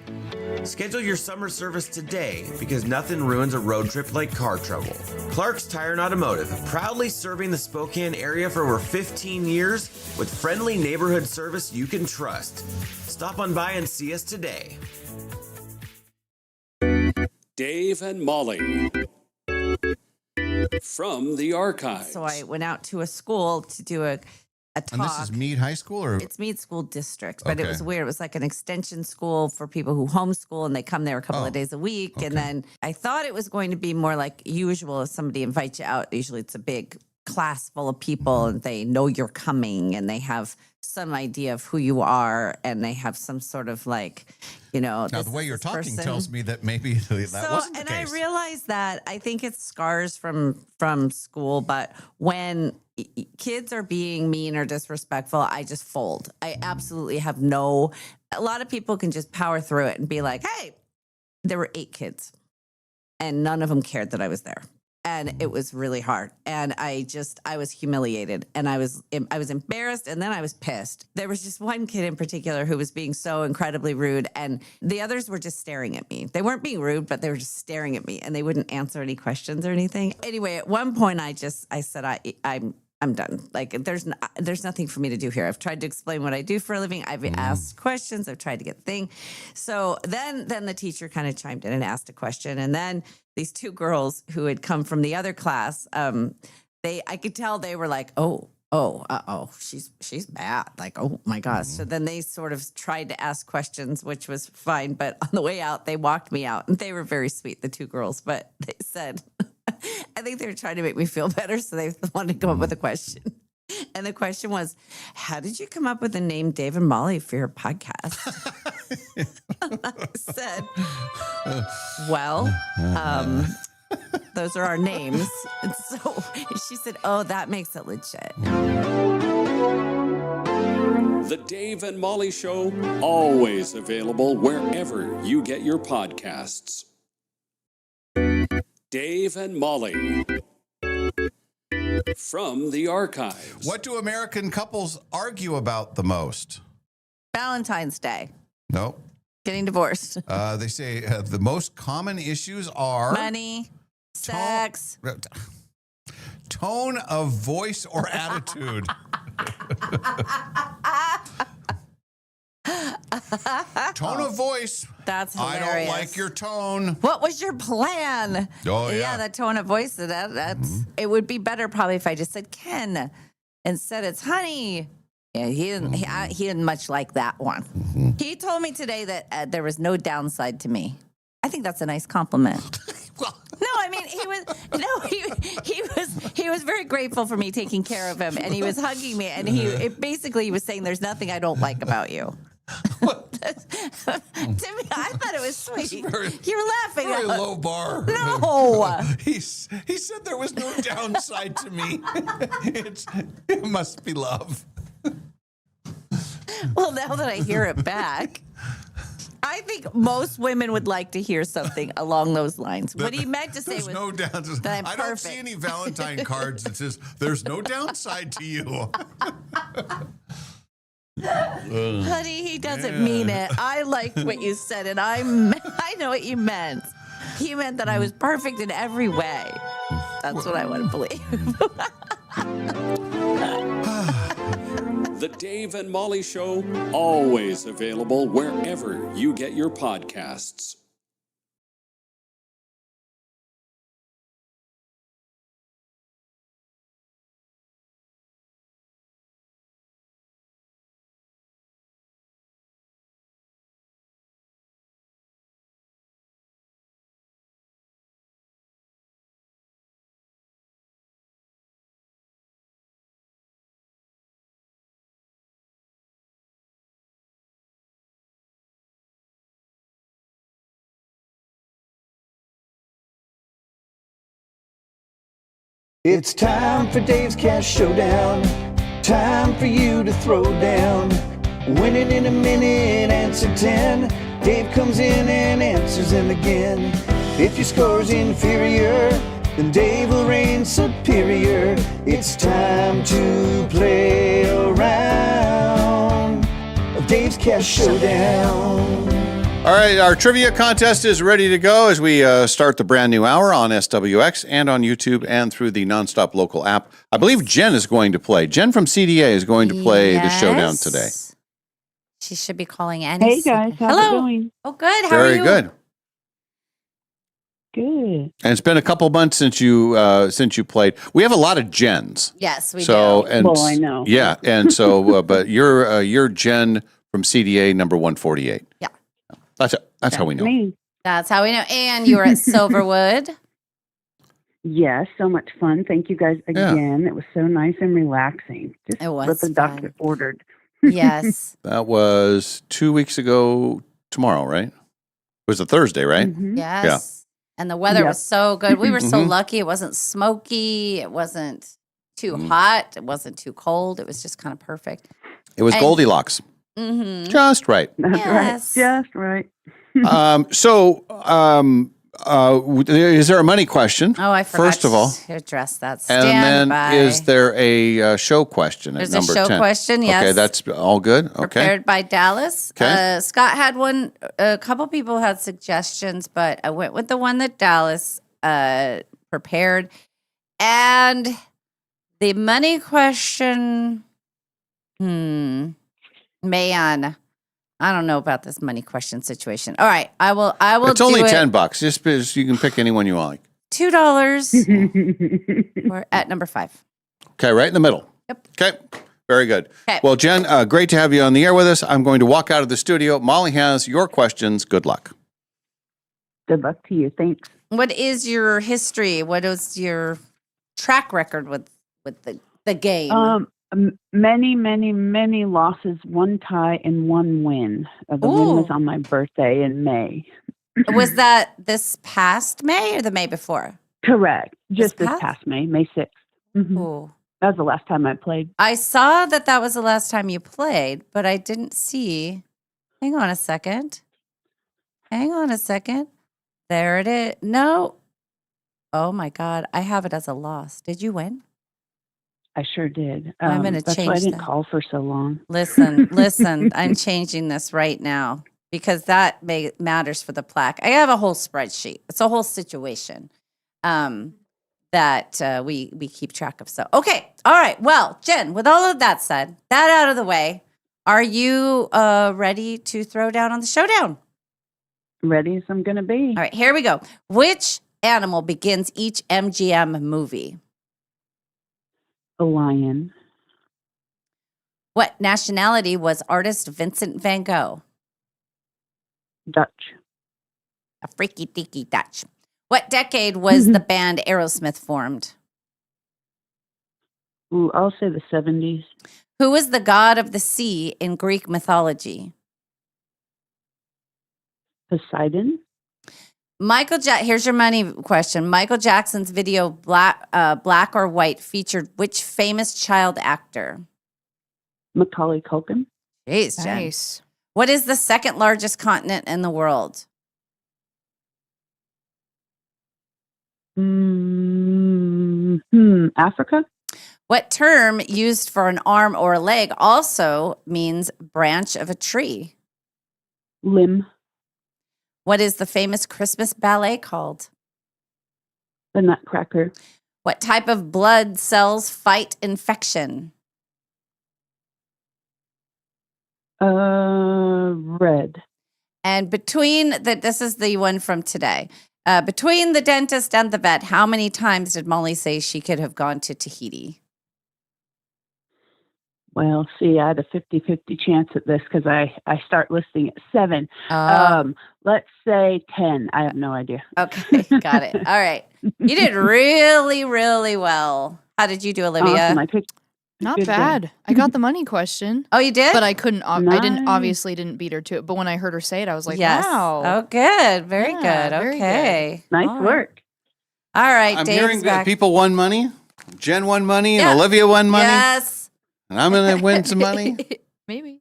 Schedule your summer service today because nothing ruins a road trip like car trouble. Clark's Tire and Automotive, proudly serving the Spokane area for over 15 years with friendly neighborhood service you can trust. Stop on by and see us today. Dave and Molly from the archive. So I went out to a school to do a talk. And this is Meade High School, or it's Meade School District, but it Okay. was weird. It was like an extension school for people who homeschool, and they come there a couple of days a week. okay. And then I thought it was going to be more like usual. If somebody invites you out, usually it's a big class full of people, and they know you're coming, and they have some idea of who you are, and they have some sort of like, now this the way is you're this talking person. tells me that maybe that wasn't the And case. I realized that I think it's scars from school, but when kids are being mean or disrespectful, I just fold. I absolutely have a lot of people can just power through it and be like, hey, there were 8 kids and none of them cared that I was there. And it was really hard. And I was humiliated, and I was embarrassed, and then I was pissed. There was just one kid in particular who was being so incredibly rude, and the others were just staring at me. They weren't being rude, but they were just staring at me, and they wouldn't answer any questions or anything. Anyway, at one point I said, I'm done. Like there's nothing for me to do here. I've tried to explain what I do for a living. I've asked questions. I've tried to get things. So then the teacher kind of chimed in and asked a question. And then these 2 girls who had come from the other class, I could tell they were like, she's bad. Like, oh my gosh. So then they sort of tried to ask questions, which was fine. But on the way out, they walked me out, and they were very sweet, the 2 girls. But they said, I think they were trying to make me feel better, so they wanted to come up with a question. And the question was, how did you come up with the name Dave and Molly for your podcast? I said, well, those are our names. And so she said, oh, that makes it legit. The Dave and Molly Show, always available wherever you get your podcasts. Dave and Molly from the archives. What do American couples argue about the most? Valentine's Day. No. Getting divorced. They say the most common issues are Money, sex. Tone of voice or attitude. Tone of voice. That's I hilarious. don't like your tone. What was your plan? Oh, yeah. the tone of voice. That's It would be better probably if I just said Ken instead it's honey. Yeah, he didn't much like that one. He told me today that there was no downside to me. I think that's a nice compliment. No, I mean he was very grateful for me taking care of him, and he was hugging me, and he was saying there's nothing I don't like about you. To me, I thought it was sweet. You're laughing. Very low bar. No. He said there was no downside to me. It must be love. Well, now that I hear it back, I think most women would like to hear something along those lines. What he meant to say was no downside. that I'm I perfect. don't see any Valentine cards that says there's no downside to you. Honey, he doesn't mean it. I liked what you said, and I know what you meant. He meant that I was perfect in every way. That's what I want to believe. The Dave and Molly Show, always available wherever you get your podcasts. It's time for Dave's Cash Showdown. Time for you to throw down. Winning in a minute, answer 10. Dave comes in and answers them again. If your score's inferior, then Dave will reign superior. It's time to play a round of Dave's Cash Showdown. All right, our trivia contest is ready to go as we start the brand new hour on SWX and on YouTube and through the Nonstop Local app. I believe Jen is going to play. Jen from CDA is going to play the showdown today. She should be calling any Hey guys, how's it going? Oh, good. How are you? Very good. Good. And it's been a couple months since you played. We have a lot of Jens. Yes, we So do. and Well, I know. Yeah, and so but you're Jen from CDA number 148. Yeah. That's how we know. Me. That's how we know. And you were at Silverwood. Yes, so much fun. Thank you guys again. It was so nice and relaxing. Just It was what the doctor ordered. Yes. That was 2 weeks ago tomorrow, right? It was a Thursday, right? Mm-hmm. Yes. Yeah. And the weather was so good. We were so Mhm. lucky. It wasn't smoky. It wasn't too Mm. hot. It wasn't too cold. It was just kind of perfect. It was And- Goldilocks. Mm-hmm. Just right. That's Yes. right. Just right. Is there a money question? Oh, I forgot First of all. to address that. And Stand then by. is there a show question There's at a number show 10? question, yes. Okay, that's all good. Okay. Prepared by Dallas. Okay. Scott had one. A couple people had suggestions, but I went with the one that Dallas prepared. And the money question, man, I don't know about this money question situation. All right, I will. It's do only it. $10. Just because you can pick any one you like. $2. We're at number 5. Okay, right in the middle. Yep. Okay, very good. Okay. Well, Jen, great to have you on the air with us. I'm going to walk out of the studio. Molly has your questions. Good luck. Good luck to you. Thanks. What is your history? What is your track record with the game? Many losses, one tie and one win. The win was on my birthday in May. Was that this past May or the May before? Correct. Just this past? past May 6th. Mhm. Ooh. That was the last time I played. I saw that was the last time you played, but I didn't see. Hang on a second. There it is. No. Oh my God. I have it as a loss. Did you win? I sure did. I'm going to That's change why I didn't that. call for so long. Listen. I'm changing this right now because that matters for the plaque. I have a whole spreadsheet. It's a whole situation that we keep track of. So, okay. All right. Well, Jen, with all of that said, that out of the way, are you ready to throw down on the showdown? Ready as I'm going to be. All right. Here we go. Which animal begins each MGM movie? A lion. What nationality was artist Vincent van Gogh? Dutch. A freaky deaky Dutch. What decade was the band Aerosmith formed? Ooh, I'll say the 70s. Who is the god of the sea in Greek mythology? Poseidon. Here's your money question. Michael Jackson's video Black or White featured which famous child actor? Macaulay Culkin. Jeez, Jen. Nice. What is the second largest continent in the world? Africa. What term used for an arm or a leg also means branch of a tree? Limb. What is the famous Christmas ballet called? The Nutcracker. What type of blood cells fight infection? Red. And this is the one from today. Between the dentist and the vet, how many times did Molly say she could have gone to Tahiti? Well, see, I had a 50-50 chance at this because I start listing at 7. Let's say 10. I have no idea. Okay, got it. All right. You did really, really well. How did you do, Olivia? Awesome. I picked Not good bad. game. I got the money question. Oh, you did? But I couldn't. I didn't. Nice. Obviously, didn't beat her to it. But when I heard her say it, I was like, Yes. "Wow, Oh, good. Very Yeah, good. very Okay. Nice All right. work. All right. I'm Dave's hearing that back. people won money. Jen won money and Yeah. Olivia won money. Yes. And I'm going to win some money. Maybe.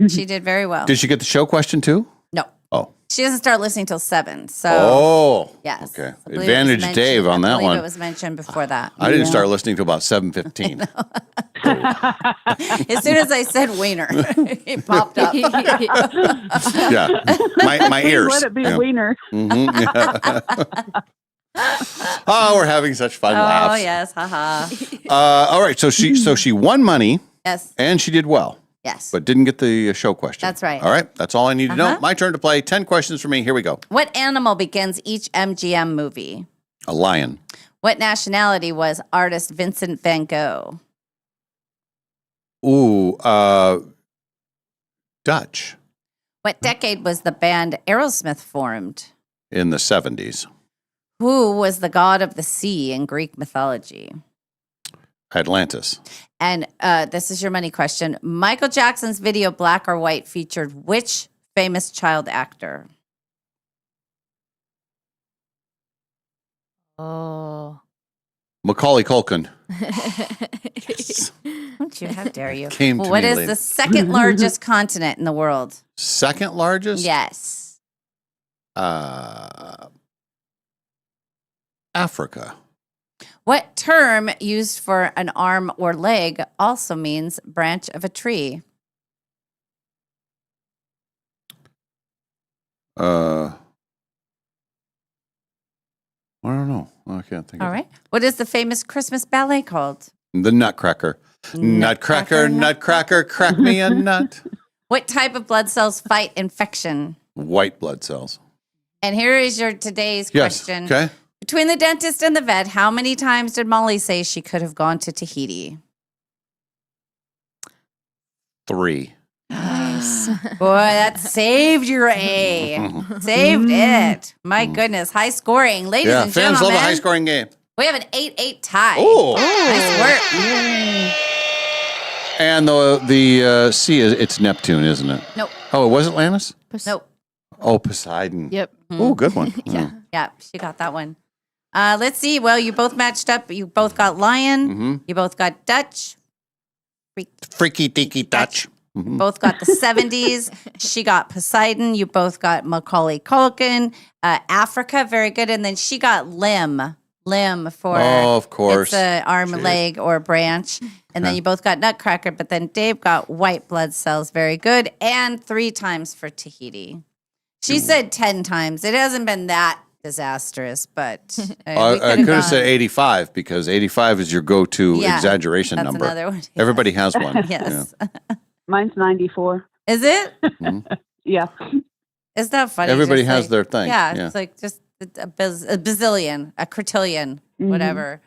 She did very well. Did she get the show question too? No. Oh. She doesn't start listening till 7. So. Oh. Yes. Okay. I believe it was Advantage mentioned- Dave on I that believe one. It was mentioned before that. I didn't start listening till about 7:15. As soon as I said wiener, it popped up. Yeah. My ears. Let it be Yeah. wiener. Mhm. Oh, we're having such fun Oh laughs. yes, haha. All right. So she won money Yes, and she did well, yes. but didn't get the show question. That's right. All right. That's all I need to know. Uh-huh. My turn to play. 10 questions for me. Here we go. What animal begins each MGM movie? A lion. What nationality was artist Vincent van Gogh? Ooh, Dutch What decade was the band Aerosmith formed? in the 70s. Who was the god of the sea in Greek mythology? Atlantis. And this is your money question. Michael Jackson's video Black or White featured which famous child actor? Oh. Macaulay Culkin. Don't you? How dare you? Came to What me is late. the second largest continent in the world? Second largest? Yes. Africa. What term used for an arm or leg also means branch of a tree? I don't know. I can't think All of right. What is the famous Christmas ballet called? it. The Nutcracker. Nutcracker, nutcracker, crack me a nut. What type of blood cells fight infection? White blood cells. And here is your today's Yes. question. Okay. Between the dentist and the vet, how many times did Molly say she could have gone to Tahiti? 3. Nice. Boy, that saved your A. Saved it. My goodness. High scoring. Ladies Yeah, and fans gentlemen. love a high scoring game. We have an 8-8 tie. Oh. Nice work. And the sea is it's Neptune, isn't it? Nope. Oh, it was Atlantis? Nope. Oh, Poseidon. Yep. Oh, good one. Yeah, she got that one. Let's see. Well, you both matched up. You both got lion. Mhm. You both got Dutch. Freaky deaky Dutch. Mhm. Both got the 70s. She got Poseidon. You both got Macaulay Culkin. Africa, very good. And then she got limb for Oh, of course. it's a arm, Jeez. leg, or branch. And then you both got Nutcracker. But then Dave got white blood cells, very good. And 3 times for Tahiti. She said 10 times. It hasn't been that disastrous, but I could have said 85 because 85 is your go-to Yeah, exaggeration that's number. another one. Everybody has one. Yes. Mine's 94. Is it? Yeah. Is that funny? Everybody Just has like- their thing. Yeah, Yeah. it's like just a bazillion, a cotillion, whatever.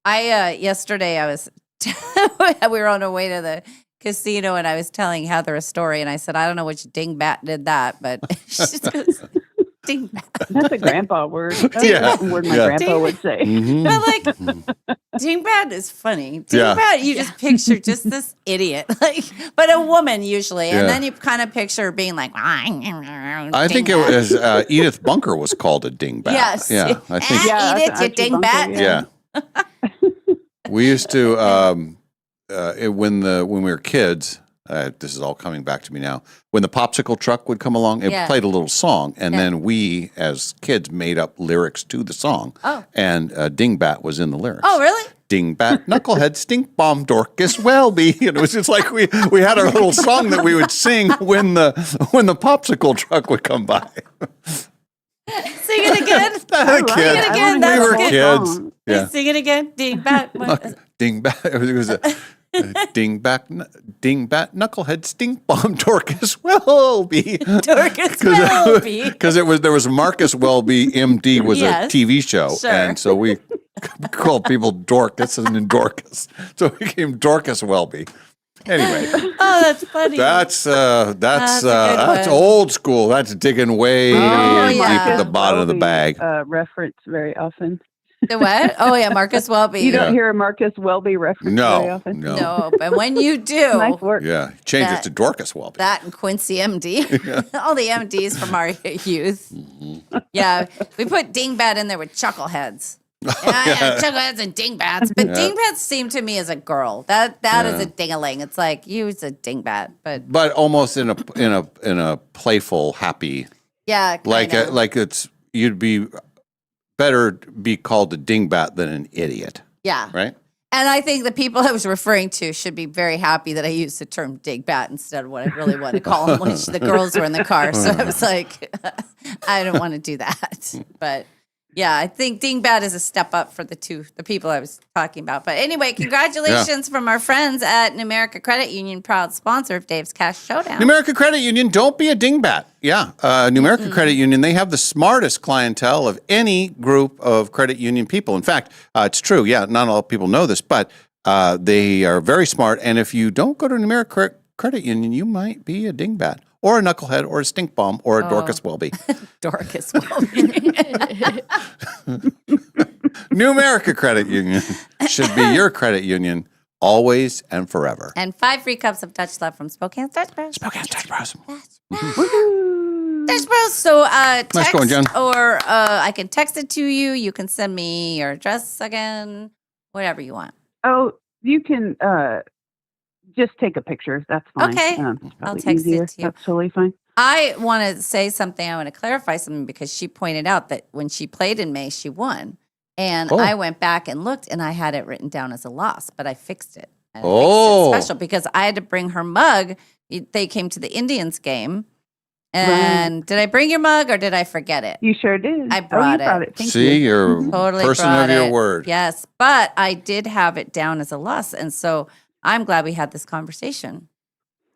Yesterday I was, we were on our way to the casino and I was telling Heather a story and I said, I don't know which dingbat did that, but she just goes, dingbat. That's a grandpa word. That's Yeah. a word my Yeah. grandpa would say. Mhm. But like, dingbat is funny. Yeah. Dingbat, you just picture just this idiot, like, but a woman usually, Yeah. and then you kind of picture her being like, I think it dingbat. was Edith Bunker was called a dingbat. Yes. Yeah, I think. Yeah, Eat that's it, you Archie Bunker, dingbat. Yeah. We used to when we were kids. This is all coming back to me now. When the popsicle truck would come along, it Yeah. played a little song, and Yeah. then we, as kids, made up lyrics to the song. Oh. And dingbat was in the lyrics. Oh, really? Dingbat, knucklehead, stink bomb, Dorcas, Welby. And it was just like we had our little song that we would sing when the popsicle truck would come by. Sing it again. Kids. Sing it again. We That's were good. kids. Yeah. Sing it again. Dingbat. Dingbat. It was a dingbat, knucklehead, stink bomb, Dorcas Welby. Dorcas Welby. Because there was Marcus Welby, MD, was Yes. a TV show, Sure. and so we called people Dorcas and Dorcas, so it became Dorcas Welby. Anyway, Oh, that's funny. that's a good one. old school. That's digging way Oh, deep yeah. at the bottom of the bag. Reference very often. The what? Oh yeah, Marcus Welby. You don't hear a Marcus Welby reference very often. No, but when you do, Nice work. Yeah, change it That- to Dorcas Welby. that and Quincy MD, all the MDs from our youth. Yeah, we put dingbat in there with chuckleheads. Chuckleheads and dingbats, but dingbats seem to me as a girl. That is a dingaling. It's like use a dingbat, but almost in a playful, happy. yeah, kinda. Like it's you'd be better be called a dingbat than an idiot, Yeah. right? And I think the people I was referring to should be very happy that I used the term dingbat instead of what I really want to call them, which the girls were in the car. So I was like, I don't want to do that. But yeah, I think dingbat is a step up for the people I was talking about. But anyway, congratulations from our friends at New America Credit Union, proud sponsor of Dave's Cash Showdown. New America Credit Union, don't be a dingbat. Yeah, New America Credit Union, they have the smartest clientele of any group of credit union people. In fact, it's true. Yeah, not all people know this, but they are very smart. And if you don't go to New America Credit Union, you might be a dingbat or a knucklehead or a stink bomb or a Dorcas Welby. Dorcas Welby. New America Credit Union should be your credit union always and forever. And 5 free cups of Dutch Love from Spokane's Dutch Bros. Spokane's Dutch Bros. Dutch Bros. So text Nice going, Jen. or I can text it to you. You can send me your address again, whatever you want. Oh, you can just take a picture. That's fine. Okay. It's I'll probably text it easier. to you. That's totally fine. I want to say something. I want to clarify something because she pointed out that when she played in May, she won. And I went back and looked and I had it written down as a loss, but I fixed it. I fixed it special because I had to bring her mug. They came to the Indians game. And did I bring your mug or did I forget it? You sure did. I brought it. Thank See, you. you're Totally person brought of your it. word. Yes, but I did have it down as a loss. And so I'm glad we had this conversation.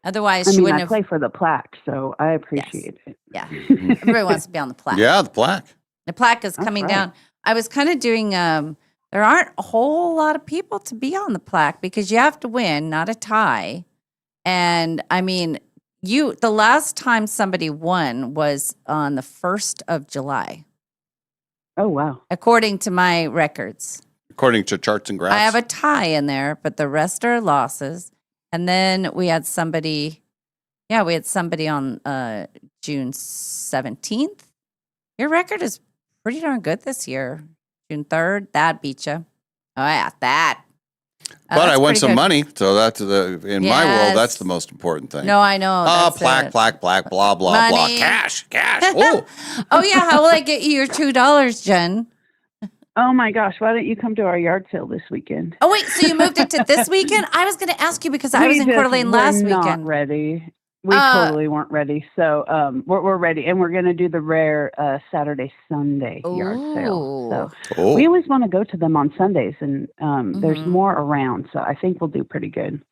Otherwise, she wouldn't I have. play for the plaque, so I appreciate it. Yeah. Everybody wants to be on the plaque. Yeah, the plaque. The plaque is coming down. I was kind of doing, there aren't a whole lot of people to be on the plaque because you have to win, not a tie. And I mean, the last time somebody won was on the 1st of July. Oh, wow. According to my records. According to charts and graphs. I have a tie in there, but the rest are losses. And then we had somebody on June 17th. Your record is pretty darn good this year. June 3rd, that beat you. Oh, yeah, that. But I won pretty some good. money, so that's in my world, that's the most important thing. No, I know. that's Plaque, it. plaque, blah, blah, blah. Money. Cash. Oh, Oh, yeah. How will I get you your $2, Jen? Oh, my gosh. Why don't you come to our yard sale this weekend? Oh, wait. So you moved it to this weekend? I was going to ask you because I was in Coeur d'Alene last not weekend. ready. We totally weren't ready. So we're ready. And we're going to do the rare Saturday, Sunday yard sale. So we always want to go to them on Sundays. And there's more around. So I think we'll do pretty good.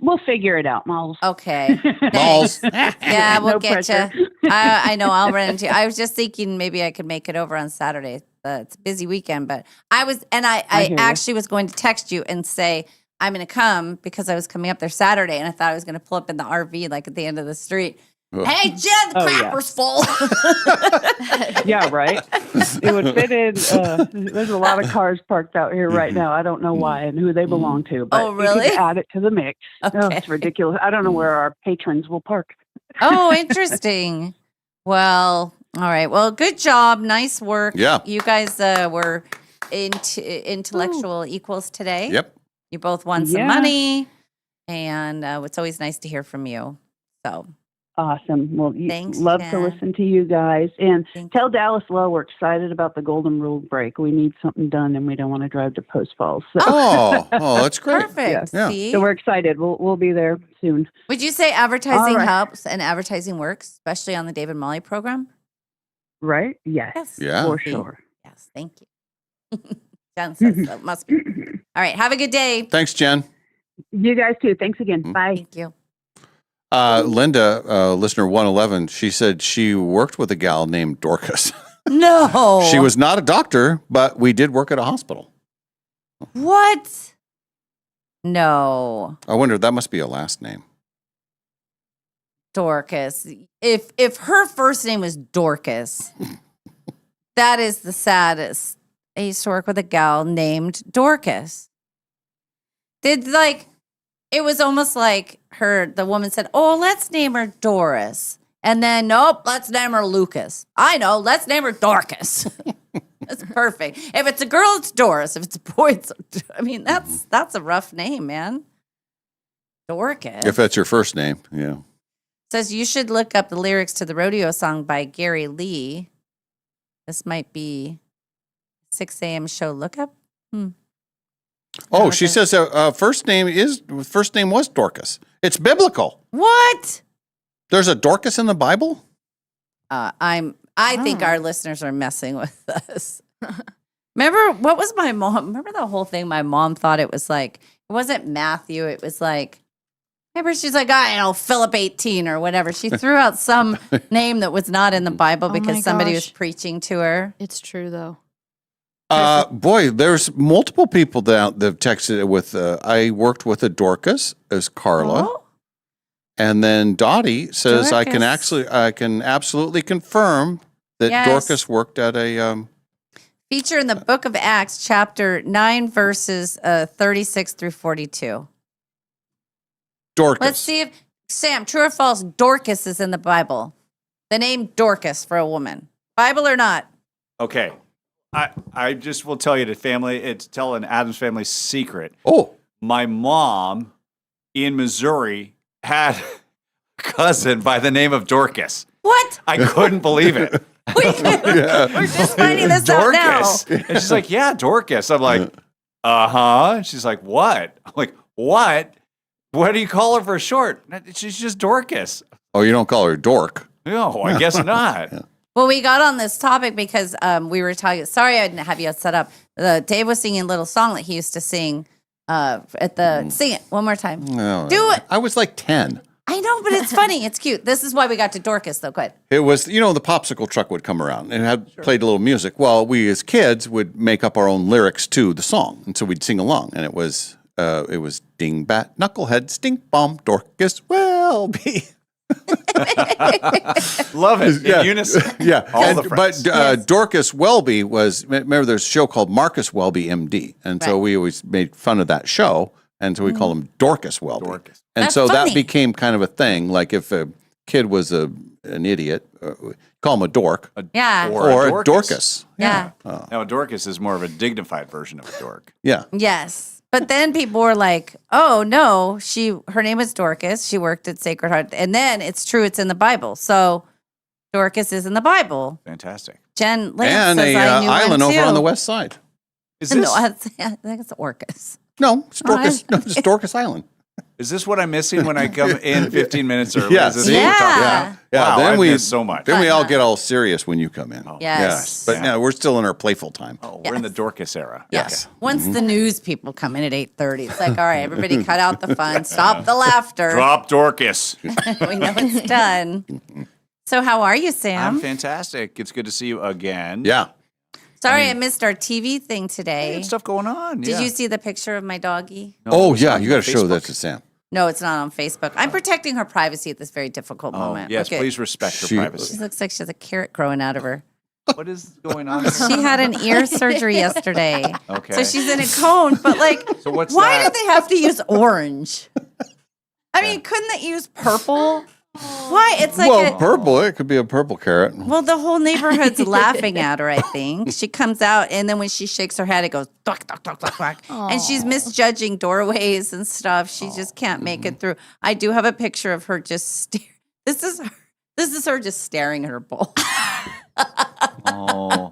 We'll figure it out, Malls. Okay. Malls. Yeah, we'll No get pressure. you. I know. I'll run into you. I was just thinking maybe I could make it over on Saturday. It's a busy weekend, but I hear you. actually was going to text you and say I'm going to come because I was coming up there Saturday, and I thought I was going to pull up in the RV like at the end of the street. Ugh. Hey, Jen, the crapper's full. Yeah, right. It would fit in. There's a lot of cars parked out here right now. I don't know why and who they belong to, but Oh, really? you could add it to the mix. Oh, Okay. it's ridiculous. I don't know where our patrons will park. Oh, interesting. Well, all right. Well, good job. Nice work. Yeah. You guys were intellectual equals today. Yep. You both won some Yeah. money, and it's always nice to hear from you. So, Awesome. Well, Thanks, love to Jen. listen to you guys. And Thank tell Dallas Lowe we're excited about the Golden Rule break. We need something done, and we don't want to drive to Post Falls. So. Oh, that's great. perfect. Yeah. See? So we're excited. We'll be there soon. Would you say advertising All right. helps and advertising works, especially on the David Molly program? Right? Yes. Yes. Yeah. For See? sure. Yes. Thank you. Jen says so. Must be. All right. Have a good day. Thanks, Jen. You guys too. Thanks again. Bye. Thank you. Linda, listener 111, she said she worked with a gal named Dorcas. No. She was not a doctor, but we did work at a hospital. What? No. I wonder, that must be a last name. Dorcas. If her first name was Dorcas, That is the saddest. I used to work with a gal named Dorcas. It was almost like the woman said, oh, let's name her Doris. And then, nope, let's name her Lucas. I know, let's name her Dorcas. That's perfect. If it's a girl, it's Doris. If it's a boy, that's a rough name, man. Dorcas. If that's your first name, yeah. Says you should look up the lyrics to the rodeo song by Gary Lee. This might be 6 a.m. show lookup. Oh, she says first name was Dorcas. It's biblical. What? There's a Dorcas in the Bible? I think our listeners are messing with us. Remember what was my mom? Remember the whole thing? My mom thought it was like it wasn't Matthew. It was like. Remember, she's like, Philip 18 or whatever. She threw out some name that was not in the Bible because somebody was preaching to her. It's true, though. Boy, there's multiple people that have texted it with, I worked with a Dorcas as Carla. Oh. And then Dottie says, Dorcas. I can absolutely confirm that Dorcas worked at a... Feature in the book of Acts, chapter 9, verses 36 through 42. Dorcas. Let's see if, Sam, true or false, Dorcas is in the Bible. The name Dorcas for a woman. Bible or not? Okay. I just will tell you tell an Addams Family secret. Oh. My mom in Missouri had a cousin by the name of Dorcas. What? I couldn't believe it. We're just finding this out now. And she's like, yeah, Dorcas. I'm like, uh-huh. She's like, what? I'm like, what? What do you call her for short? She's just Dorcas. Oh, you don't call her Dork? No, I guess not. Yeah. Well, we got on this topic because we were talking. Sorry, I didn't have you set up. Dave was singing a little song that he used to sing at the. Sing it one more time. No, Do it. I was like 10. I know, but it's funny. It's cute. This is why we got to Dorcas, though. Go ahead. It was, the popsicle truck would come around and played a little music. Well, we as kids would make up our own lyrics to the song, and so we'd sing along, and it was ding bat knucklehead stink bomb Dorcas Welby. Love it. In unison. Yeah. All the friends. But Dorcas Welby remember there's a show called Marcus Welby MD. And so we always made fun of that show. And so we call him Dorcas Welby. Dorcas. And That's so funny. that became kind of a thing. Like if a kid was an idiot, call him a dork. Yeah. Or a Dorcas. Yeah. Now, a Dorcas is more of a dignified version of a dork. Yeah. Yes. But then people were like, oh, no, her name was Dorcas. She worked at Sacred Heart. And then it's true, it's in the Bible. So Dorcas is in the Bible. Fantastic. Jen Lance And says I knew island one over too. on the west side. Is this, No, I think it's Orcas. No, it's Dorcas. No, it's Dorcas Island. is this what I'm missing when I come in 15 minutes early? Yeah, Is this see? what we're talking Yeah. about? Yeah, Wow, then I've we missed so much. Then we all get all serious when you come in. Yes. But now we're still in our playful time. Oh, we're in the Dorcas era. Yes. Once the news people come in at 8:30, it's like, all right, everybody cut out the fun, stop the laughter. Drop Dorcas. We know it's done. So how are you, Sam? I'm fantastic. It's good to see you again. Yeah. Sorry, I missed our TV thing today. Stuff going on. Did you see the picture of my doggie? Oh, yeah. You got to show that to Sam. No, it's not on Facebook. I'm protecting her privacy at this very difficult moment. Yes, Look at- please respect her She- privacy. She looks like she has a carrot growing out of her. What is going on? She had an ear surgery yesterday. Okay. So she's in a cone, but So what's why that? did they have to use orange? I mean, couldn't they use purple? Why? It's like purple. It could be a purple carrot. well, the whole neighborhood's laughing at her, I think. She comes out, and then when she shakes her head, it goes, duck, duck, duck, duck, duck. And she's misjudging doorways and stuff. She just can't make it through. I do have a picture of her just staring. This is her just staring at her bowl. Oh.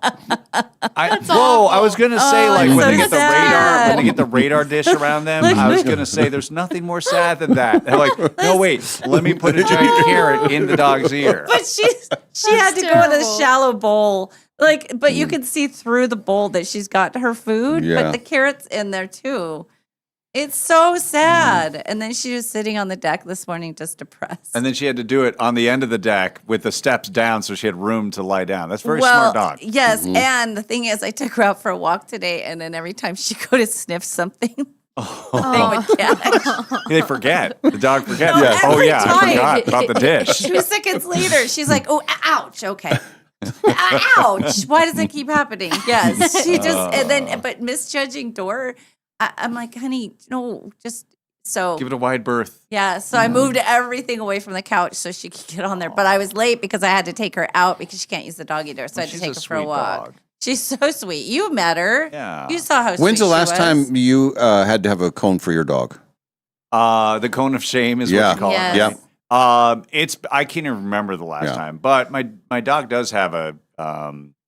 I was gonna say when they get the radar, when they get the radar dish around them, I was gonna say there's nothing more sad than that. They're like, no, wait, let me put a giant carrot in the dog's ear. But she had to go in a shallow bowl. But you can see through the bowl that she's got her food, Yeah. but the carrot's in there too. It's so sad. And then she was sitting on the deck this morning just depressed. And then she had to do it on the end of the deck with the steps down so she had room to lie down. That's a very smart dog. Yes, and the thing is, I took her out for a walk today, and then every time she go to sniff something, they would catch. They forget. The dog forgets. No, Oh, every yeah, I time. forgot about the dish. 2 seconds later, she's like, oh, ouch, okay. Ouch! Why does it keep happening? Yes, she just but misjudging door. I'm like, honey, no, just so Give it a wide berth. Yeah, so I moved everything away from the couch so she could get on there. But I was late because I had to take her out because she can't use the doggy door. So I had to take her for a walk. Dog. She's so sweet. You met her. Yeah. You saw how When's sweet the last she was. time you had to have a cone for your dog? The cone of shame is what you call Yes. it. Yeah. I can't even remember the last Yeah. time, but my dog does have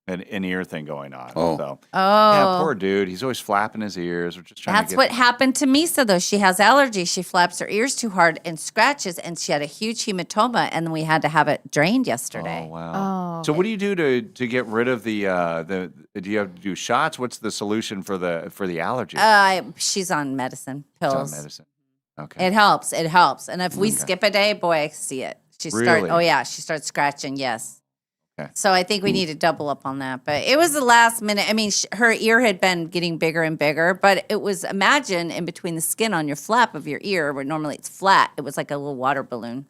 an ear thing going on. Oh. So. Oh. Yeah, poor dude. He's always flapping his ears. We're just trying That's to get what happened to Misa, though. She has allergies. She flaps her ears too hard and scratches, and she had a huge hematoma, and we had to have it drained yesterday. Oh wow! So what do you do to get rid of the? Do you have to do shots? What's the solution for the allergy? She's on medicine, It's on pills. medicine. Okay. It helps. It helps. And if we skip a day, boy, I see it. She Really? she starts scratching. Yes. Okay. So I think we need to double up on that. But it was the last minute. I mean, her ear had been getting bigger and bigger, but it was, imagine in between the skin on your flap of your ear, where normally it's flat, it was like a little water balloon.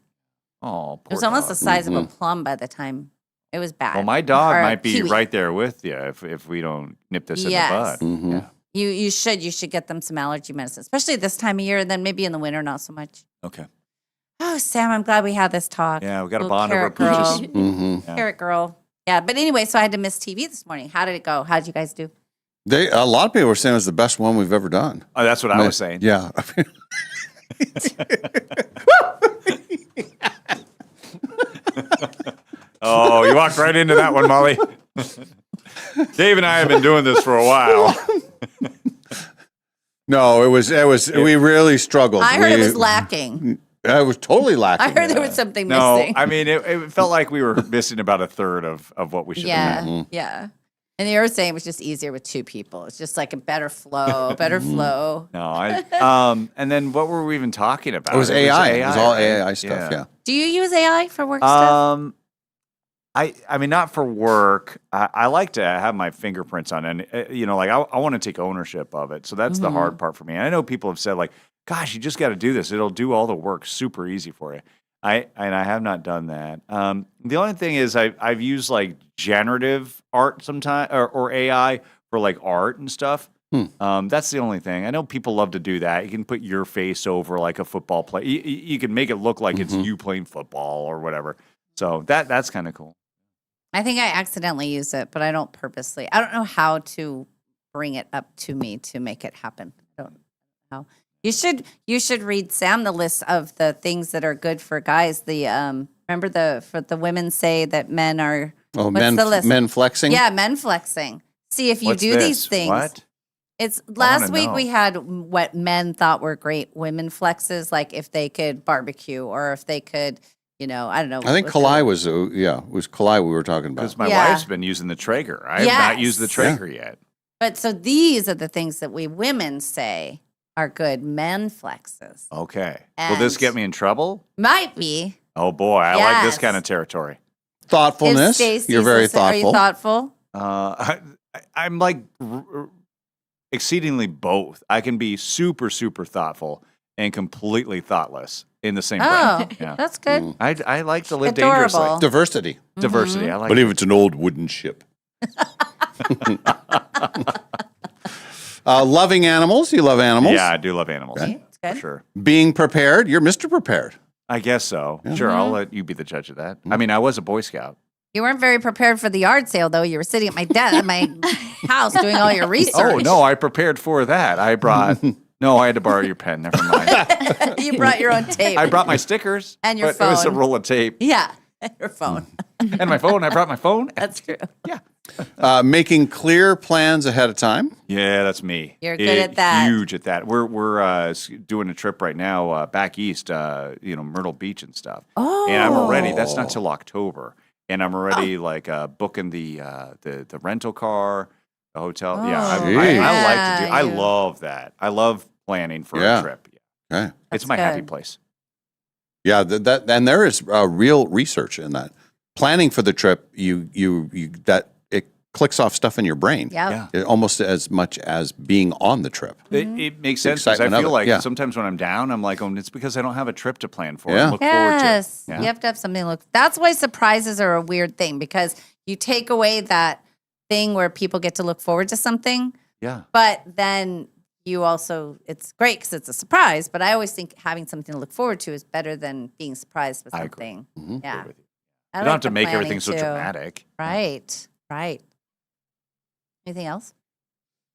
Oh, It was almost the size of a plum by the time. It was bad. Well, my dog Or a might be kiwi. right there with you if we don't nip this Yes. in the bud. Yeah. You should get them some allergy medicine, especially this time of year, and then maybe in the winter, not so much. Okay. Oh, Sam, I'm glad we had this talk. Yeah, we got a Little bond over carrot girl. peaches. Mm-hmm. Yeah. Carrot girl. Yeah, but anyway, so I had to miss TV this morning. How did it go? How did you guys do? A lot of people were saying it was the best one we've ever done. Oh, that's what I was saying. Yeah. Oh, you walked right into that one, Molly. Dave and I have been doing this for a while. No, it was. We really struggled. I heard it was lacking. It was totally lacking. I heard there was something No, missing. I mean, it felt like we were missing about a third of what we should have. Yeah, yeah. And they were saying it was just easier with two people. It's just like a better flow, better flow. No, and then what were we even talking about? It was AI. It was all right? AI stuff. Yeah. Do you use AI for work stuff? I mean, not for work. I like to have my fingerprints on it. And, like I want to take ownership of it. So that's the hard part for me. And I know people have said like, gosh, you just got to do this. It'll do all the work super easy for you. I have not done that. The only thing is I've used like generative art sometimes or AI for like art and stuff. That's the only thing. I know people love to do that. You can put your face over like a football play. You can make it look like it's you playing football or whatever. So that's kind of cool. I think I accidentally use it, but I don't purposely. I don't know how to bring it up to me to make it happen. I don't know. You should read, Sam, the list of the things that are good for guys. The remember the women say that men are the list? Men flexing. Yeah, men flexing. See if you What's do this? these things. What? It's last wanna week know. we had what men thought were great women flexes, like if they could barbecue or if they could, I don't know. I think Kalai was. It was Kalai we were talking about. Because my Yeah. wife's been using the Traeger. I have Yes. not used the Traeger yet. But so these are the things that we women say are good men flexes. Okay. Will this And- get me in trouble? Might be. Oh boy, I like this Yes. kind of territory. Thoughtfulness. Is Stacey You're very so- Are you thoughtful. thoughtful? I'm like exceedingly both. I can be super, super thoughtful and completely thoughtless in the same Oh, breath. Yeah. that's good. I like to live Adorable. dangerously. Diversity. Diversity. I like But it. if it's an old wooden ship. Loving animals. You love animals. Yeah, I do love animals. Okay. For sure. Being prepared. You're Mr. Prepared. I guess so. Sure, I'll let you be the judge of that. I mean, I was a Boy Scout. You weren't very prepared for the yard sale, though. You were sitting at my at my house doing all your research. Oh, no, I prepared for that. I brought, no, I had to borrow your pen. Never mind. You brought your own tape. I brought my stickers. And your but It was a phone. roll of tape. Yeah, your phone. And my phone. I brought my phone. That's true. Making clear plans ahead of time. Yeah, that's me. You're good at that. Huge at that. We're doing a trip right now back east, Myrtle Beach and stuff. Oh. And I'm already. That's not till October, and I'm already booking the rental car, the hotel. Oh, Yeah, I like to do. yeah, I you- love that. I love planning for Yeah. a trip. Okay. It's my happy good. place. Yeah, that and there is real research in that. Planning for the trip, clicks off stuff in your brain. Yep. Almost as much as being on the trip. It makes The sense because I excitement of feel it, like yeah. sometimes when I'm down, I'm like, oh, it's because I don't have a trip to plan for. Yeah. And look forward to. Yes. Yeah. You have to have something to look. That's why surprises are a weird thing because you take away that thing where people get to look forward to something. Yeah. But then you also, it's great because it's a surprise. But I always think having something to look forward to is better than being surprised with something. Yeah. I You don't like have to the make planning, everything so too. dramatic. Right. Right. Anything else?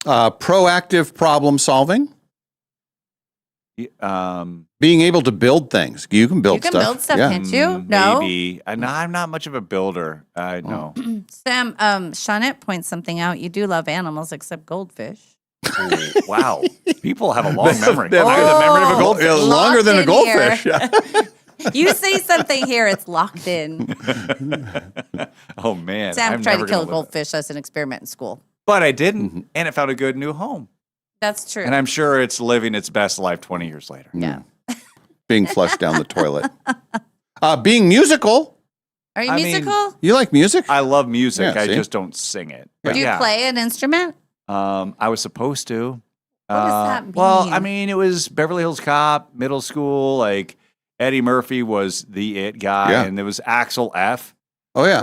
Proactive problem solving. Being able to build things. You can build You can stuff. build stuff, Yeah. can't you? No. Maybe. I'm not much of a builder. I know. Sam, Shawnette points something out. You do love animals except goldfish. Oh, wow. People have a long memory. They have I have the memory of a goldfish. longer than a Locked in goldfish. You say something here, it's locked in. Oh, man. Sam I'm tried never to kill gonna a live goldfish as an experiment in school. But I didn't, and it found a good new home. That's true. And I'm sure it's living its best life 20 years later. Yeah. Being flushed down the toilet. Being musical. Are you musical? You like music? I love music. Yeah, I see? just don't sing it. But do you yeah. play an instrument? I was supposed to. What does that Well, mean? I mean, it was Beverly Hills Cop, middle school. Like Eddie Murphy was the it guy, Yeah. and there was Axel F. Oh yeah.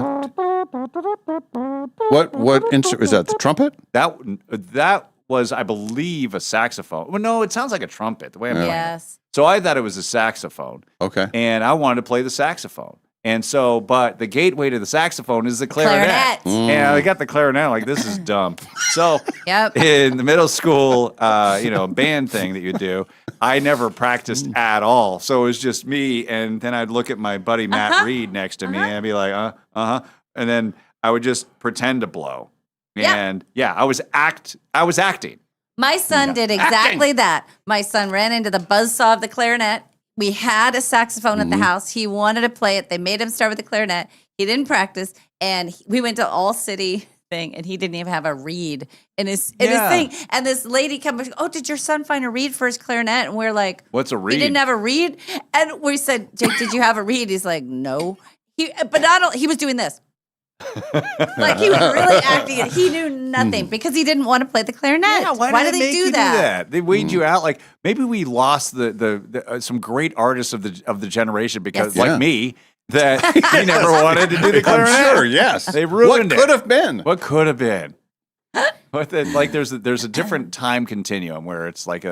What instrument is that? The trumpet? That was, I believe, a saxophone. Well, no, it sounds like a trumpet. The way I'm playing it. Yes. So I thought it was a saxophone. Okay. And I wanted to play the saxophone. And so, but the gateway to the saxophone is the clarinet. Clarinet. And I got the clarinet, like, this is dumb. So Yep. in the middle school, band thing that you do, I never practiced at all. So it was just me. And then I'd look at my buddy Matt Reed next to me and I'd be like, And then I would just pretend to blow. Yeah. And I was acting. My son did exactly that. My son ran into the buzzsaw of the clarinet. We had a saxophone at the house. He wanted to play it. They made him start with the clarinet. He didn't practice. And we went to All City thing, and he didn't even have a reed in his thing. And this lady comes, oh, did your son find a reed for his clarinet? And we're like, What's a reed? He didn't have a reed. And we said, Jake, did you have a reed? He's like, no. He was doing this. Like he was really acting it. He knew nothing because he didn't want to play the clarinet. Yeah, why do did they make do you that? They weed you out. Like maybe we lost the some great artists of the generation because, Yes. like me, that he never wanted to do the clarinet. I'm sure, yes. They ruined What could have been? What could have been? But there's a different time continuum where it's like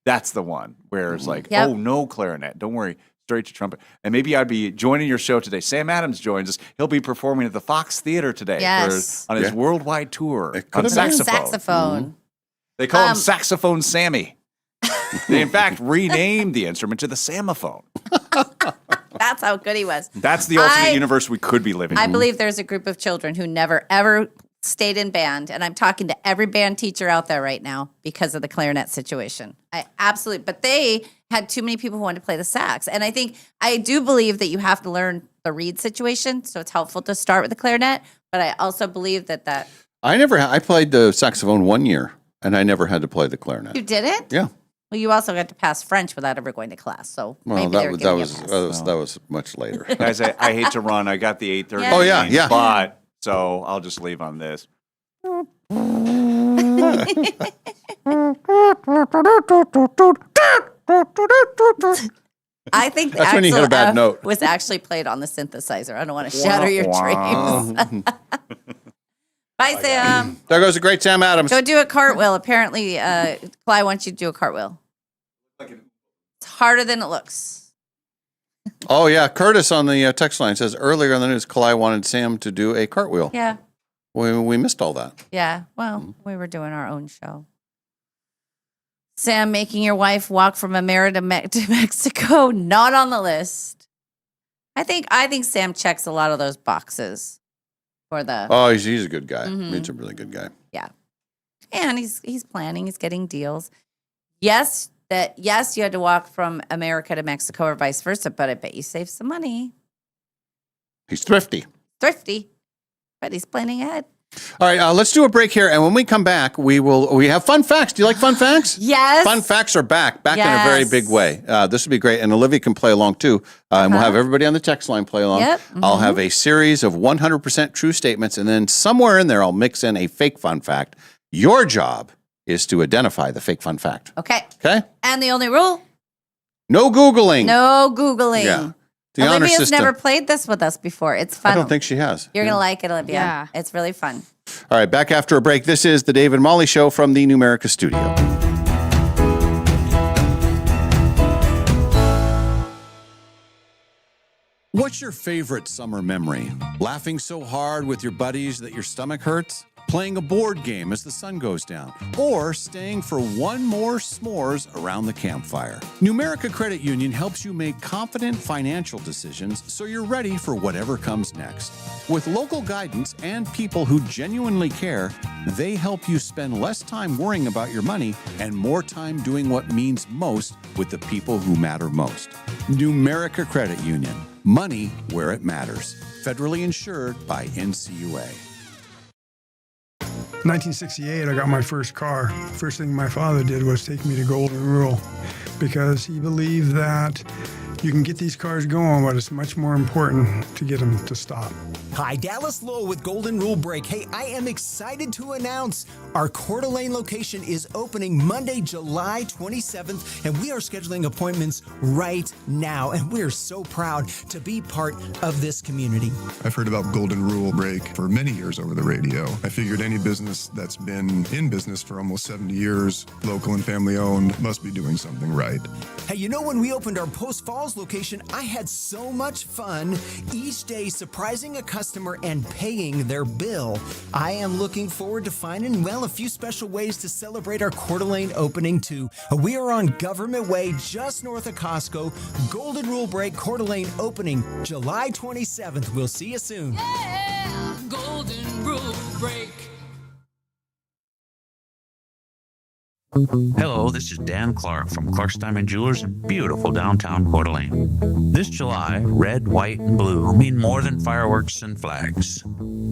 that's the one where it's like, Yep. oh, no clarinet, don't worry. Straight to trumpet. And maybe I'd be joining your show today. Sam Adams joins us. He'll be performing at the Fox Theater today Yes. on his worldwide tour on have been. saxophone. Saxophone. They call him Saxophone Sammy. They, in fact, renamed the instrument to the Samophone. That's how good he was. That's the ultimate universe we could be living I in. believe there's a group of children who never, ever stayed in band. And I'm talking to every band teacher out there right now because of the clarinet situation. But they had too many people who wanted to play the sax. And I do believe that you have to learn the reed situation. So it's helpful to start with the clarinet. But I also believe that I played the saxophone 1 year, and I never had to play the clarinet. you didn't? Yeah. Well, you also got to pass French without ever going to class. So Well, maybe they were that giving you a was pass. that was much later. Guys, I hate to run. I got the 8:30 Yeah. Oh, yeah. spot, so I'll just leave on this. I think That's when you hit a Axel bad F note. was actually played on the synthesizer. I don't want to shatter your dreams. Bye, Sam. There goes the great Sam Adams. Go do a cartwheel. Apparently, Cly wants you to do a cartwheel. It's harder than it looks. Oh yeah, Curtis on the text line says earlier in the news, Kalai wanted Sam to do a cartwheel. Yeah. We missed all that. Yeah. Well, we were doing our own show. Sam, making your wife walk from America to Mexico, not on the list. I think Sam checks a lot of those boxes for the. Oh, he's a good guy. Mhm. He's a really good guy. Yeah. And he's planning, he's getting deals. Yes, you had to walk from America to Mexico or vice versa, but I bet you saved some money. He's thrifty. Thrifty. But he's planning ahead. All right, let's do a break here, and when we come back, we have fun facts. Do you like fun facts? Yes. Fun facts are back in a very big way. This would be great, and Olivia can play along too, and we'll have everybody on the text line play along. Yep. I'll have a series of 100% true statements, and then somewhere in there, I'll mix in a fake fun fact. Your job is to identify the fake fun fact. Okay. Okay? And the only rule? No Googling. No Googling. Yeah. The honor Olivia's system. never played this with us before. It's fun. I don't think she has. You're going to like it, Olivia. Yeah. It's really fun. All right, back after a break. This is the Dave and Molly Show from the Numerica studio. What's your favorite summer memory? Laughing so hard with your buddies that your stomach hurts? Playing a board game as the sun goes down? Or staying for one more s'mores around the campfire? Numerica Credit Union helps you make confident financial decisions so you're ready for whatever comes next. With local guidance and people who genuinely care, they help you spend less time worrying about your money and more time doing what means most with the people who matter most. Numerica Credit Union. Money where it matters. Federally insured by NCUA. 1968, I got my first car. First thing my father did was take me to Golden Rule because he believed that you can get these cars going, but it's much more important to get them to stop. Hi, Dallas Lowell with Golden Rule Brake. Hey, I am excited to announce our Coeur d'Alene location is opening Monday, July 27th, and we are scheduling appointments right now, and we're so proud to be part of this community. I've heard about Golden Rule Brake for many years over the radio. I figured any business that's been in business for almost 70 years, local and family owned, must be doing something right. Hey, you know, when we opened our Post Falls location, I had so much fun each day surprising a customer and paying their bill. I am looking forward to finding, well, a few special ways to celebrate our Coeur d'Alene opening too. We are on Government Way, just north of Costco. Golden Rule Brake, Coeur d'Alene opening July 27th. We'll see you soon. Yeah, Golden Rule Brake. Hello, this is Dan Clark from Clark's Diamond Jewelers in beautiful downtown Coeur d'Alene. This July, red, white, and blue mean more than fireworks and flags.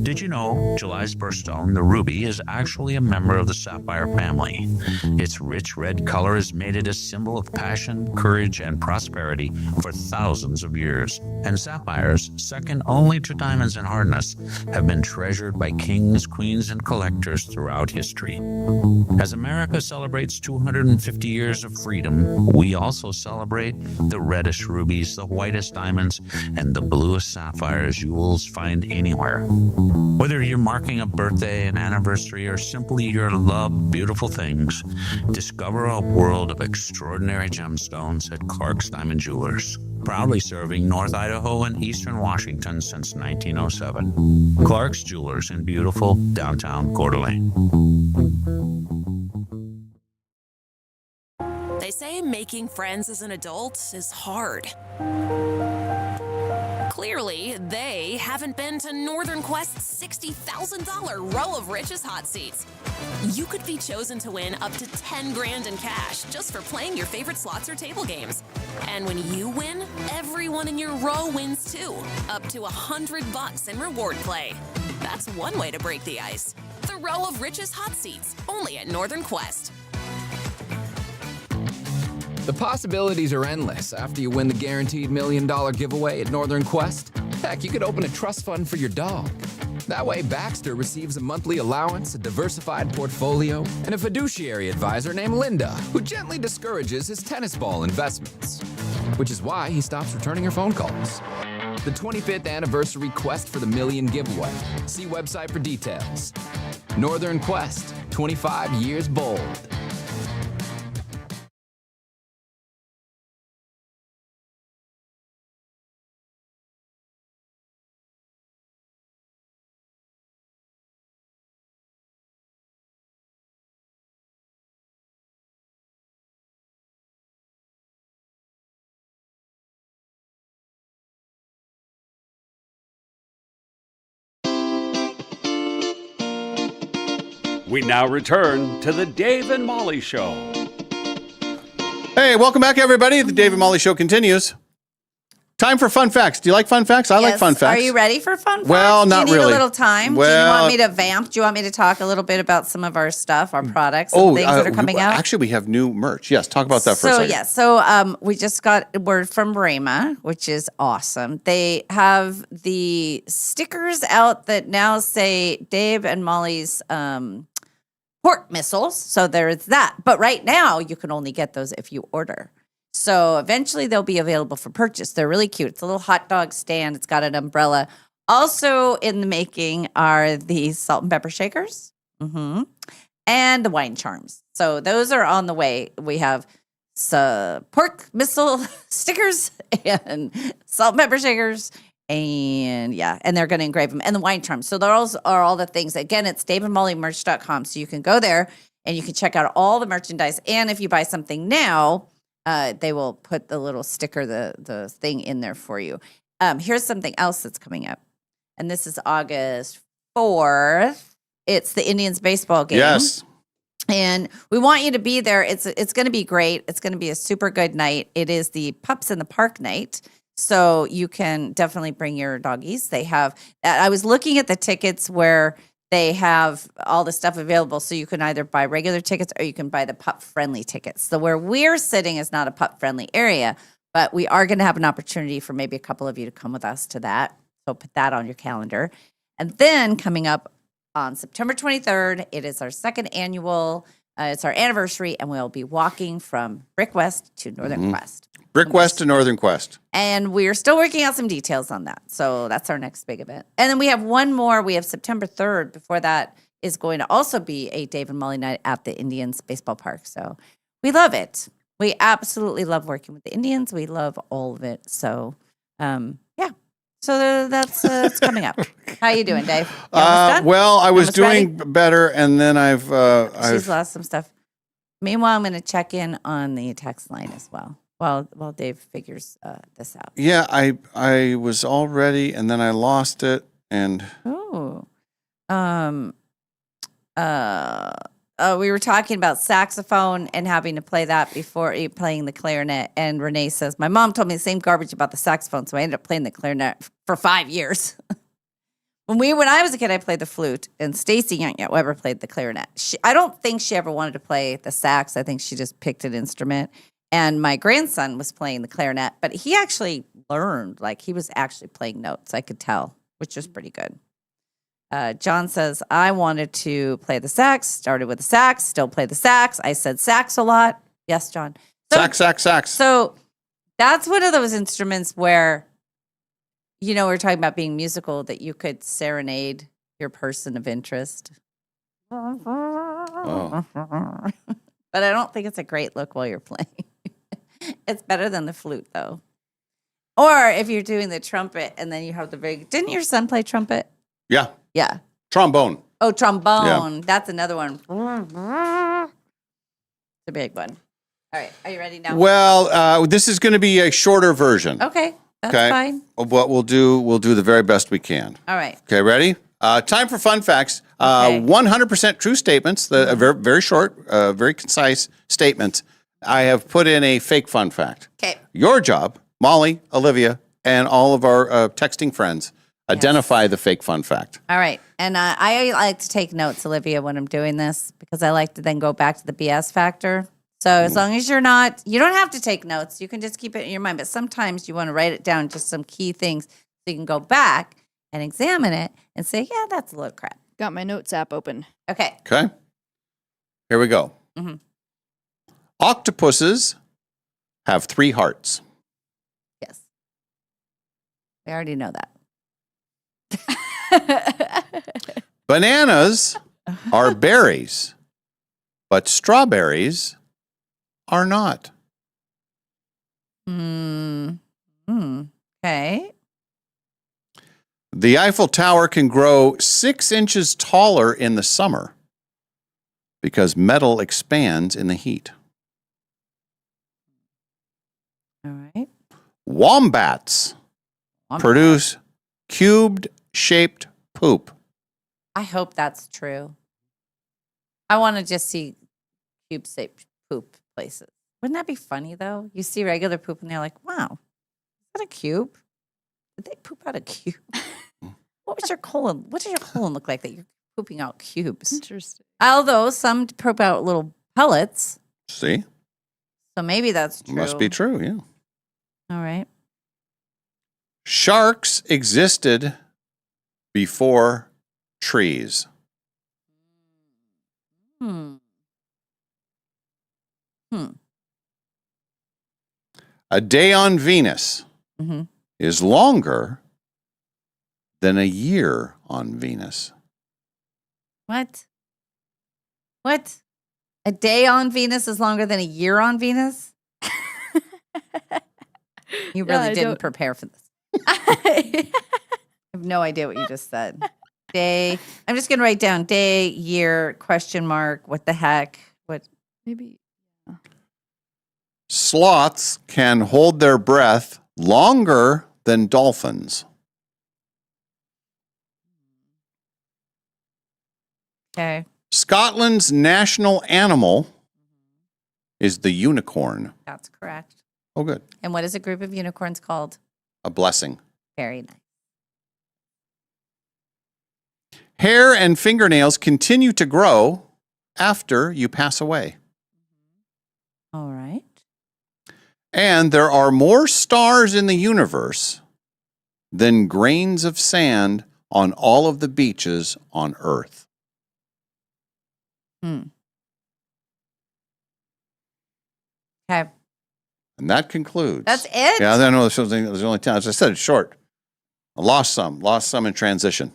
Did you know July's birthstone, the ruby, is actually a member of the sapphire family? Its rich red color has made it a symbol of passion, courage, and prosperity for thousands of years. And sapphires, second only to diamonds in hardness, have been treasured by kings, queens, and collectors throughout history. As America celebrates 250 years of freedom, we also celebrate the reddest rubies, the whitest diamonds, and the bluest sapphires you will find anywhere. Whether you're marking a birthday, an anniversary, or simply your love beautiful things, discover a world of extraordinary gemstones at Clark's Diamond Jewelers. Proudly serving North Idaho and Eastern Washington since 1907. Clark's Jewelers in beautiful downtown Coeur d'Alene. They say making friends as an adult is hard. Clearly, they haven't been to Northern Quest's $60,000 row of Riches hot seats. You could be chosen to win up to 10 grand in cash just for playing your favorite slots or table games. And when you win, everyone in your row wins too, up to $100 in reward play. That's one way to break the ice. The row of Riches hot seats, only at Northern Quest. The possibilities are endless after you win the guaranteed $1 million giveaway at Northern Quest. Heck, you could open a trust fund for your dog. That way, Baxter receives a monthly allowance, a diversified portfolio, and a fiduciary advisor named Linda, who gently discourages his tennis ball investments. Which is why he stops returning her phone calls. The 25th anniversary Quest for the Million giveaway. See website for details. Northern Quest, 25 years bold. We now return to the Dave and Molly Show. Hey, welcome back, everybody. The Dave and Molly Show continues. Time for fun facts. Do you like fun facts? I like Yes. fun facts. Are you ready for fun facts? Well, not Do you need really. a little time? Well- Do you want me to vamp? Do you want me to talk a little bit about some of our stuff, our products, and things that are coming out? Actually, we have new merch. Yes, talk about that for a So second. yeah, so we just got word from Rama, which is awesome. They have the stickers out that now say Dave and Molly's pork missiles. So there's that. But right now, you can only get those if you order. So eventually, they'll be available for purchase. They're really cute. It's a little hot dog stand. It's got an umbrella. Also in the making are the salt and pepper shakers and the wine charms. So those are on the way. We have pork missile stickers and salt and pepper shakers. And and they're going to engrave them. And the wine charms. So those are all the things. Again, it's daveandmollymerch.com. So you can go there and you can check out all the merchandise. And if you buy something now, they will put the little sticker, the thing in there for you. Here's something else that's coming up. And this is August 4th. It's the Indians baseball game. Yes. And we want you to be there. It's going to be great. It's going to be a super good night. It is the Pups in the Park night. So you can definitely bring your doggies. They have, I was looking at the tickets where they have all the stuff available. So you can either buy regular tickets or you can buy the pup friendly tickets. So where we're sitting is not a pup friendly area, but we are going to have an opportunity for maybe a couple of you to come with us to that. So put that on your calendar. And then coming up on September 23rd, it is our second annual, it's our anniversary, and we'll be walking from Brick West to Northern Quest. Brick West to Northern Quest. And we're still working out some details on that. So that's our next big event. And then we have one more. We have September 3rd. Before that is going to also be a Dave and Molly night at the Indians Baseball Park. So we love it. We absolutely love working with the Indians. We love all of it. So, So that's it's coming up. How you doing, Dave? You almost done? Well, I was Almost doing ready? better, and then I've She's lost some stuff. Meanwhile, I'm going to check in on the text line as well while Dave figures this out. Yeah, I was all ready, and then I lost it, and we were talking about saxophone and having to play that before playing the clarinet. And Renee says, my mom told me the same garbage about the saxophone, so I ended up playing the clarinet for 5 years. When I was a kid, I played the flute, and Stacy Weber played the clarinet. I don't think she ever wanted to play the sax. I think she just picked an instrument. And my grandson was playing the clarinet, but he actually learned, like he was actually playing notes. I could tell, which was pretty good. John says, I wanted to play the sax, started with the sax, still play the sax. I said sax a lot. Yes, John. So, sax. So that's one of those instruments where, we're talking about being musical, that you could serenade your person of interest. Oh. But I don't think it's a great look while you're playing. It's better than the flute, though. Or if you're doing the trumpet and then you have the big... Didn't your son play trumpet? Yeah. Yeah. Trombone. Oh, trombone. Yeah. That's another one. It's a big one. All right. Are you ready now? Well, this is going to be a shorter version. Okay. That's fine. Of what we'll do the very best we can. All right. Okay, ready? Time for fun facts. 100% true statements. Very, very short, very concise statements. I have put in a fake fun fact. Okay. Your job, Molly, Olivia, and all of our texting friends, identify the fake fun fact. All right. And I like to take notes, Olivia, when I'm doing this, because I like to then go back to the BS factor. So as long as you don't have to take notes. You can just keep it in your mind. But sometimes you want to write it down, just some key things, so you can go back and examine it and say, yeah, that's a little crap. Got my notes app open. Okay. Okay. Here we go. Mm-hmm. Octopuses have 3 hearts. Yes. We already know that. Bananas are berries, but strawberries are not. Okay. The Eiffel Tower can grow 6 inches taller in the summer because metal expands in the heat. All right. Wombats produce cubed-shaped poop. I hope that's true. I want to just see cube-shaped poop places. Wouldn't that be funny, though? You see regular poop and they're like, wow, that a cube? Did they poop out a cube? What does your colon look like that you're pooping out cubes? Interesting. Although some poop out little pellets. See? So maybe that's true. Must be true, yeah. All right. Sharks existed before trees. A day on Venus is longer than a year on Venus. What? A day on Venus is longer than a year on Venus? You really didn't prepare for this. I have no idea what you just said. Day. I'm just going to write down day, year, question mark. What the heck? What? Maybe. Sloths can hold their breath longer than dolphins. Okay. Scotland's national animal is the unicorn. That's correct. Oh, good. And what is a group of unicorns called? A blessing. Very nice. Hair and fingernails continue to grow after you pass away. All right. And there are more stars in the universe than grains of sand on all of the beaches on Earth. Okay. And that concludes. That's it? Yeah, I know there's only 10. As I said, it's short. I lost some in transition.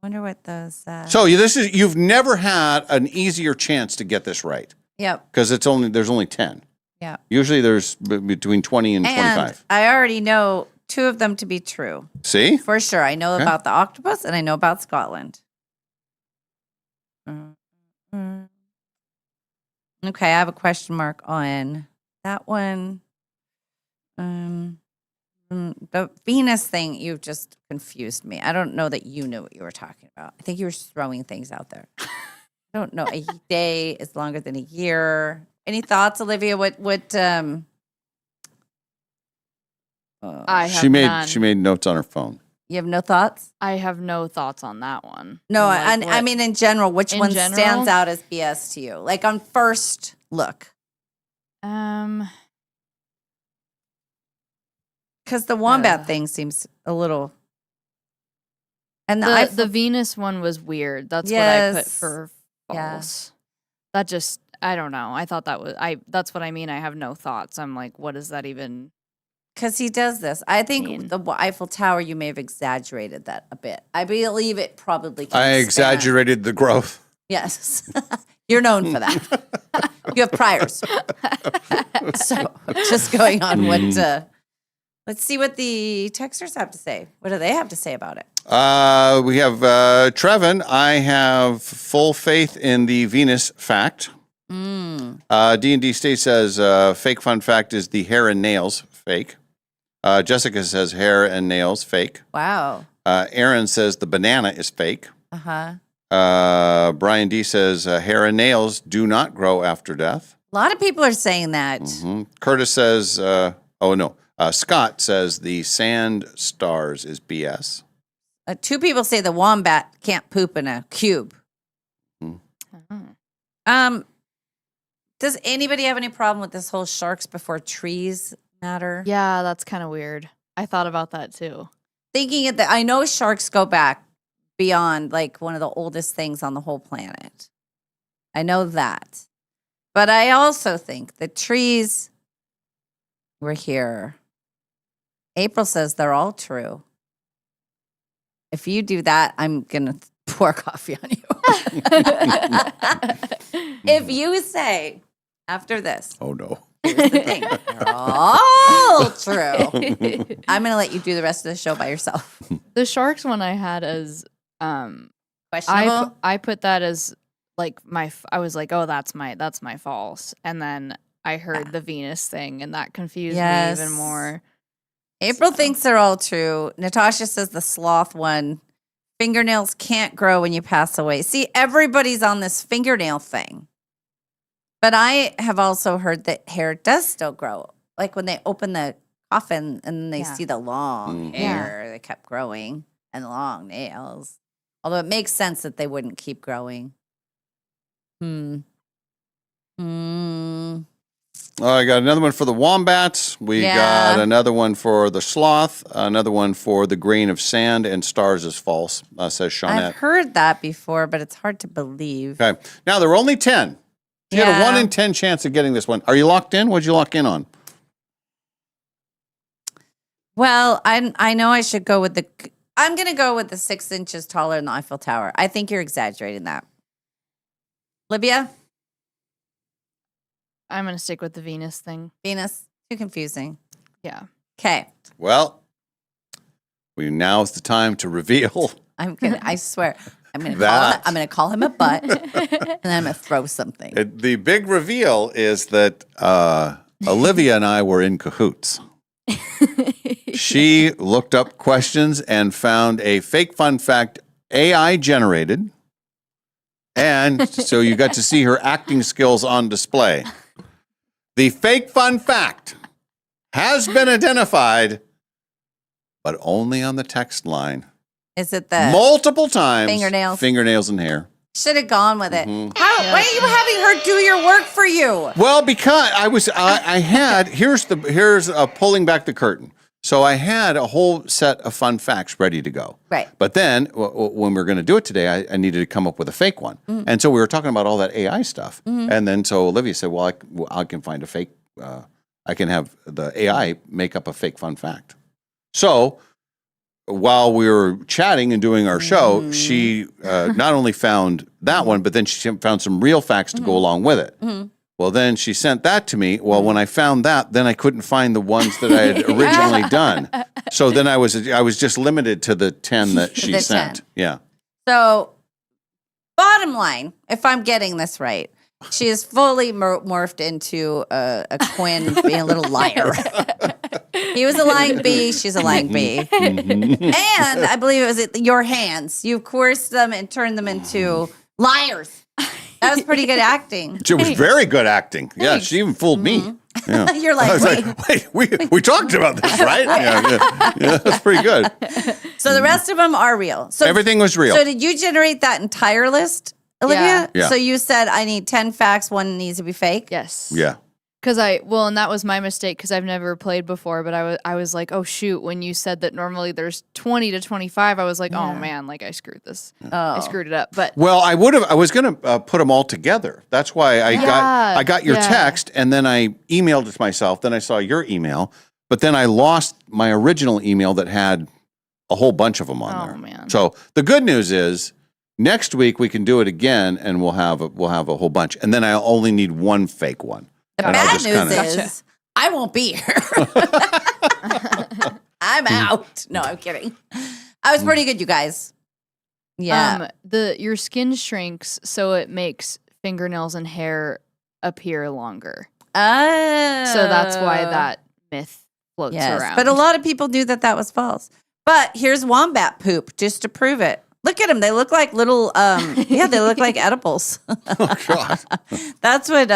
Wonder what those. So you've never had an easier chance to get this right. Yep. Because there's only 10. Yeah. Usually there's between 20 and 25. I already know 2 of them to be true. See? For sure. I know Okay. about the octopus and I know about Scotland. Okay, I have a question mark on that one. The Venus thing, you've just confused me. I don't know that you knew what you were talking about. I think you were just throwing things out there. I don't know. A day is longer than a year. Any thoughts, Olivia? I have She none. made notes on her phone. You have no thoughts? I have no thoughts on that one. No, Like, I mean in general, which In one general? stands out as BS to you? Like on first look. Because the wombat thing seems a little. And the Venus one was weird. That's what I put for Yeah. false. That just, I don't know. I thought that's what I mean. I have no thoughts. I'm like, what does that even? Because he does this. I think the Eiffel Tower, you may have exaggerated that a bit. I believe it probably can I span. exaggerated the growth. Yes. You're known for that. You have priors. So just going on let's see what the texters have to say. What do they have to say about it? We have Trevin. I have full faith in the Venus fact. D&D State says fake fun fact is the hair and nails fake. Jessica says hair and nails fake. Wow. Aaron says the banana is fake. Uh-huh. Brian D says hair and nails do not grow after death. A lot of people are saying that. Curtis says, Scott says the sand stars is BS. 2 people say the wombat can't poop in a cube. Does anybody have any problem with this whole sharks before trees matter? Yeah, that's kind of weird. I thought about that too. Thinking of I know sharks go back beyond like one of the oldest things on the whole planet. I know that. But I also think the trees were here. April says they're all true. If you do that, I'm going to pour coffee on you. If you say after this, oh no, here's the thing, they're all true. I'm going to let you do the rest of the show by yourself. The sharks one I had as questionable. I put that as like I was like, oh, that's my false, and then I heard the Venus thing, and that confused me even more. April thinks they're all true. Natasha says the sloth one, fingernails can't grow when you pass away. See, everybody's on this fingernail thing. But I have also heard that hair does still grow. Like when they open the coffin, and then they see the long Mhm. hair that kept growing and the long nails. Although it makes sense that they wouldn't keep growing. I got another one for the wombats. We got another one for the sloth. Another one for the grain of sand and stars is false, says Shawnette. I've heard that before, but it's hard to believe. Okay. Now, there were only 10. You had a 1 in 10 chance of getting this one. Are you locked in? What'd you lock in on? Well, I know I should go with I'm going to go with the 6 inches taller than the Eiffel Tower. I think you're exaggerating that. Libya? I'm going to stick with the Venus thing. Venus? Too confusing. Yeah. Okay. Well, now is the time to reveal. I swear. I'm going That. to call him a butt, and then I'm going to throw something. The big reveal is that Olivia and I were in cahoots. She looked up questions and found a fake fun fact AI generated. And so you got to see her acting skills on display. The fake fun fact has been identified, but only on the text line. Is it the multiple times? Fingernails and hair. Should have gone with it. Mhm. Why are you having her do your work for you? Well, because I had here's pulling back the curtain. So I had a whole set of fun facts ready to go. Right. But then when we were going to do it today, I needed to come up with a fake one. Mm. And so we were talking about all that AI stuff. Mhm. And then so Olivia said, well, I can find a fake, I can have the AI make up a fake fun fact. So while we were chatting and doing our show, she not only found that one, but then she found some real facts to go along with it. Mhm. Well, then she sent that to me. Well, when I found that, then I couldn't find the ones that I had originally done. So then I was just limited to the 10 that she The sent. 10. Yeah. So, bottom line, if I'm getting this right, she is fully morphed into a Quinn being a little liar. He was a lying bee. She's a lying bee. And I believe it was your hands. You coerced them and turned them into liars. That was pretty good acting. She was very good acting. Yeah, she even fooled me. Yeah. You're I like, was we talked about this, right? Yeah, that's pretty good. So the rest of them are real. So Everything was real. So did you generate that entire list, Olivia? Yeah. So you said I need 10 facts, one needs to be fake? Yes. Yeah. Because and that was my mistake because I've never played before, but I was like, oh shoot, when you said that normally there's 20 to 25, I was like, oh man, like I screwed this. I screwed it up. But Well, I was going to put them all together. That's why I got your text, and then I emailed it to myself. Then I saw your email, but then I lost my original email that had a whole bunch of them on there. Man. So the good news is next week we can do it again, and we'll have a whole bunch. And then I only need one fake one. The And I'll bad just news kinda- is I won't be here. I'm out. No, I'm kidding. I was pretty good, you guys. Yeah. your skin shrinks, so it makes fingernails and hair appear longer. Oh. So that's why that myth floats around. But a lot of people knew that was false. But here's wombat poop just to prove it. Look at them. They look like little, they look like edibles. Oh, God. That's what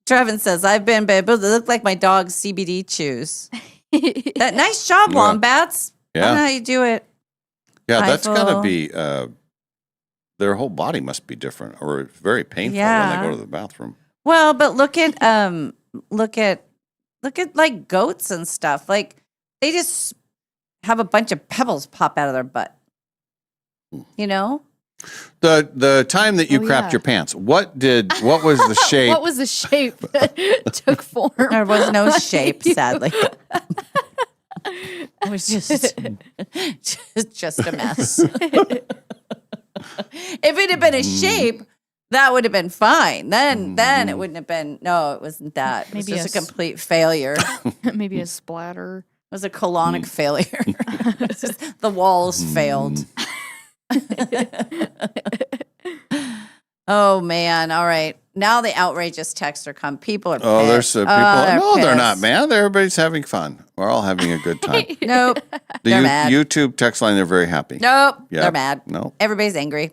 Trevin says. I've been able to look like my dog's CBD chews. Nice job, Yeah. wombats. I don't know Yeah. how you do it. Yeah, that's got to Eiffel. be, their whole body must be different or very painful when Yeah. they go to the bathroom. Well, but look at like goats and stuff. Like they just have a bunch of pebbles pop out of their butt. You know? The time that you Oh, crapped yeah. your pants, what was the shape? What was the shape that took form? There was no shape, sadly. It was just a mess. If it had been a shape, that would have been fine. Then it wouldn't have been. No, it wasn't that. It was Maybe just a a complete failure. It Maybe a splatter. was a colonic failure. It's just the walls failed. Oh man! All right, now the outrageous texts are come. People are. Oh, there's pissed. people. No, they're not, pissed. man. Everybody's having fun. We're all having a good time. Nope. The They're mad. YouTube text line, they're very happy. Nope. Yep. They're mad. No. Everybody's angry.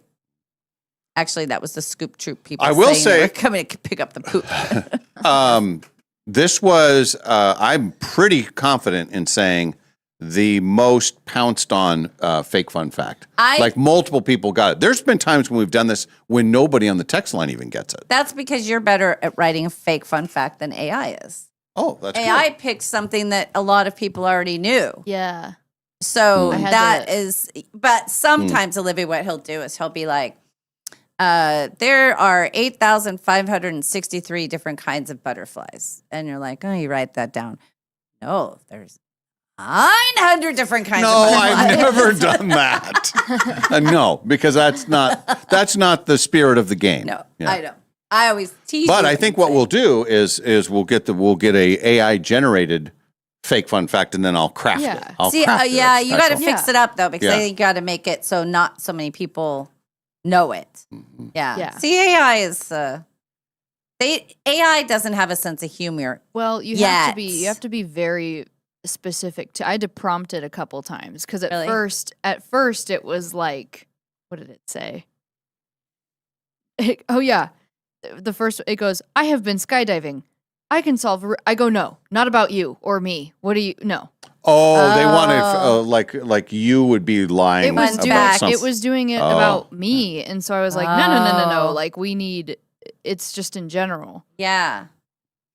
Actually, that was the Scoop Troop people. I will saying say- they were coming to pick up the poop. This was, I'm pretty confident in saying, the most pounced on fake fun fact. Like multiple people got it. There's been times when we've done this when nobody on the text line even gets it. That's because you're better at writing a fake fun fact than AI is. Oh, that's AI picked something that a lot of people already knew. Yeah. So I had that to- is, but sometimes Olivia, what he'll do is he'll be like, there are 8,563 different kinds of butterflies. And you're like, oh, you write that down. No, there's 900 different kinds of butterflies. I've never done that. No, because that's not the spirit of the game. No, Yeah. I don't. I always tease But you I think and what say, we'll do is we'll get a AI generated fake fun fact, and then I'll craft it. I'll See, craft it. yeah, you got to That's fix all. it up though, because Yeah. I think you got to make it so not so many people know it. Mm-hmm. Yeah. Yeah. See, AI is AI doesn't have a sense of humor. Well, you have to be very specific. I had to prompt it a couple times because at first it was like, what did it say? Oh yeah, the first it goes, I have been skydiving. I can solve. I go, no, not about you or me. What do you? No. Oh, they wanted like you would be lying. It was about doing. something. It was doing it Oh. about me, and so I was like, no. Oh. Like we need. It's just in general. Yeah.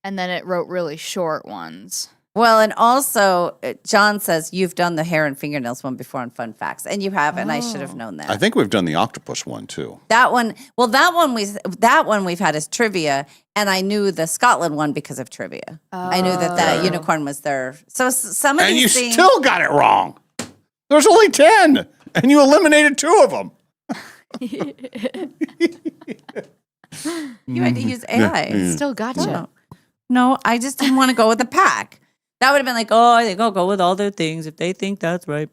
And then it wrote really short ones. Well, and also John says you've done the hair and fingernails one before on Fun Facts, and you haven't. I should have known that. I think we've done the octopus one too. That one. Well, that one we've had as trivia, and I knew the Scotland one because of trivia. I knew that the unicorn was there. So some of And these you things, still got it wrong. There's only 10, and you eliminated 2 of them. you had to use AI. Yeah. Still gotcha. No, I just didn't want to go with the pack. That would have been like, oh, I think I'll go with all their things if they think that's right.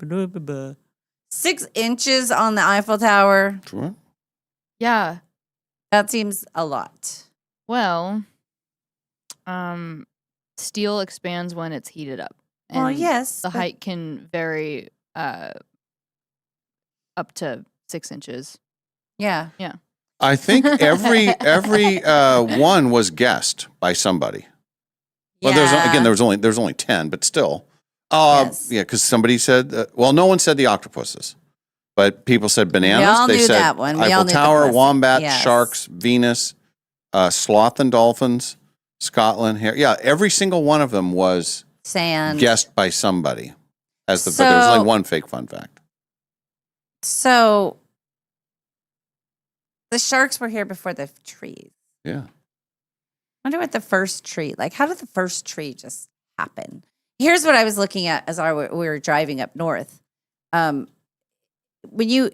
6 inches on the Eiffel Tower. Sure. Yeah. That seems a lot. Well, steel expands when it's heated up. Well, And yes, The but- height can vary up to 6 inches. Yeah. Yeah. I think every one was guessed by somebody. Well, there's only 10, but still. Yeah, because somebody said, no one said the octopuses, but people said bananas. We all they knew said that one. We all Eiffel knew the Tower, blessing. wombat, Yes. sharks, Venus, sloth and dolphins, Scotland, hair. Yeah, every single one of them was Sand. guessed by somebody. But there was only one fake fun fact. So the sharks were here before the trees. Yeah. I wonder what the first tree, like, how did the first tree just happen? Here's what I was looking at as we were driving up north. When you're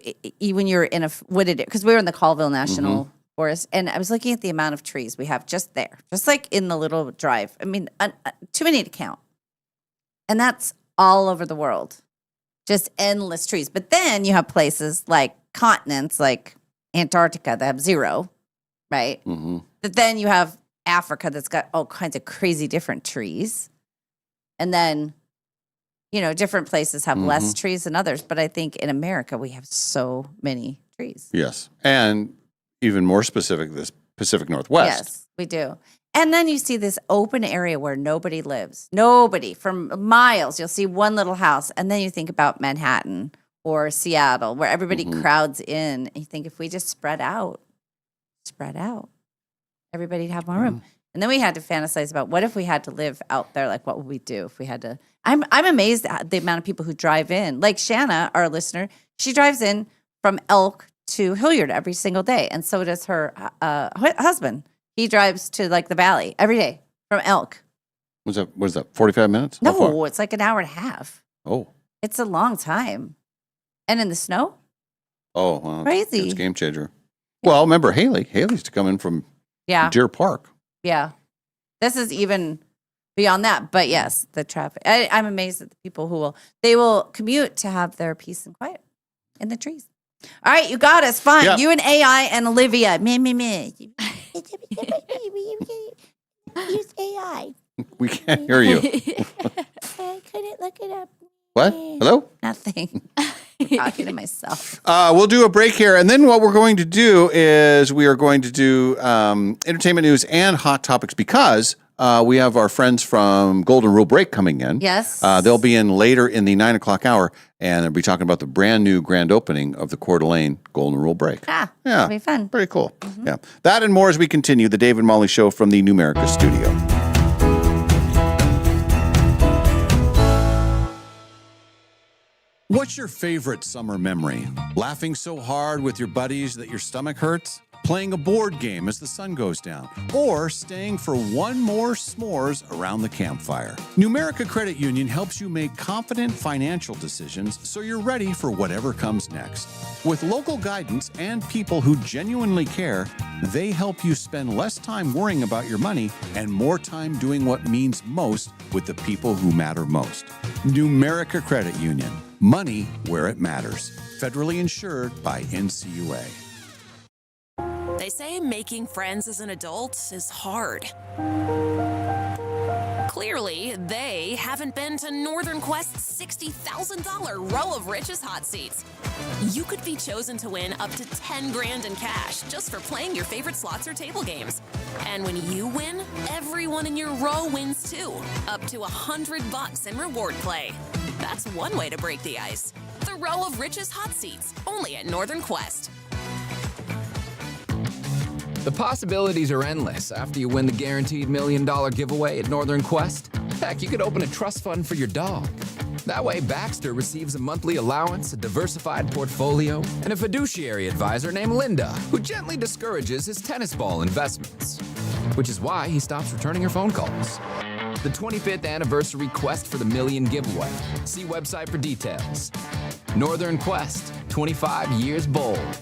in a wooded, because we were in the Colville National Forest, and I was looking at the amount of trees we have just there, just like in the little drive. I mean, too many to count. And that's all over the world, just endless trees. But then you have places like continents, like Antarctica, that have 0, right? Mm-hmm. But then you have Africa that's got all kinds of crazy different trees. And then, different places have less trees than others. But I think in America, we have so many trees. Yes. And even more specific, this Pacific Northwest. Yes, we do. And then you see this open area where nobody lives. Nobody. From miles, you'll see one little house. And then you think about Manhattan or Seattle, where everybody crowds in. And you think if we just spread out, everybody'd have more room. And then we had to fantasize about what if we had to live out there? Like, what would we do if we had to? I'm amazed at the amount of people who drive in. Like Shanna, our listener, she drives in from Elk to Hilliard every single day. And so does her husband. He drives to like the valley every day from Elk. Was that 45 minutes? How far? No, it's like an hour and a half. Oh. It's a long time. And in the snow? Oh, well, Crazy. It's a game changer. Well, remember Haley. Haley's to come in from Deer Park. Yeah. This is even beyond that. But yes, the traffic. I'm amazed at the people who will commute to have their peace and quiet in the trees. All right, you got us. Fine. Yeah. You and AI and Olivia. Me. Use AI. We can't hear you. I couldn't look it up. What? Hello? Nothing. Talking to myself. We'll do a break here. And then what we're going to do is we are going to do entertainment news and hot topics because we have our friends from Golden Rule Break coming in. Yes. They'll be in later in the 9 o'clock hour, and they'll be talking about the brand new grand opening of the Coeur d'Alene Golden Rule Break. Yeah. Yeah. It'll be fun. Pretty cool. Yeah. That and more as we continue the Dave and Molly Show from the Numerica studio. What's your favorite summer memory? Laughing so hard with your buddies that your stomach hurts? Playing a board game as the sun goes down? Or staying for one more s'mores around the campfire? Numerica Credit Union helps you make confident financial decisions so you're ready for whatever comes next. With local guidance and people who genuinely care, they help you spend less time worrying about your money and more time doing what means most with the people who matter most. Numerica Credit Union. Money where it matters. Federally insured by NCUA. They say making friends as an adult is hard. Clearly, they haven't been to Northern Quest's $60,000 row of Rich's hot seats. You could be chosen to win up to 10 grand in cash just for playing your favorite slots or table games. And when you win, everyone in your row wins too, up to $100 in reward play. That's one way to break the ice. The row of Rich's hot seats, only at Northern Quest. The possibilities are endless after you win the guaranteed $1 million giveaway at Northern Quest. Heck, you could open a trust fund for your dog. That way, Baxter receives a monthly allowance, a diversified portfolio, and a fiduciary advisor named Linda, who gently discourages his tennis ball investments. Which is why he stops returning her phone calls. The 25th anniversary Quest for the Million giveaway. See website for details. Northern Quest, 25 years bold.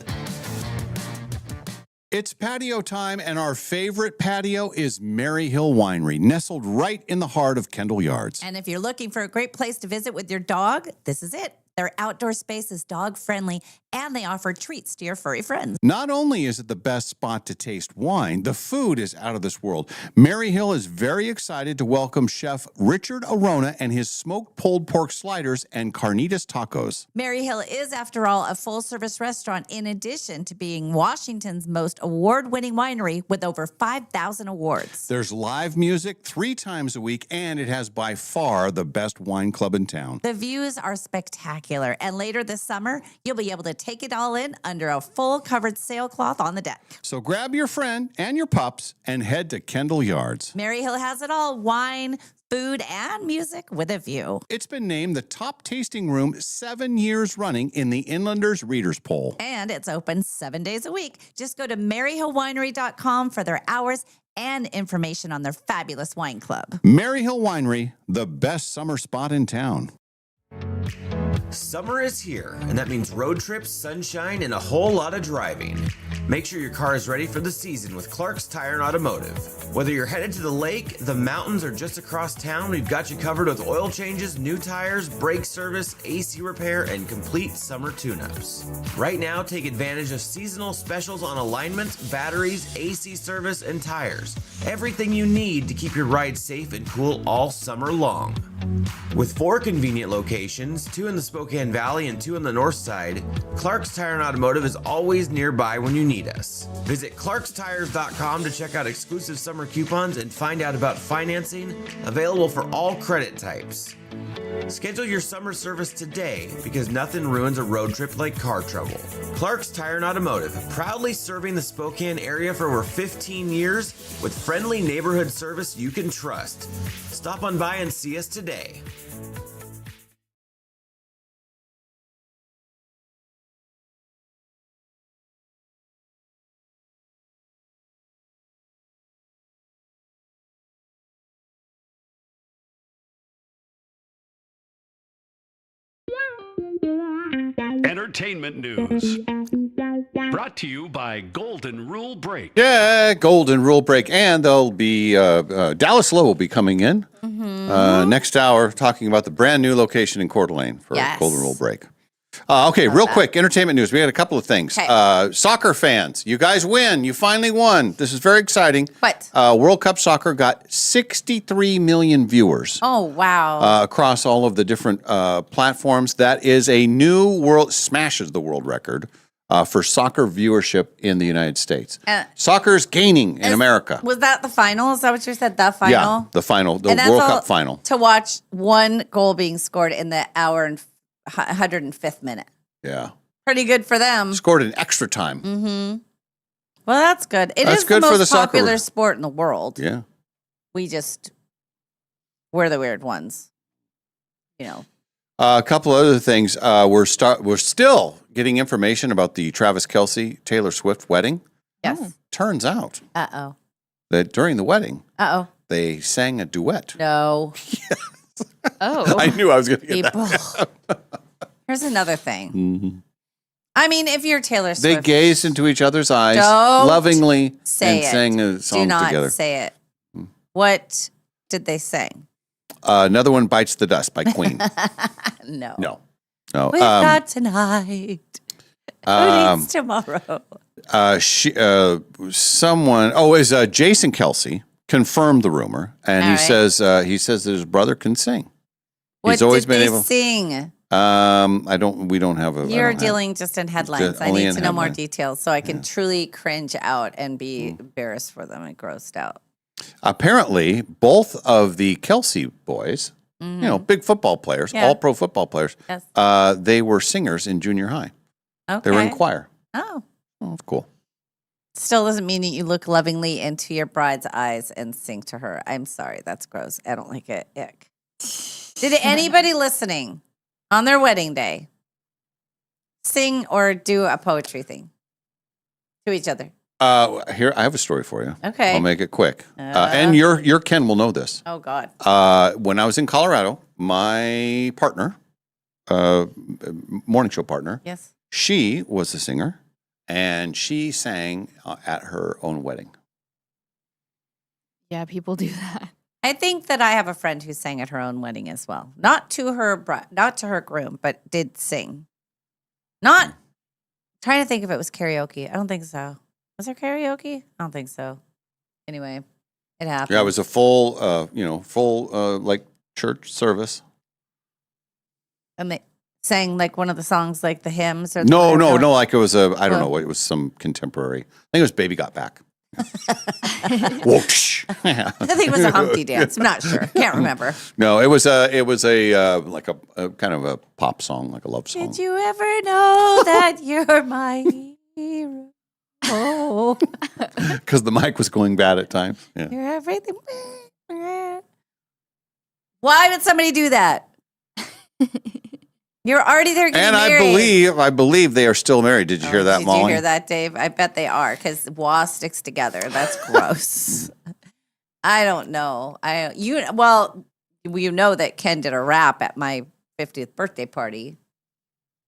It's patio time, and our favorite patio is Mary Hill Winery, nestled right in the heart of Kendall Yards. And if you're looking for a great place to visit with your dog, this is it. Their outdoor space is dog-friendly, and they offer treats to your furry friends. Not only is it the best spot to taste wine, the food is out of this world. Mary Hill is very excited to welcome Chef Richard Arona and his smoked pulled pork sliders and carnitas tacos. Mary Hill is, after all, a full-service restaurant in addition to being Washington's most award-winning winery with over 5,000 awards. There's live music 3 times a week, and it has by far the best wine club in town. The views are spectacular. And later this summer, you'll be able to take it all in under a full covered sailcloth on the deck. So grab your friend and your pups and head to Kendall Yards. Mary Hill has it all: wine, food, and music with a view. It's been named the top tasting room 7 years running in the Inlanders Readers Poll. And it's open 7 days a week. Just go to maryhillwinery.com for their hours and information on their fabulous wine club. Mary Hill Winery, the best summer spot in town. Summer is here, and that means road trips, sunshine, and a whole lot of driving. Make sure your car is ready for the season with Clark's Tire and Automotive. Whether you're headed to the lake, the mountains, or just across town, we've got you covered with oil changes, new tires, brake service, AC repair, and complete summer tune-ups. Right now, take advantage of seasonal specials on alignments, batteries, AC service, and tires. Everything you need to keep your ride safe and cool all summer long. With 4 convenient locations, 2 in the Spokane Valley and 2 on the north side, Clark's Tire and Automotive is always nearby when you need us. Visit clarkstires.com to check out exclusive summer coupons and find out about financing, available for all credit types. Schedule your summer service today because nothing ruins a road trip like car trouble. Clark's Tire and Automotive, proudly serving the Spokane area for over 15 years with friendly neighborhood service you can trust. Stop on by and see us today. Entertainment news. Brought to you by Golden Rule Break. Yeah, Golden Rule Break. And there'll be Dallas Lowe will be coming in next hour talking about the brand new location in Coeur d'Alene for Yes. Golden Rule Break. Okay, real quick, entertainment news. We had a couple of things. Okay. Soccer fans, you guys win. You finally won. This is very exciting. What? World Cup Soccer got 63 million viewers. Oh, wow. Across all of the different platforms. That is a new smashes the world record for soccer viewership in the United States. Soccer's gaining in America. Was that the final? Is that what you said? The final? Yeah, the final, the And that's World all Cup final. To watch one goal being scored in the hour and 105th minute. Yeah. Pretty good for them. Scored in extra time. Mm-hmm. Well, that's good. That's is good the for most the soccer. popular sport in the world. Yeah. We're the weird ones. You know. A couple other things. We're still getting information about the Travis Kelce Taylor Swift wedding. Yes. Turns out that during the wedding, Uh-oh. they sang a duet. No. Oh. I knew I was going to get People. that. Here's another thing. Mhm. I mean, if you're Taylor Swift, They gazed into each other's eyes Don't lovingly say and it. sang a do song not together. say it. What did they sing? Another one, Bites the Dust by Queen. No. No. We've got tonight. Who needs tomorrow? Jason Kelce confirmed the rumor, and All he right. says that his brother can sing. What He's always did been they able. sing? We don't have a. You're dealing just in headlines. I only need in to know more headlines. details so I can truly cringe out and be embarrassed for them and grossed out. Apparently, both of the Kelce boys, big football players, Yeah. all pro football players, Yes. they were singers in junior high. They were in Okay. choir. Oh. Oh, that's cool. Still doesn't mean that you look lovingly into your bride's eyes and sing to her. I'm sorry. That's gross. I don't like it. Ick. Did anybody listening on their wedding day sing or do a poetry thing to each other? Here, I have a story for you. Okay. I'll make it quick. And your Ken will know this. Oh, God. When I was in Colorado, my partner, morning show partner, Yes. she was a singer, and she sang at her own wedding. Yeah, people do that. I think that I have a friend who sang at her own wedding as well. Not to her groom, but did sing. Not trying to think if it was karaoke. I don't think so. Was there karaoke? I don't think so. Anyway, it happened. Yeah, it was a full, like church service. And they sang like one of the songs, like the hymns. Or No, the, like it was I don't Oh. know what it was, some contemporary. I think it was Baby Got Back. Whoosh. I think it was a Humpty Dance. I'm not sure. Can't remember. No, it was a like a kind of a pop song, like a love song. Did you ever know that you're my hero? Oh, Because the mic was going bad at times. Yeah. you're everything. Why would somebody do that? You're already there getting And married. I believe they are still married. Did you hear that, Did Molly? you hear that, Dave? I bet they are because WA sticks together. That's gross. I don't know. You know that Ken did a rap at my 50th birthday party.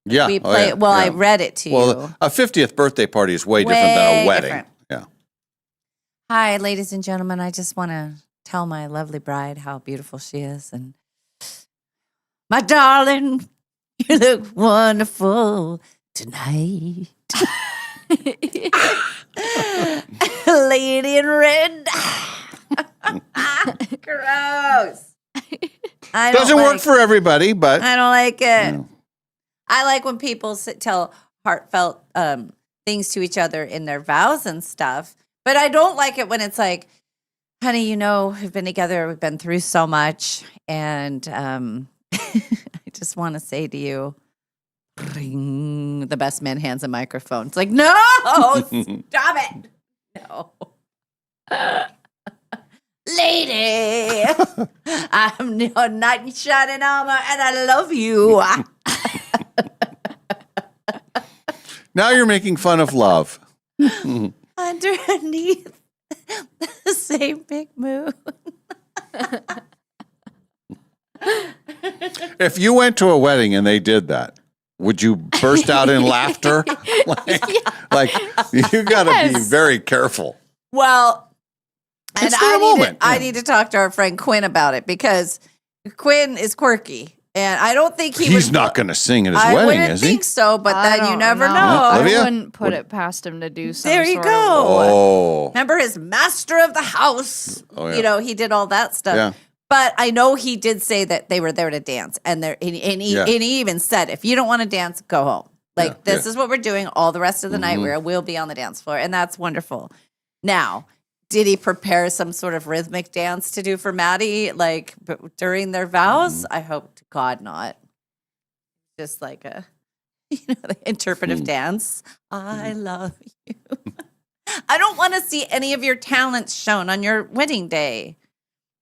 Yeah. We oh, play. yeah, Well, I yeah. read it to Well, you. a 50th birthday party is way different than Way a wedding. different. Yeah. Hi, ladies and gentlemen. I just want to tell my lovely bride how beautiful she is, and my darling, you look wonderful tonight. Lady in red. Gross. I don't Doesn't work like- for everybody, but I don't like it. I like when people tell heartfelt things to each other in their vows and stuff. But I don't like it when it's like, honey, we've been together, we've been through so much. And I just want to say to you, ring, the best man hands a microphone. It's like, no, stop it. No. Lady, I'm your knight in shining armor and I love you. now you're making fun of love. Underneath the same big moon. If you went to a wedding and they did that, would you burst out in laughter? Like you got to be very careful. Well, and It's their moment. I need to talk to our friend Quinn about it because Quinn is quirky And I don't think He's not going to sing at his I wedding, wouldn't is he? think so, but I then you don't never know. know. Olivia? I wouldn't put it past him to do something. There you go. Oh. Remember his master of the house? Oh, yeah. You know, he did all that stuff. Yeah. But I know he did say that they were there to dance, and he even said, if you don't want to dance, go home. Like this is what we're doing all the rest of the night. We'll be on the dance floor, and that's wonderful. Now, did he prepare some sort of rhythmic dance to do for Maddie, like during their vows? I hope to God not. Just like a, the interpretive dance. I love you. I don't want to see any of your talents shown on your wedding day.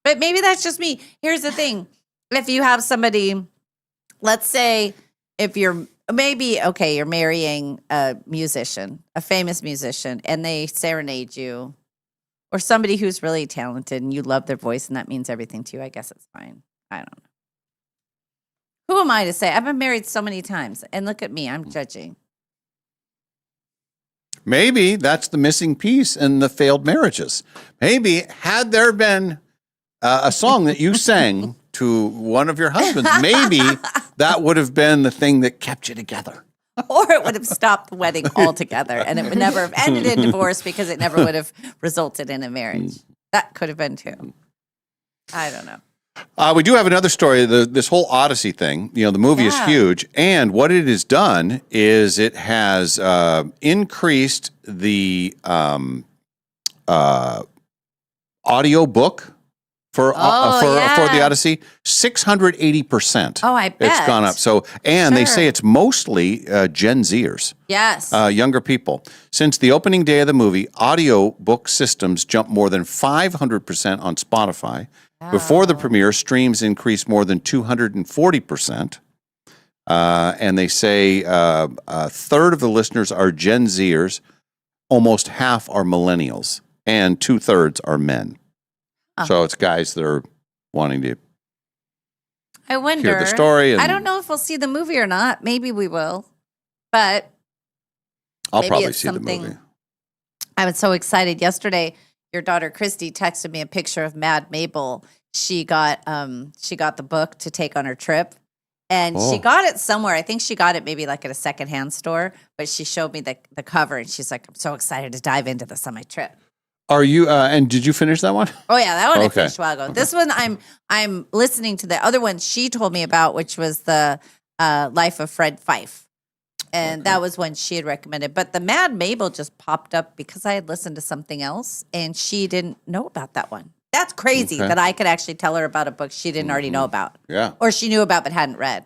But maybe that's just me. Here's the thing. If you have somebody, let's say if you're you're marrying a musician, a famous musician, and they serenade you, or somebody who's really talented and you love their voice and that means everything to you, I guess it's fine. I don't know. Who am I to say? I've been married so many times, and look at me. I'm judging. Maybe that's the missing piece in the failed marriages. Maybe had there been a song that you sang to one of your husbands, maybe that would have been the thing that kept you together. Or it would have stopped the wedding altogether, and it would never have ended in divorce because it never would have resulted in a marriage. That could have been too. I don't know. We do have another story. This whole Odyssey thing, the movie is huge. And what it has done is it has increased the audio book for the Odyssey 680%. Oh, I bet. It's gone up. So, and they say it's mostly Gen Zers. Yes. Younger people. Since the opening day of the movie, audio book systems jumped more than 500% on Spotify. Before the premiere, streams increased more than 240%. And they say a third of the listeners are Gen Zers, almost half are millennials, and 2/3 are men. So it's guys that are wanting to I wonder. hear the story. And I don't know if we'll see the movie or not. Maybe we will. But I'll maybe probably it's see the something- movie. I was so excited yesterday. Your daughter Christy texted me a picture of Mad Mabel. She got the book to take on her trip, and she got it somewhere. I think she got it maybe like at a secondhand store. But she showed me the cover, and she's like, "I'm so excited to dive into this on my trip." Are you? And did you finish that one? Oh yeah, that one I Okay. finished a while ago. This one I'm listening to the other one she told me about, which was the Life of Fred Fife, and that was one she had recommended. But the Mad Mabel just popped up because I had listened to something else, and she didn't know about that one. That's crazy Okay. that I could actually tell her about a book she didn't already know about, Yeah. or she knew about but hadn't read.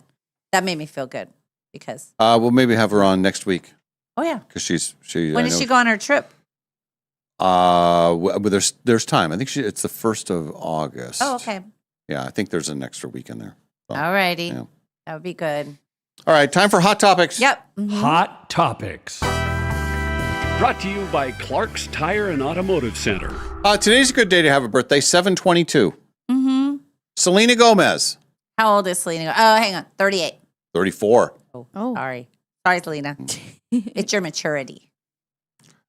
That made me feel good because We'll maybe have her on next week oh yeah, because she. when I did know- she go on her trip? But there's time. I think it's the 1st of August. Oh okay, Yeah, I think there's an extra week in there. So, all righty, yeah. that would be good. All right, time for hot topics. Yep. Hot Topics. Brought to you by Clark's Tire and Automotive Center. Today's a good day to have a birthday. 7/22. Mm-hmm. Selena Gomez, How old is Selena? Oh, hang on, 38. 34. Oh, sorry, Selena. It's your maturity.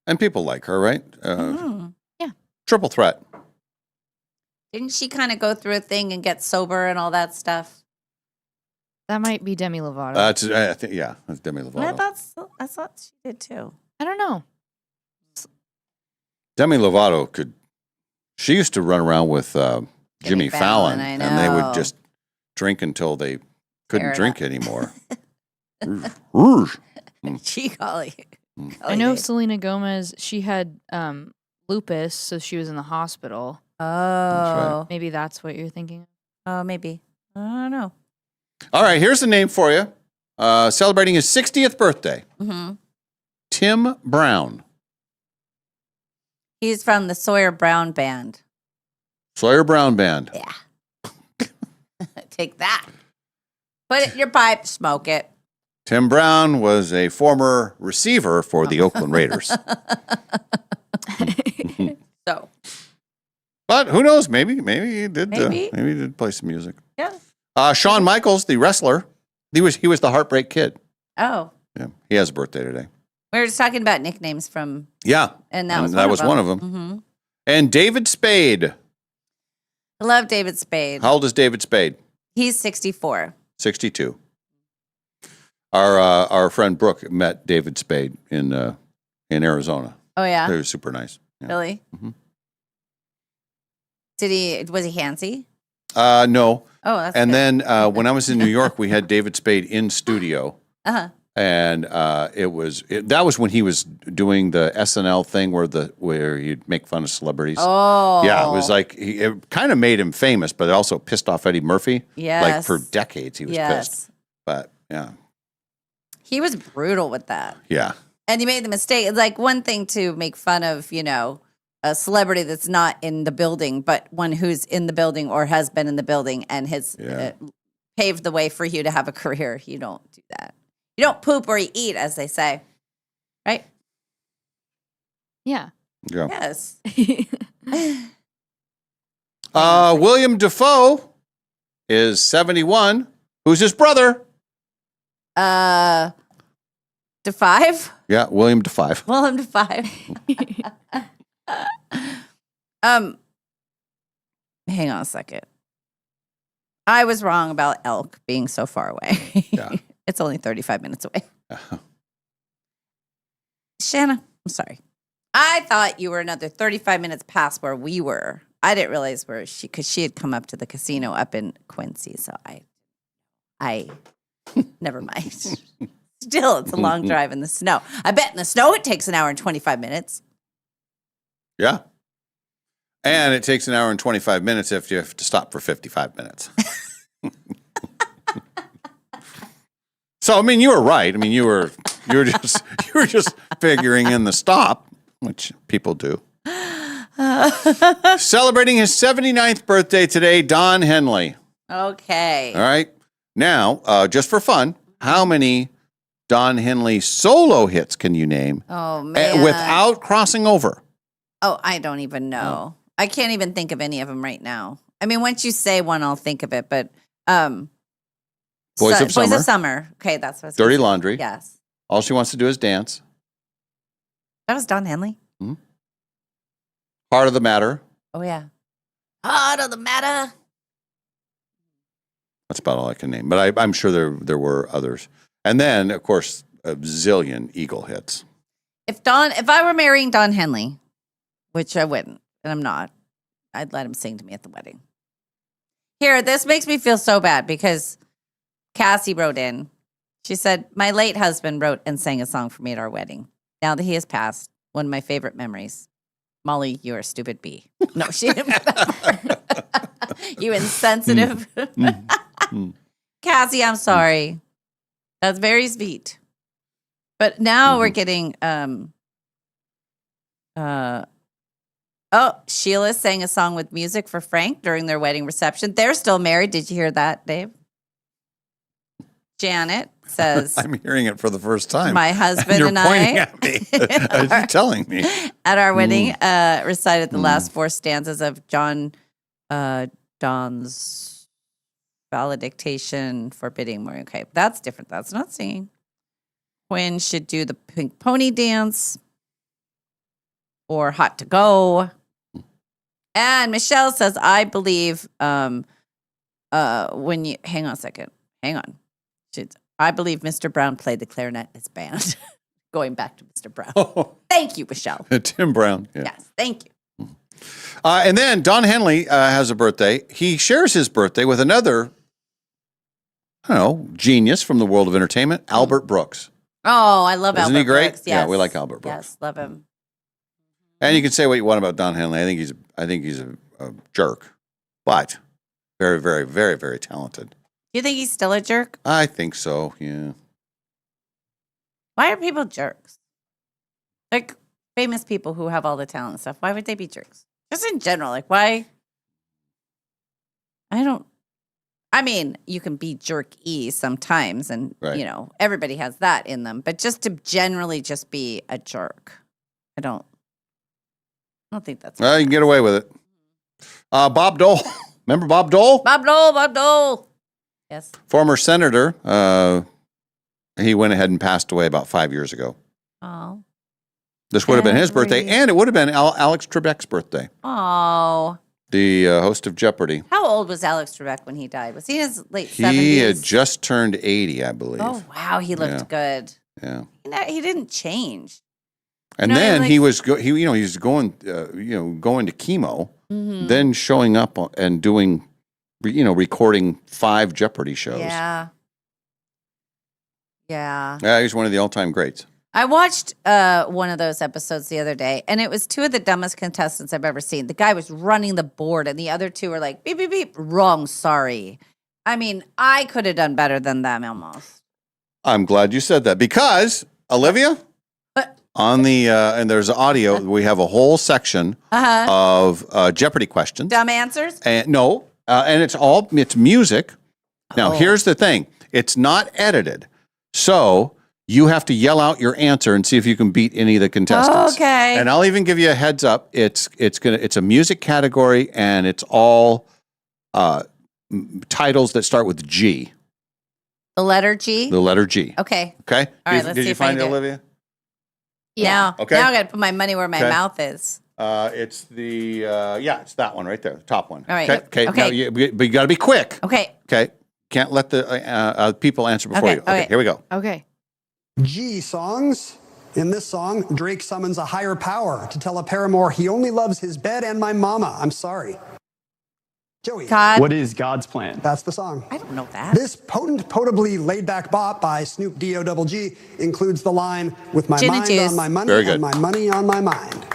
And people like her, right? Yeah. Triple threat. Didn't she kind of go through a thing and get sober and all that stuff? That might be Demi Lovato. I think, yeah, that's Demi Lovato. I thought she did too. I don't know. Demi Lovato she used to run around with Jimmy Fallon, I and they know. would just drink until they couldn't Tear it drink up. anymore. Rouge. She golly. I know Selena Gomez, she had lupus, so she was in the hospital. Oh. Maybe that's what you're thinking. Oh, maybe. I don't know. All right, here's the name for you. Celebrating his 60th birthday. Mm-hmm. Tim Brown. He's from the Sawyer Brown Band. Sawyer Brown Band. Yeah. Take that. Put it in your pipe, smoke it. Tim Brown was a former receiver for the Oakland Raiders. So. But who knows? Maybe he did. Maybe. Maybe he did play some music. Yeah. Shawn Michaels, the wrestler, he was the Heartbreak Kid. Oh. Yeah, he has a birthday today. We were just talking about nicknames from. Yeah, And that was one of them. Mm-hmm. And David Spade. I love David Spade. How old is David Spade? He's 64. 62. Our friend Brooke met David Spade in Arizona. Oh yeah, They were super nice. Yeah. really? Mhm. Was he handsy? No. Oh, that's And good. then when I was in New York, we had David Spade in studio. Uh-huh. And that was when he was doing the SNL thing where he'd make fun of celebrities. Oh. Yeah, it was like it kind of made him famous, but it also pissed off Eddie Murphy. Like Yes. for decades he was pissed. But yeah. He was brutal with that. Yeah. And he made the mistake. It's like one thing to make fun of, a celebrity that's not in the building, but one who's in the building or has been in the building and has paved the way for you to have a career. You don't do that. You don't poop or you eat, as they say. Right? Yeah. Yeah. Yes. William Dafoe is 71. Who's his brother? DeFive? Yeah, William DeFive. Willem DeFive. Hang on a second. I was wrong about Elk being so far away. Yeah. It's only 35 minutes away. Shanna, I'm sorry. I thought you were another 35 minutes past where we were. I didn't realize because she had come up to the casino up in Quincy. So I never mind. Still, it's a long drive in the snow. I bet in the snow it takes an hour and 25 minutes. Yeah. And it takes an hour and 25 minutes if you have to stop for 55 minutes. So, I mean, you were right. I mean, you were just figuring in the stop, which people do. Celebrating his 79th birthday today, Don Henley. Okay. All right. Now, just for fun, how many Don Henley solo hits can you name? Oh, man. Without crossing over? Oh, I don't even know. I can't even think of any of them right now. I mean, once you say one, I'll think of it. But Boys of Summer. Boys of Summer. Okay, that's what I was Dirty gonna say. Laundry. Yes. All She Wants to Do Is Dance. That was Don Henley. Heart of the Matter. Oh, yeah. Heart of the Matter. That's about all I can name. But I'm sure there were others. And then, of course, a zillion Eagle hits. If I were marrying Don Henley, which I wouldn't, and I'm not, I'd let him sing to me at the wedding. Here, this makes me feel so bad because Cassie wrote in. She said, my late husband wrote and sang a song for me at our wedding. Now that he has passed, one of my favorite memories. Molly, you're a stupid bee. No, she didn't. You insensitive. Cassie, I'm sorry. That's very sweet. But now we're getting Sheila sang a song with music for Frank during their wedding reception. They're still married. Did you hear that, Dave? Janet says, I'm hearing it for the first time. My husband You're and pointing I at me. You're telling me. At our wedding, recited the last four stanzas of Don's valedictation forbidding more. Okay, that's different. That's not singing. Quinn should do the pink pony dance or hot to go. And Michelle says, I believe when you hang on a second. Hang on. I believe Mr. Brown played the clarinet in his band. Going back to Mr. Brown. Thank you, Michelle. Tim Brown. Yeah. Yes, thank you. And then Don Henley has a birthday. He shares his birthday with another, genius from the world of entertainment, Albert Brooks. Oh, I love Isn't Albert he great? Brooks. Yeah, Yes. we like Albert Brooks. Yes, love him. And you can say what you want about Don Henley. I think he's a jerk, but very, very, very, very talented. Do you think he's still a jerk? I think so. Yeah. Why are people jerks? Like famous people who have all the talent and stuff. Why would they be jerks? Just in general, like why? I mean, you can be jerky sometimes, and Right. everybody has that in them. But just to generally just be a jerk, I don't think that's. Well, you can get away with it. Bob Dole. Remember Bob Dole? Bob Dole. Yes. Former senator. He went ahead and passed away about 5 years ago. Oh. This would have been his birthday, and it would have been Alex Trebek's birthday. Oh. The host of Jeopardy. How old was Alex Trebek when he died? Was he in his late 70s? He had just turned 80, I believe. Oh, wow. He looked good. Yeah. He didn't change. And then he was going to chemo, then showing up and doing, recording 5 Jeopardy shows. Yeah. Yeah. Yeah, he's one of the all-time greats. I watched one of those episodes the other day, and it was 2 of the dumbest contestants I've ever seen. The guy was running the board, and the other 2 were like, beep, beep, beep, wrong, sorry. I mean, I could have done better than them almost. I'm glad you said that because, Olivia, on the, and there's audio, we have a whole section of Jeopardy questions. Dumb answers? And and it's music. Now, here's the thing. It's not edited. So you have to yell out your answer and see if you can beat any of the contestants. Okay. And I'll even give you a heads up. It's a music category, and it's all titles that start with G. The letter G? The letter G. Okay. Okay. All right, let's did see you if I find can it, do it. Olivia? Yeah. Okay. Now I got to put my money where my Okay. mouth is. It's the it's that one right there, the top one. All right. Okay. Okay. But you got to be quick. Okay. Okay. Can't let the people answer before you. Okay. Here we go. Okay. G songs. In this song, Drake summons a higher power to tell a paramour he only loves his bed and my mama. I'm sorry. Joey. God. What is God's plan? That's the song. I don't know that. This potably laid-back bop by Snoop D-O-double-G includes the line, with my Gin and mind juice. on my money Very good. and my money on my mind.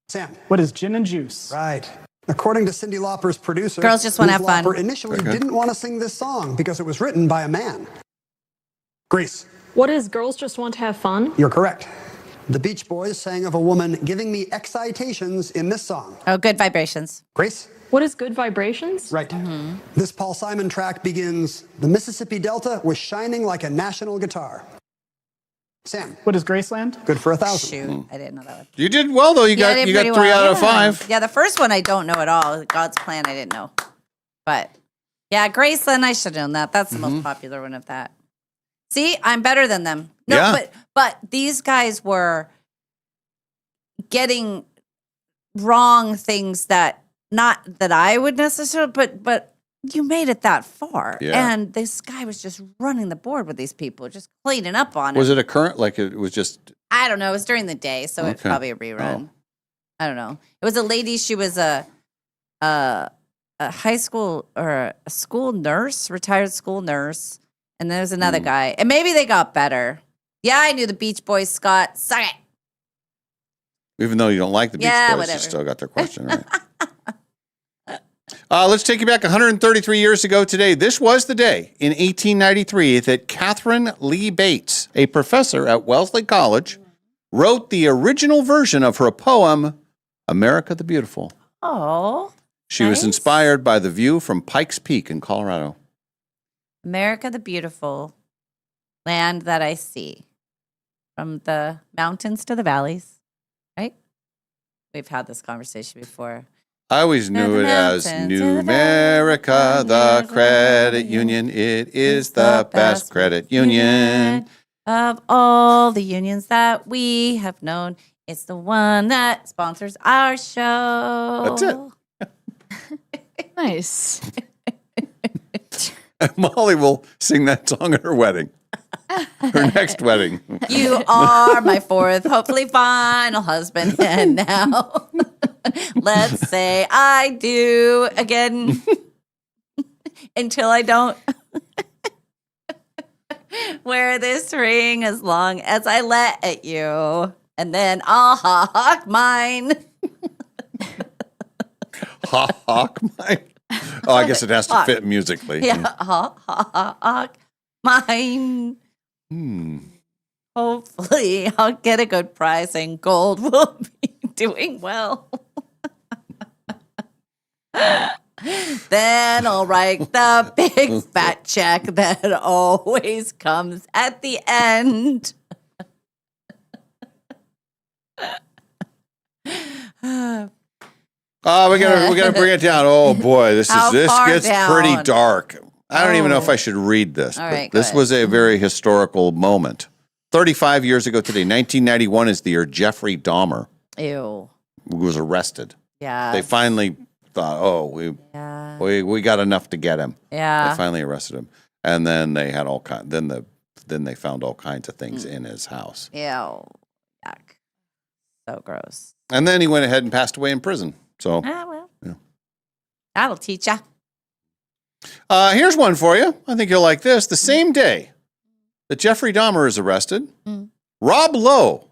Sam. What is gin and juice? Right. According to Cyndi Lauper's producer, Girls just wanna Ms. have fun. Lauper initially Okay. didn't want to sing this song because it was written by a man. Grace. What is Girls Just Want to Have Fun? You're correct. The Beach Boys sang of a woman giving me excitations in this song. Oh, Good Vibrations. Grace? What is Good Vibrations? Right. This Paul Simon track begins, the Mississippi Delta was shining like a national guitar. Sam. What is Graceland? Good for 1,000. Shoot. I didn't know that one. You did well though. You Yeah, I got did 3 pretty well. out of Yeah. 5. Yeah, the first one I don't know at all. God's Plan I didn't know. But yeah, Graceland, I should have known that. That's the most popular one of that. See, I'm better than them. No, Yeah. but these guys were getting wrong things that not that I would necessarily, but you made it that far. Yeah. And this guy was just running the board with these people, just cleaning up on Was it. it a current? Like it was just. I don't know. It was during the day, so it's Okay. probably a rerun. I don't know. It was a lady. She was a high school or a school nurse, retired school nurse, and there was another guy. And maybe they got better. Yeah, I knew the Beach Boys. Scott, suck it. Even though you don't like the Beach Yeah, Boys, whatever. you still got their question right. Let's take you back 133 years ago today. This was the day in 1893 that Catherine Lee Bates, a professor at Wellesley College, wrote the original version of her poem, America the Beautiful. Oh, She was inspired by the view from Pikes Peak in Colorado. America the Beautiful, land that I see, from the mountains to the valleys. Right? We've had this conversation before. I always knew it as New America, the credit union. It is the best credit union. Of all the unions that we have known, it's the one that sponsors our show. That's it. Nice. Molly will sing that song at her wedding, her next wedding. You are my fourth, hopefully final husband. And now let's say I do again until I don't wear this ring as long as I let at you. And then I'll hawk mine. Hawk mine. Oh, I guess it has to fit musically. Yeah, hawk mine. Hopefully, I'll get a good price and gold will be doing well. Then I'll write the big fat check that always comes at the end. Oh, we gotta bring it down. Oh boy, this How gets far pretty down? dark. I don't even know if I should read this, All but right, this go was a very historical moment. 35 years ago today, 1991 is the year Jeffrey Dahmer Ew. was arrested. Yeah. They finally thought, oh, we got enough to get him. Yeah. They finally arrested him, and then they had all kind. Then they found all kinds of things in his house. Ew. Yuck. So gross. And then he went ahead and passed away in prison. So that'll teach ya. Here's one for you. I think you'll like this. The same day that Jeffrey Dahmer is arrested, Rob Lowe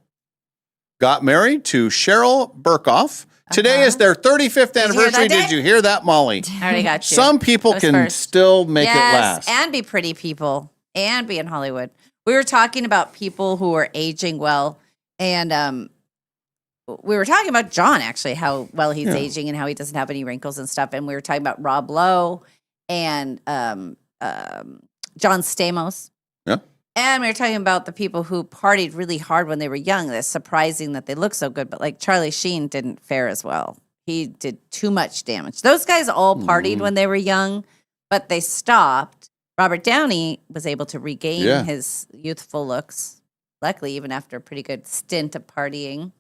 got married to Cheryl Burkhoff. Today is their 35th anniversary. Did you hear that, Molly? I already got you. Some people can still make it last. And be pretty people and be in Hollywood. We were talking about people who are aging well, and we were talking about John, actually, how well he's aging and how he doesn't have any wrinkles and stuff. And we were talking about Rob Lowe and John Stamos. Yeah. And we were talking about the people who partied really hard when they were young. That's surprising that they look so good. But like Charlie Sheen didn't fare as well. He did too much damage. Those guys all partied when they were young, but they stopped. Robert Downey was able to regain his youthful looks, luckily, even after a pretty good stint of partying.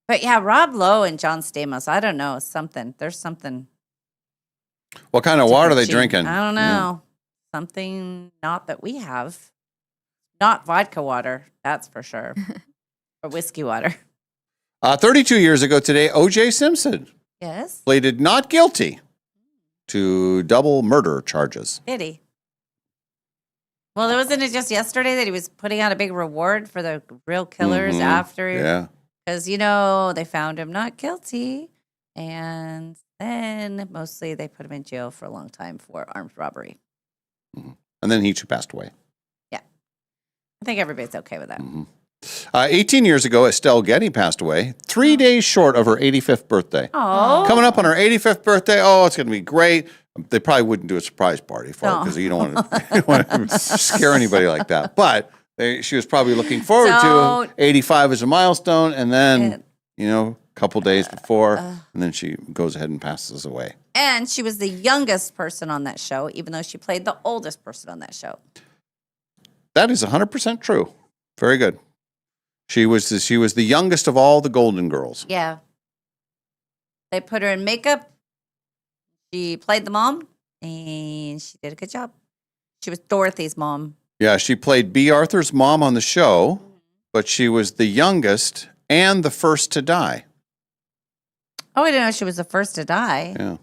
But yeah, Rob Lowe and John Stamos, I don't know, something. There's something. What kind of water are they drinking? I don't know. Something not that we have. Not vodka water, that's for sure. Or whiskey water. 32 years ago today, O.J. Simpson pleaded not guilty to double murder charges. Did he? Well, wasn't it just yesterday that he was putting out a big reward for the real killers after? Yeah. Because, they found him not guilty. And then mostly they put him in jail for a long time for armed robbery. And then he too passed away. Yeah. I think everybody's okay with that. 18 years ago, Estelle Getty passed away, 3 days short of her 85th birthday. Oh. Coming up on her 85th birthday, it's going to be great. They probably wouldn't do a surprise party for her because you don't want to scare anybody like that. But she was probably looking forward to 85 as a milestone, and then, a couple days before, and then she goes ahead and passes away. And she was the youngest person on that show, even though she played the oldest person on that show. That is 100% true. Very good. She was the youngest of all the Golden Girls. Yeah. They put her in makeup. She played the mom, and she did a good job. She was Dorothy's mom. Yeah, she played B. Arthur's mom on the show, but she was the youngest and the first to die. Oh, I didn't know she was the first to die. Yeah.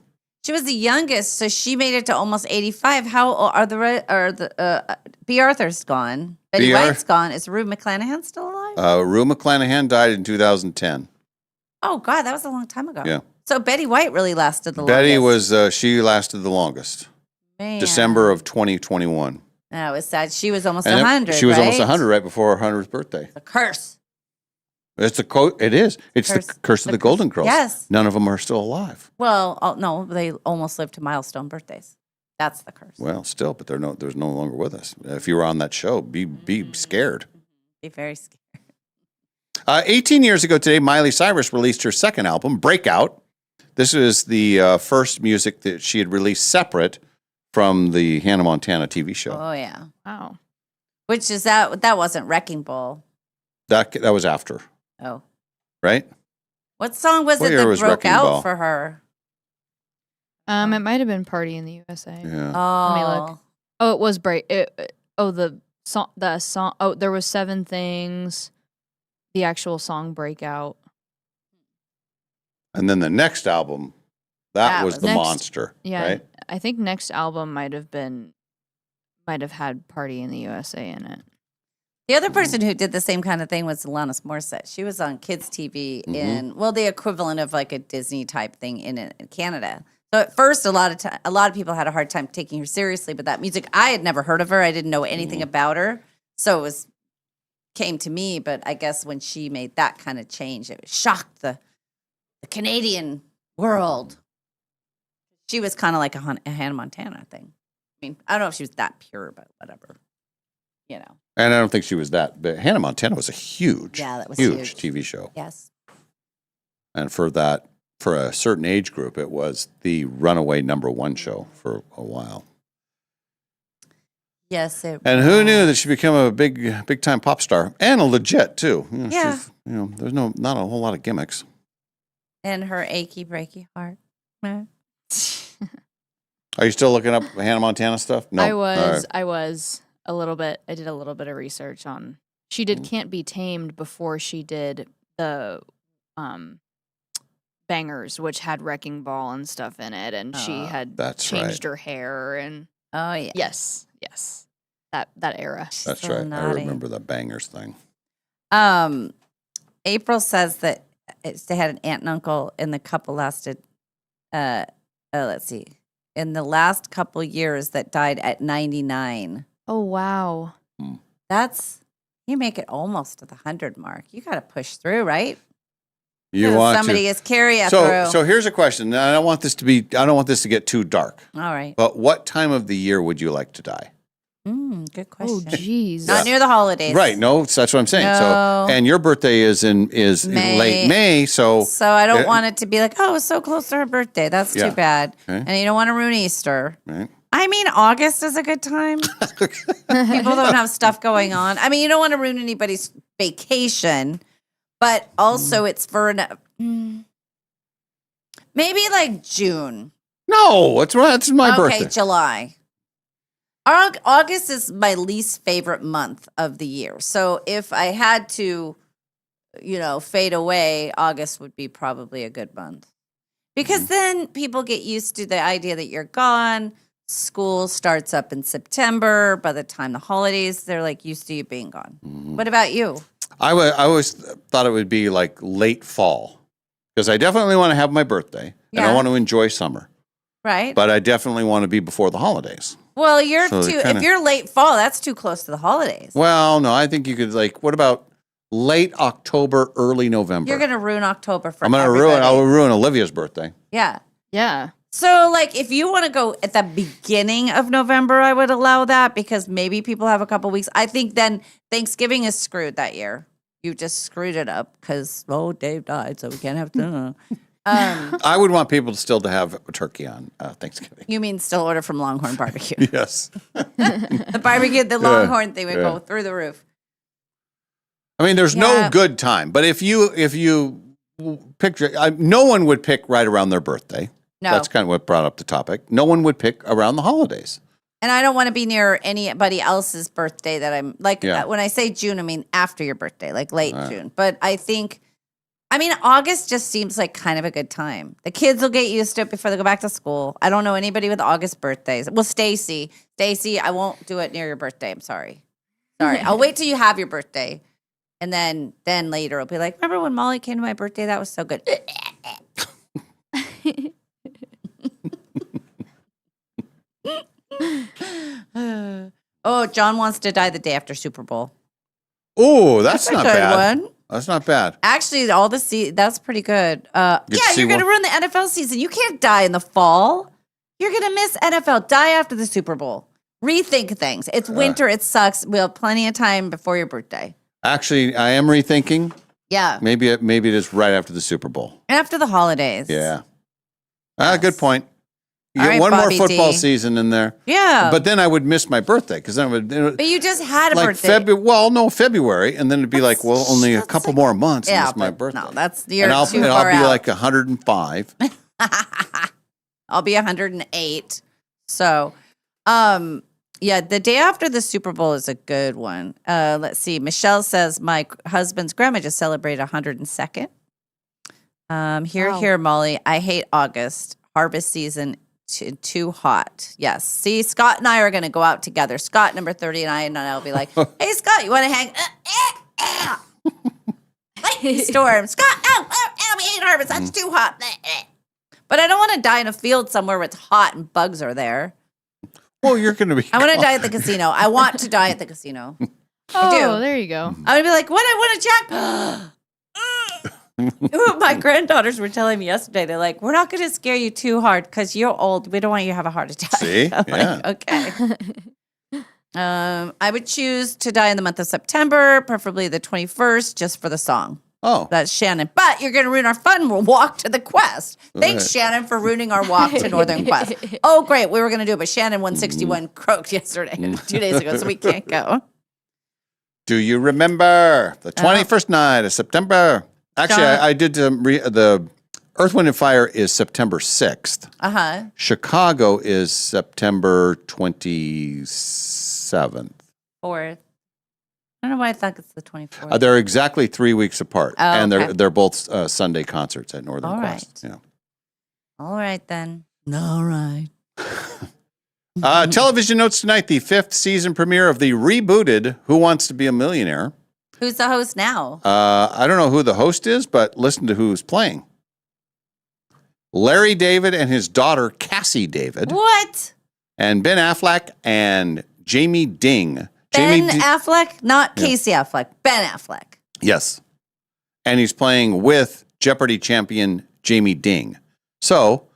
She was the youngest, so she made it to almost 85. How old are the B. Arthur's gone? Betty White's gone. Is Rue McClanahan still alive? Rue McClanahan died in 2010. Oh, God, that was a long time ago. Yeah. So Betty White really lasted the Betty longest. she lasted the longest. Man. December of 2021. That was sad. She was almost And 100, She was right? almost 100 right before her 100th birthday. A curse. It's it is. It's the curse of the Golden Girls. Yes. None of them are still alive. Well, no, they almost lived to milestone birthdays. That's the curse. Well, still, but they're no longer with us. If you were on that show, be scared. Be very scared. 18 years ago today, Miley Cyrus released her second album, Breakout. This is the first music that she had released separate from the Hannah Montana TV show. Oh, yeah. Wow. Which is that wasn't Wrecking Ball. That was after. Oh. Right? What song was What it year that was broke Wrecking out Ball? for her? It might have been Party in the USA. Yeah. Oh. Let me look. Oh, it was break. The song. Oh, there was 7 Things. The actual song Breakout. And then the next album, that was The Next- Monster, Yeah, right? I think next album might have had Party in the USA in it. The other person who did the same kind of thing was Alanis Morissette. She was on kids' TV in the equivalent of like a Disney type thing in Canada. So at first, a lot of people had a hard time taking her seriously. But that music, I had never heard of her. I didn't know anything about her, so it came to me. But I guess when she made that kind of change, it shocked the Canadian world. She was kind of like a Hannah Montana thing. I mean, I don't know if she was that pure, but whatever, And I don't think she was that. But Hannah Montana was a huge, that was huge TV show. Yes. And for a certain age group, it was the runaway #1 show for a while. Yes, it And who knew that she'd become a big time pop star and a legit too? Yeah. There's not a whole lot of gimmicks. And her achy breaky heart. Are you still looking up Hannah Montana stuff? No. I was. All right. I was a little bit. I did a little bit of research on. She did "Can't Be Tamed" before she did the Bangers, which had Wrecking Ball and stuff in it, and she had changed her hair and. Oh yeah. Yes. That era. That's So right. naughty. I remember the Bangers thing. April says that they had an aunt and uncle, and the couple lasted. Let's see, in the last couple years that died at 99. Oh wow. That's you make it almost to the 100 mark. You got to push through, right? You want somebody to. is carry you So through. so here's a question. Now, I don't want this to get too dark. All right. But what time of the year would you like to die? Good question. Oh geez. Not near the holidays. Right. No, that's what I'm saying. No. So, and your birthday is in May. late May. So I don't want it to be like, oh, it's so close to her birthday. That's Yeah. too bad. Okay. And you don't want to ruin Easter. Right. I mean, August is a good time. People don't have stuff going on. I mean, you don't want to ruin anybody's vacation, but also it's for maybe like June. No, that's my birthday. Okay, July. August is my least favorite month of the year. So if I had to, fade away, August would be probably a good month. Because then people get used to the idea that you're gone. School starts up in September. By the time the holidays, they're like used to you being gone. What about you? I always thought it would be like late fall because I definitely want to have my birthday and I Yeah. want to enjoy summer, Right? but I definitely want to be before the holidays. Well, you're So too. kinda- If you're late fall, that's too close to the holidays. Well, no, I think you could what about late October, early November? You're gonna ruin October for I'm going to everybody. I'll ruin Olivia's birthday. Yeah. Yeah. So, if you want to go at the beginning of November, I would allow that because maybe people have a couple weeks. I think then Thanksgiving is screwed that year. You just screwed it up because Dave died, so we can't have dinner. I would want people still to have a turkey on Thanksgiving. You mean still order from Longhorn Barbecue? Yes. The barbecue, the Longhorn thing would go through the roof. I mean, there's no good time, but if you picture, no one would pick right around their birthday. No. That's kind of what brought up the topic. No one would pick around the holidays. And I don't want to be near anybody else's birthday that I'm when I say June, I mean after your birthday, like late June. But August just seems like kind of a good time. The kids will get used to it before they go back to school. I don't know anybody with August birthdays. Well, Stacy, I won't do it near your birthday. I'm sorry. I'll wait till you have your birthday. And then later I'll be like, remember when Molly came to my birthday? That was so good. John wants to die the day after Super Bowl. Oh, that's a not good bad. one. That's not bad. Actually, that's pretty good. to see You're going to one- ruin the NFL season. You can't die in the fall. You're going to miss NFL. Die after the Super Bowl. Rethink things. It's winter. It sucks. We have plenty of time before your birthday. Actually, I am rethinking. Yeah. Maybe it is right after the Super Bowl. After the holidays. Yeah. Good point. You All get right, one Bobby more football D. season in there. Yeah. But then I would miss my birthday because then But you just had a like birthday. February, and then it'd be only a couple more months. And Yeah, it's my but birthday. no, you're and too far I'll be out. like 105. I'll be 108. So, the day after the Super Bowl is a good one. Let's see. Michelle says my husband's grandma just celebrated 102nd. Here, Molly. I hate August. Harvest season too hot. Yes. See, Scott and I are going to go out together. Scott, number 39, and I'll be like, hey, Scott, you want to hang? Lightning storm. Scott, no, we hate harvest. That's too hot. But I don't want to die in a field somewhere where it's hot and bugs are there. Well, you're going to be. I want to die at the casino. I want to die at the casino. I do. Oh, there you go. I'm going to be like, what? I want to jack. My granddaughters were telling me yesterday, they're like, we're not going to scare you too hard because you're old. We don't want you to have a heart attack. See? I'm Yeah. like, okay. I would choose to die in the month of September, preferably the 21st, just for the song. Oh. That's Shannon. But you're going to ruin our fun walk to the Quest. Thanks, Right. Shannon, for ruining our walk to Northern Quest. Oh, great. We were going to do it, but Shannon 161 croaked yesterday, 2 days ago, so we can't go. Do you remember the 21st night of September? Actually, John- I did the Earth, Wind, and Fire is September 6th. Uh-huh. Chicago is September 27th. 4th. I don't know why I thought it's the 24th. They're exactly 3 weeks apart, Oh, and okay. they're both Sunday concerts at Northern All Quest. right. Yeah. All right, then. All right. Television notes tonight: the 5th season premiere of the rebooted Who Wants to Be a Millionaire. Who's the host now? I don't know who the host is, but listen to who's playing. Larry David and his daughter Cassie David. What? And Ben Affleck and Jamie Ding. Ben Affleck? Not Casey Affleck. Ben Affleck. Yes. And he's playing with Jeopardy champion Jamie Ding. So,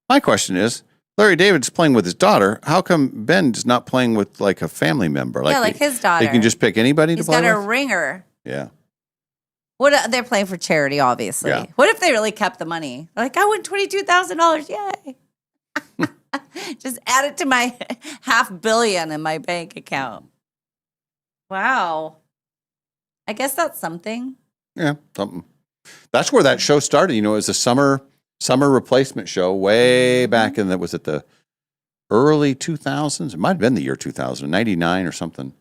my question is, Larry David's playing with his daughter. How come Ben's not playing with like a family member? Like his daughter. They can just pick anybody He's to play got a with? ringer. Yeah. What they're playing for charity, obviously. Yeah. What if they really kept the money? Like, I won $22,000. Yay. Just add it to my $500 million in my bank account. Wow. I guess that's something. Yeah, something. That's where that show started. You know, it was a summer replacement show way back in was it the early 2000s? It might have been the year 2000, 99 or something.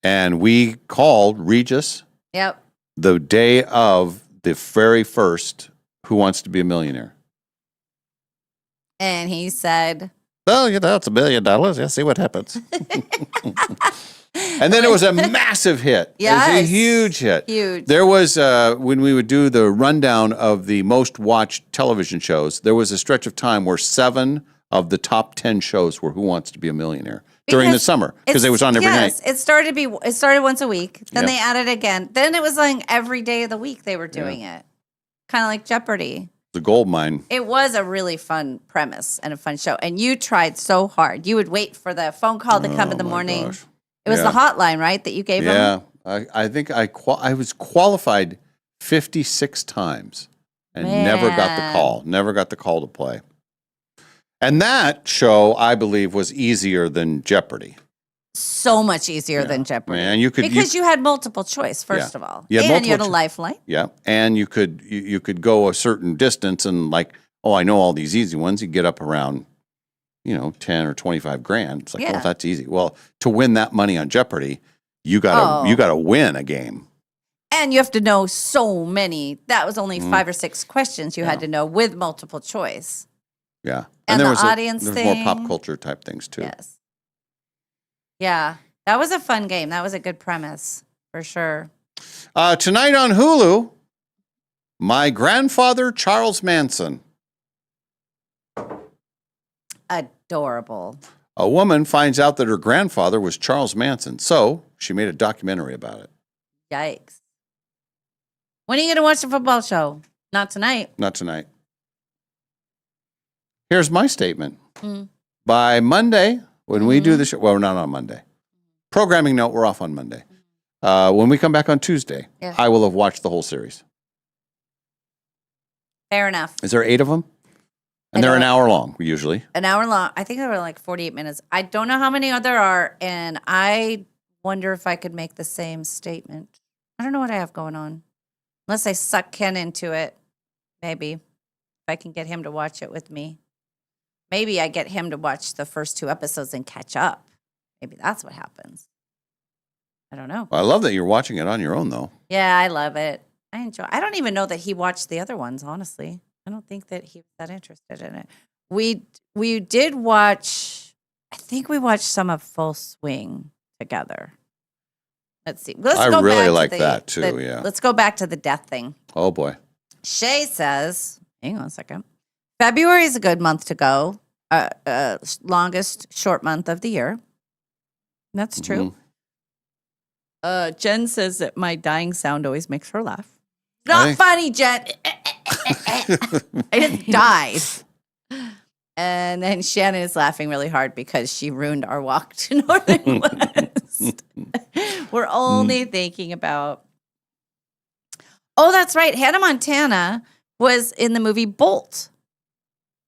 And we called Regis Yep. the day of the very first Who Wants to Be a Millionaire. And he said, Oh, you know, it's $1 million. Yeah, see what happens. And then it was a massive hit. It was a Yes. huge hit. Huge. There was, when we would do the rundown of the most watched television shows, there was a stretch of time where 7 of the top 10 shows were Who Wants to Be a Millionaire during the Because summer because it was on every night. It started once a week. Then Yep. they added again. Then it was like every day of the week they were doing it. Kind of like Jeopardy. The gold mine. It was a really fun premise and a fun show. And you tried so hard. You would wait for the phone call to come in the morning. gosh. It was Yeah. the hotline, right, that you gave them? Yeah. I think I was qualified 56 times and never got the Man. call. Never got the call to play. And that show, I believe, was easier than Jeopardy. So much easier than Jeopardy. Man, you could because you had multiple choice, first Yeah. of all. You had And you had a multiple lifeline. Yeah, and you could go a certain distance and like, oh, I know all these easy ones. You get up around, 10 or 25 grand. It's like, Yeah. oh, that's easy. Well, to win that money on Jeopardy, you gotta win a game. And you have to know so many. That was only Mhm. 5 or 6 questions you had to know with multiple choice. Yeah, And there the was audience there was more pop thing. culture type things too. Yes. Yeah, that was a fun game. That was a good premise for sure. Tonight on Hulu, My Grandfather Charles Manson. Adorable. A woman finds out that her grandfather was Charles Manson, so she made a documentary about it. Yikes. When are you going to watch the football show? Not tonight. Not tonight. Here's my statement. Mm. By Monday, when we do the show, well, we're not on Monday. Programming note, we're off on Monday. When we come back on Tuesday, Yeah. I will have watched the whole series. Fair enough. Is there 8 of them? And they're an hour long, usually. An hour long. I think they were like 48 minutes. I don't know how many there are, and I wonder if I could make the same statement. I don't know what I have going on. Unless I suck Ken into it, maybe. If I can get him to watch it with me. Maybe I get him to watch the first 2 episodes and catch up. Maybe that's what happens. I don't know. I love that you're watching it on your own, though. Yeah, I love it. I enjoy. I don't even know that he watched the other ones, honestly. I don't think that he was that interested in it. We did watch, I think we watched some of Full Swing together. Let's see. Let's I go really back to like the- that, too, yeah. Let's go back to the death thing. Oh, boy. Shay says, hang on a second. February is a good month to go. Longest short month of the year. That's true. Jen says that my dying sound always makes her laugh. Not funny, Jen. I just died. And then Shannon is laughing really hard because she ruined our walk to Northern West. We're only thinking about. Oh, that's right. Hannah Montana was in the movie Bolt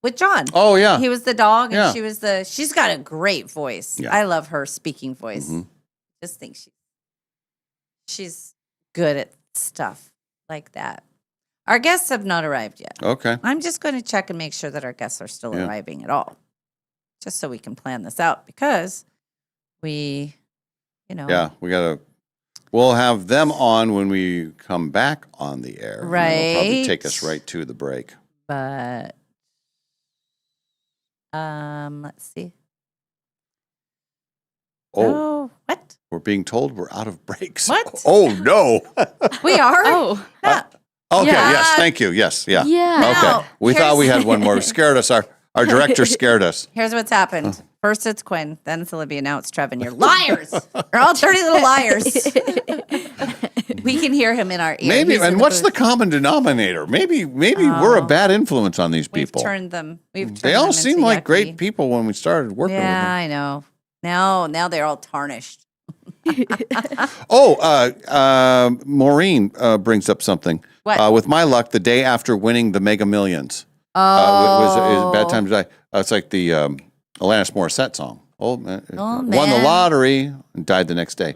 with John. Oh, yeah. He was the dog, and Yeah. she was she's got a great voice. Yeah. I love her speaking voice. Just think she's good at stuff like that. Our guests have not arrived yet. Okay. I'm just going to check and make sure that our guests are still Yeah. arriving at all, just so we can plan this out because we, Yeah, we'll have them on when we come back on the air. And they'll probably Right. take us right to the break. But let's see. Oh, what? We're being told we're out of breaks. What? Oh, no. We are. Oh. Okay, Yeah. yes, thank you. Yes, yeah. Yeah. Okay. Now, We thought we here's- had one more. It scared us. Our director scared us. Here's what's happened. First it's Quinn, then it's Olivia, now it's Trevin. You're liars. You're all dirty little liars. We can hear him in our ear. Maybe, He's in and what's the booth. common denominator? Maybe we're a bad influence on these We've people. turned them. They all seem like great people when we started working with Yeah, them. I know. Now they're all tarnished. Maureen brings up something. What? With my luck, the day after winning the Mega Millions, Oh. was Bad Time to Die. It's like the Alanis Morissette song. Won the man. Mm-hmm. lottery and died the next day.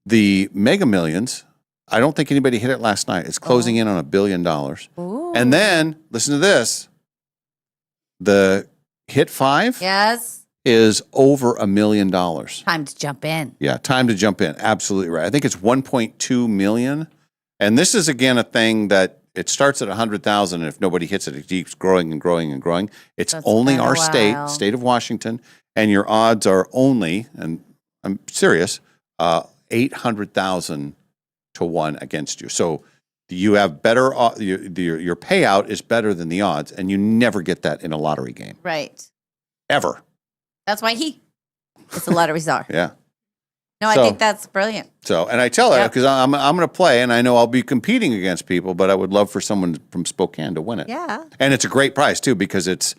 The Mega Millions, I don't think anybody hit it last night. It's closing in on $1 billion. And then, listen to this, the Hit 5 Yes. is over $1 million. Time to jump in. Yeah, time to jump in. Absolutely right. I think it's 1.2 million. And this is again a thing that it starts at 100,000, and if nobody hits it, it keeps growing and growing and growing. It's That's only been a our state, while. state of Washington, and your odds are only, and I'm serious, 800,000 to 1 against you. So you have better, your payout is better than the odds, and you never get that in a lottery game, Right. ever. That's why it's a lottery czar. Yeah. No, I So- think that's brilliant. So, and I tell her Yep. because I'm going to play, and I know I'll be competing against people, but I would love for someone from Spokane to win it. Yeah. And it's a great prize too because it's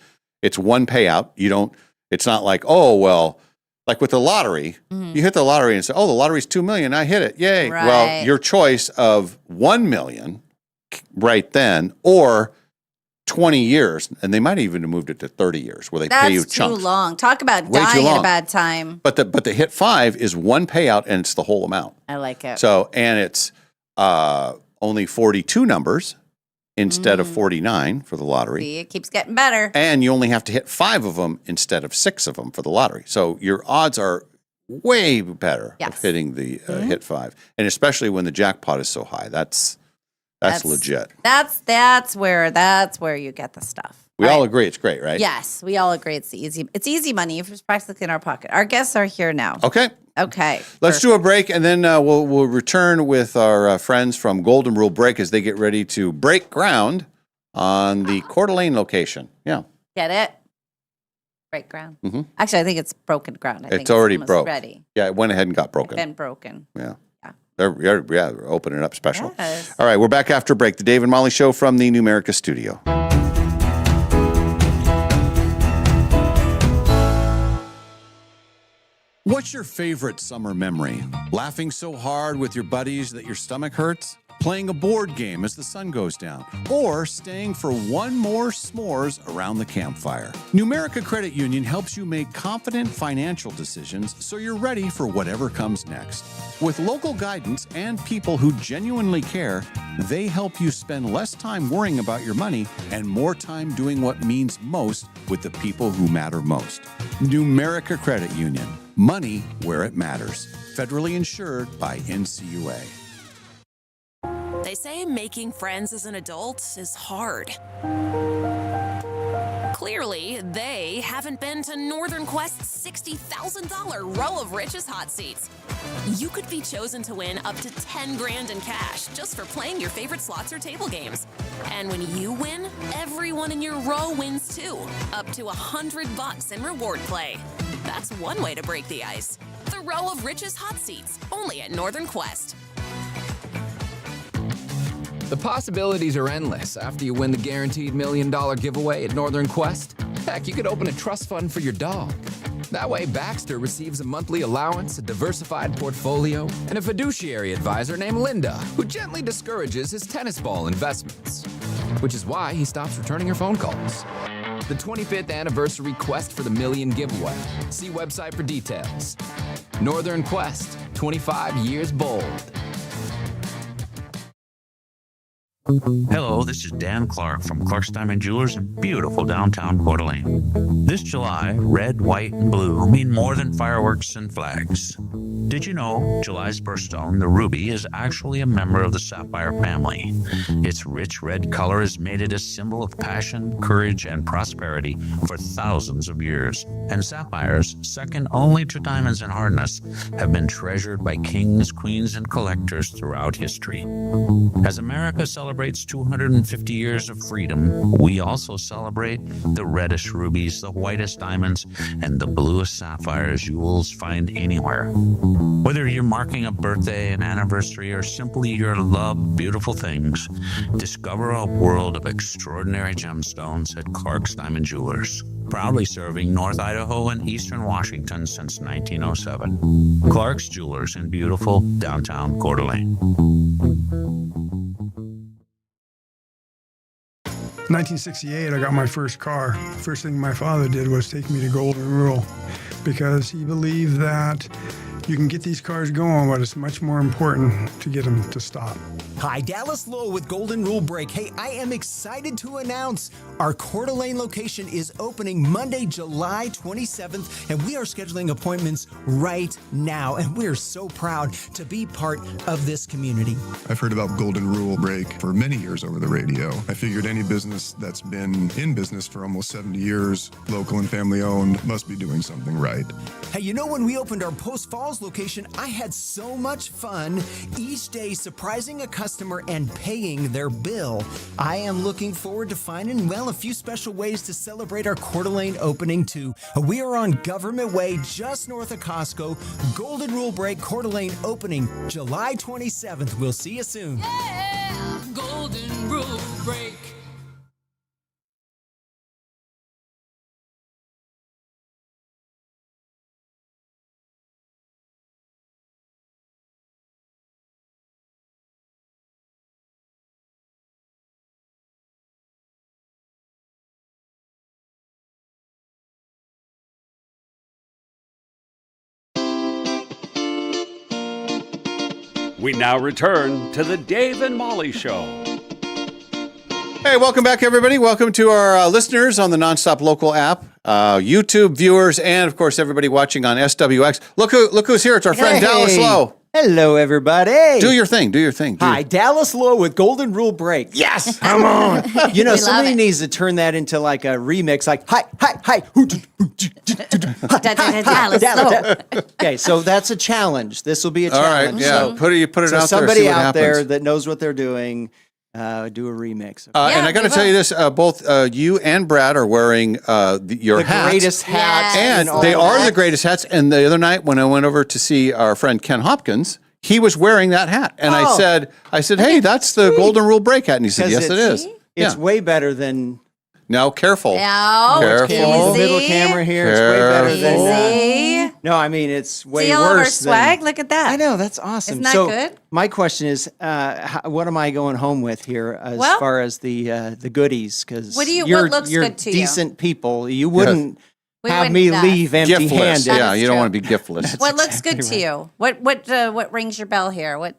one payout. You don't. It's not like, oh well, like with the lottery, you hit the lottery and say, oh, the lottery's $2 million. I hit it. Yay. Right. Well, your choice of $1 million right then, or 20 years, and they might even have moved it to 30 years where they pay you That's too chunks. long. Talk about Way too dying at a long. bad time. But the Hit 5 is one payout and it's the whole amount. I like it. So, and it's only 42 numbers instead of 49 for the lottery. See, it keeps getting better. And you only have to hit 5 of them instead of 6 of them for the lottery. So your odds are way better of hitting the Hit 5. And especially when the jackpot is so high. That's legit. That's where you get the stuff. We all agree it's great, right? Yes, we all agree it's easy money. It's practically in our pocket. Our guests are here now. Okay. Okay. Let's do a break, and then we'll return with our friends from Golden Rule Break as they get ready to break ground on the Coeur d'Alene location. Yeah. Get it? Break ground. Mm-hmm. Actually, I think it's broken ground. I think It's already almost broke. ready. Yeah, it went ahead and got broken. Been broken. Yeah. We're opening it up special. Yes. All right, we're back after break. The Dave and Molly Show from the Numerica studio. What's your favorite summer memory? Laughing so hard with your buddies that your stomach hurts? Playing a board game as the sun goes down? Or staying for one more s'mores around the campfire? Numerica Credit Union helps you make confident financial decisions so you're ready for whatever comes next. With local guidance and people who genuinely care, they help you spend less time worrying about your money and more time doing what means most with the people who matter most. Numerica Credit Union. Money where it matters. Federally insured by NCUA. They say making friends as an adult is hard. Clearly, they haven't been to Northern Quest's $60,000 row of Rich's hot seats. You could be chosen to win up to 10 grand in cash just for playing your favorite slots or table games. And when you win, everyone in your row wins too, up to $100 in reward play. That's one way to break the ice. The row of Rich's hot seats, only at Northern Quest. The possibilities are endless after you win the guaranteed $1 million giveaway at Northern Quest. Heck, you could open a trust fund for your dog. That way, Baxter receives a monthly allowance, a diversified portfolio, and a fiduciary advisor named Linda, who gently discourages his tennis ball investments. Which is why he stops returning her phone calls. The 25th anniversary Quest for the Million giveaway. See website for details. Northern Quest, 25 years bold. Hello, this is Dan Clark from Clark's Diamond Jewelers in beautiful downtown Coeur d'Alene. This July, red, white, and blue mean more than fireworks and flags. Did you know July's birthstone, the ruby, is actually a member of the sapphire family? Its rich red color has made it a symbol of passion, courage, and prosperity for thousands of years. And sapphires, second only to diamonds in hardness, have been treasured by kings, queens, and collectors throughout history. As America celebrates 250 years of freedom, we also celebrate the reddest rubies, the whitest diamonds, and the bluest sapphires you will find anywhere. Whether you're marking a birthday, an anniversary, or simply your love beautiful things, discover a world of extraordinary gemstones at Clark's Diamond Jewelers. Proudly serving North Idaho and Eastern Washington since 1907. Clark's Jewelers in beautiful downtown Coeur d'Alene. 1968, I got my first car. First thing my father did was take me to Golden Rule because he believed that you can get these cars going, but it's much more important to get them to stop. Hi, Dallas Lowe with Golden Rule Brake. Hey, I am excited to announce our Coeur d'Alene location is opening Monday, July 27th, and we are scheduling appointments right now, and we're so proud to be part of this community. I've heard about Golden Rule Brake for many years over the radio. I figured any business that's been in business for almost 70 years, local and family owned, must be doing something right. Hey, you know, when we opened our Post Falls location, I had so much fun each day surprising a customer and paying their bill. I am looking forward to finding, well, a few special ways to celebrate our Coeur d'Alene opening too. We are on Government Way, just north of Costco. Golden Rule Brake, Coeur d'Alene opening July 27th. We'll see you soon. Yeah, Golden Rule Brake. We now return to the Dave and Molly Show. Hey, welcome back, everybody. Welcome to our listeners on the Nonstop Local app, YouTube viewers, and of course, everybody watching on SWX. Look who's here. It's our friend Dallas Lowe. Hello, everybody. Do your thing. Do your thing. Hi, Dallas Lowe with Golden Rule Brake. Yes, come on. You know, somebody needs to turn that into like a remix, like hi. Dallas Lowe. Okay, so that's a challenge. This will be a challenge. All right, yeah. So, put it out there. Somebody See what out there happens. that knows what they're doing, do a remix. And I got to tell you this: both you and Brad are wearing your The hats, greatest hats and in they all are that. the greatest hats. And the other night when I went over to see our friend Ken Hopkins, he was wearing that hat, and I said, "Hey, that's the Golden Rule Brake hat," and he said, "Yes, it is." It's way better than. Now, careful. Now, Careful. Middle camera here. It's way better than. Easy. No, I mean it's way See all of our worse. swag? Look at that. I know, that's awesome. Isn't that so good? My question is, what am I going home with here as Well- far as the goodies? Because What looks you're good to you? decent people. You wouldn't We have wouldn't me do that. leave empty-handed. Giftless. Yeah, is you don't true. want to be giftless. What looks good to you? What rings your bell here? What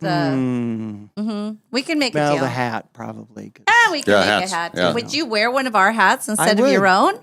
we can make a Well, deal. the hat probably. Yeah, we can Yeah, make hats. a hat. Yeah. Would you wear one of our hats instead of would. your own?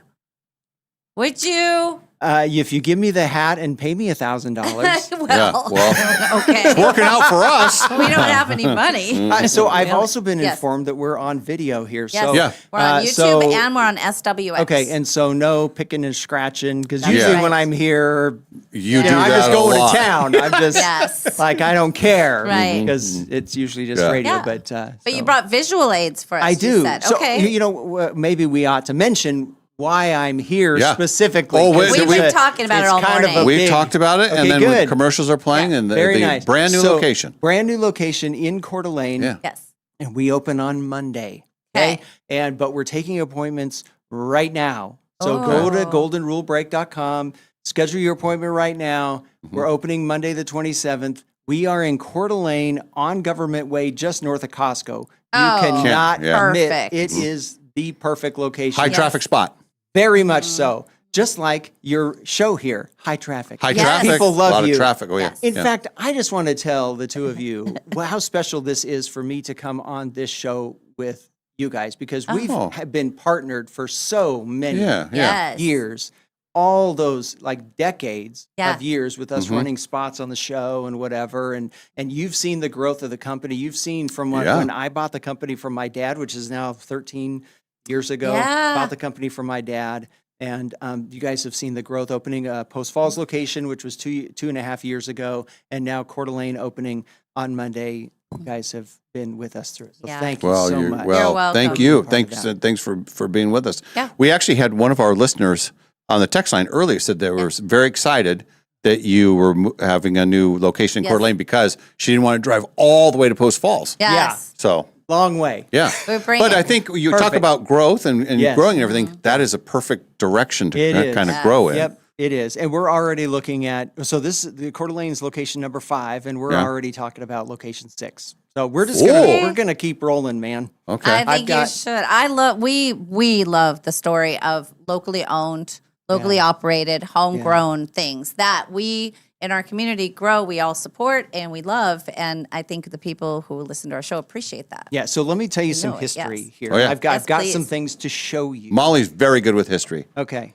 Would you? If you give me the hat and pay me $1,000. Okay. It's working out for us. We don't have any money. So I've also been Yes. informed that we're on video here. Yes. So We're on YouTube and we're on SWX. Okay, and so no picking and scratching because That's usually right. when I'm here, You do I'm that just a going lot. to town. I'm just Yes. like I don't care, Right. Because it's usually just Yeah. radio. Yeah. But But you brought visual aids for us. I you do. said. So Okay. you know, maybe we ought to mention why I'm here Yeah. specifically. Oh, 'cause wait, We've it's been a- talking about it it's all kind of morning. a We've big- talked about it, Okay, and then when the good. commercials are playing, and the Very nice. brand new So, location. Brand new location in Coeur d'Alene. Yeah. Yes. And we open on Monday. Okay. But we're taking appointments right now. So go to goldenrulebreak.com, schedule your appointment right now. We're opening Monday the 27th. We are in Coeur d'Alene on Government Way, just north of Costco. You Oh, cannot Yeah. admit perfect. it is the perfect location. High traffic spot. Very much so. just like your show here, High Traffic. High traffic. People love a lot you. of traffic. Oh, yeah. In Yeah. fact, I just want to tell the two of you how special this is for me to come on this show with you guys, because we've have been partnered for so many years. All those like decades of years with us running spots on the show and whatever. And you've seen the growth of the company. You've seen from when I bought the company from my dad, which is now 13 years ago, bought the company from my dad. And you guys have seen the growth, opening a Post Falls location, which was 2.5 years ago. And now Coeur d'Alene opening on Monday. You guys have been with us through it. So thank you so much. Well, thank you. Thanks for being with us. Yeah. We actually had one of our listeners on the text line earlier said they were very excited that you were having a new location in Coeur d'Alene because she didn't want to drive all the way to Post Falls. Yes. Yeah. So long way. Yeah. But I think you talk about growth and growing and everything. That is a perfect direction to kind of grow in. Yep. It is. And we're already looking at, so this is the Coeur d'Alene's location number 5, and we're already talking about location 6. So we're just we're gonna keep rolling, man. Okay. I think you should. We love the story of locally owned, locally operated, homegrown things that we in our community grow, we all support and we love. And I think the people who listen to our show appreciate that. Yeah, so let me tell you some history here. Oh, yeah. I've got please. some things to show you. Molly's very good with history. Okay.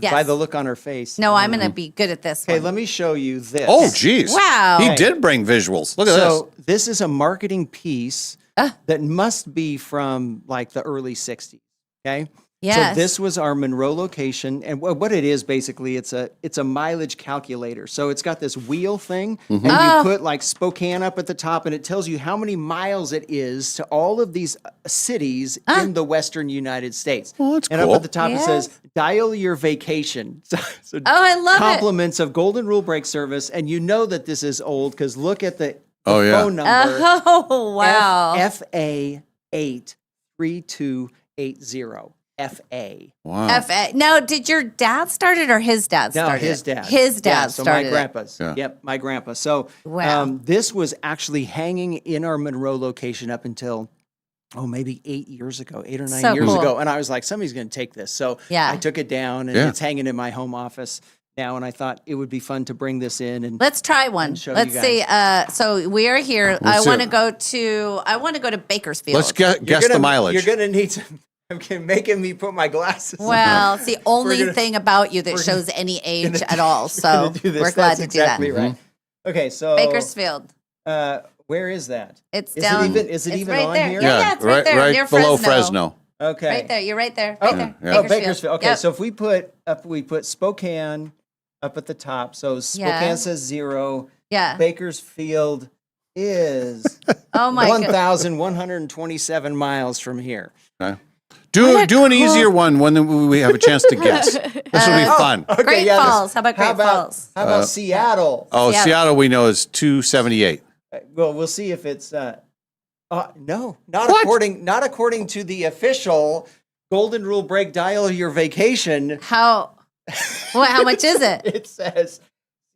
Yes. By the look on her face. No, I'm going to be good at this Okay, one. let me show you this. Oh, geez. Wow. He did bring visuals. Look at So this is a marketing piece that must be from like the early 60s. Okay. Yes. So this was our Monroe location, and what it is basically, it's a mileage calculator. So it's got this wheel thing, and you put like Spokane up at the top, and it tells you how many miles it is to all of these cities in the Western United States. Oh, that's and cool. up at the top it says, "Dial your vacation." So I love compliments of Golden Rule Brake Service, and you know that this is old because look at the phone number. Oh, wow. FA 83280. FA. Wow. FA. Now, did your dad start it or his dad No, started his it? dad. His dad Yeah, so started my it. grandpa's. Yep, my grandpa. So Wow. this was actually hanging in our Monroe location up until, maybe 8 years ago, 8 or 9 So years cool. ago. And I was like, somebody's going to take this. So Yeah. I took it down, and it's hanging in my home office now. And I thought it would be fun to bring this in. And Let's try one. show Let's you see. So we are here. I Let's want see to go to Bakersfield. Let's guess the mileage. You're going to need some. Okay, making me put my glasses on. Well, it's the only gonna- thing about you that we're shows any age gonna at all. We're So gonna do this. we're glad That's to exactly do that. right. Okay, so Bakersfield. Where is that? It's Is down. it even? Is it it's even right on there. here? Yeah, it's right there. Near below Fresno. Fresno. Okay. Right there. You're right there. Oh, Right there. yeah. Bakersfield. Okay, Yep. so if we put Spokane up at the top. So Spokane says 0. Yeah. Bakersfield is Oh my god. 1,127 miles from here. Okay. Do an easier one when we have a chance to guess. This will be fun. Okay, Great yeah, Falls. How about Great Falls? How about Seattle? Oh, Seattle we know is 278. Well, we'll see if it's no, not according to the official Golden Rule Brake Dial Your Vacation. How much is it? It says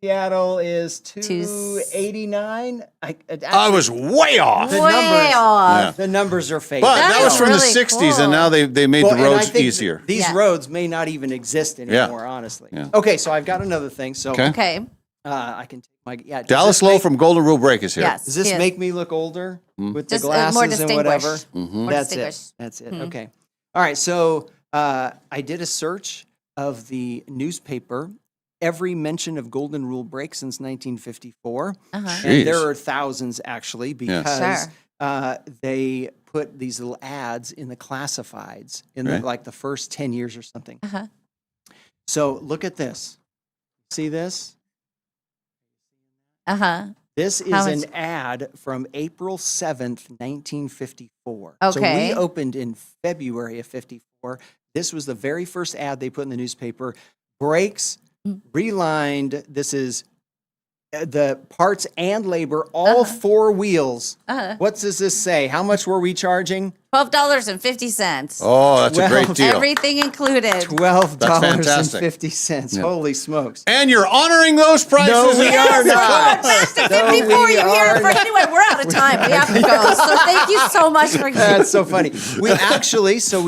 Seattle is 289. I was way off. Way off. The numbers are fake. But that was from really the 60s, cool. and now they made Well, the and I roads think easier. These roads may not even exist anymore, honestly. Yeah. Okay, so I've got another thing. So Okay. I can take my does Dallas this Lowe make- from Golden Rule Brake is here. Yes. Does this Yes. make me look older with Just, the more glasses and whatever? distinguished. More That's distinguished. it. That's it. Mhm. Okay. All right. So I did a search of the newspaper. Every mention of Golden Rule Brake since 1954. Uh-huh. And there are thousands actually because Sure. they put these little ads in the classifieds in the first 10 years or something. Uh-huh. So look at this. See this? Uh-huh. This is How an much- ad from April 7th, 1954. So Okay. we opened in February of 54. This was the very first ad they put in the newspaper. Brakes, relined. This is the parts and labor, all 4 wheels. Uh-huh. What does this say? How much were we charging? $12.50. Oh, that's a great deal. Everything included. $12.50. Yeah. Holy smokes. And you're honoring those prices. No, we are not. Back to No, 54, we you hear are it for anyway. We're out of time. We have to go. So thank you so much for That's so funny. We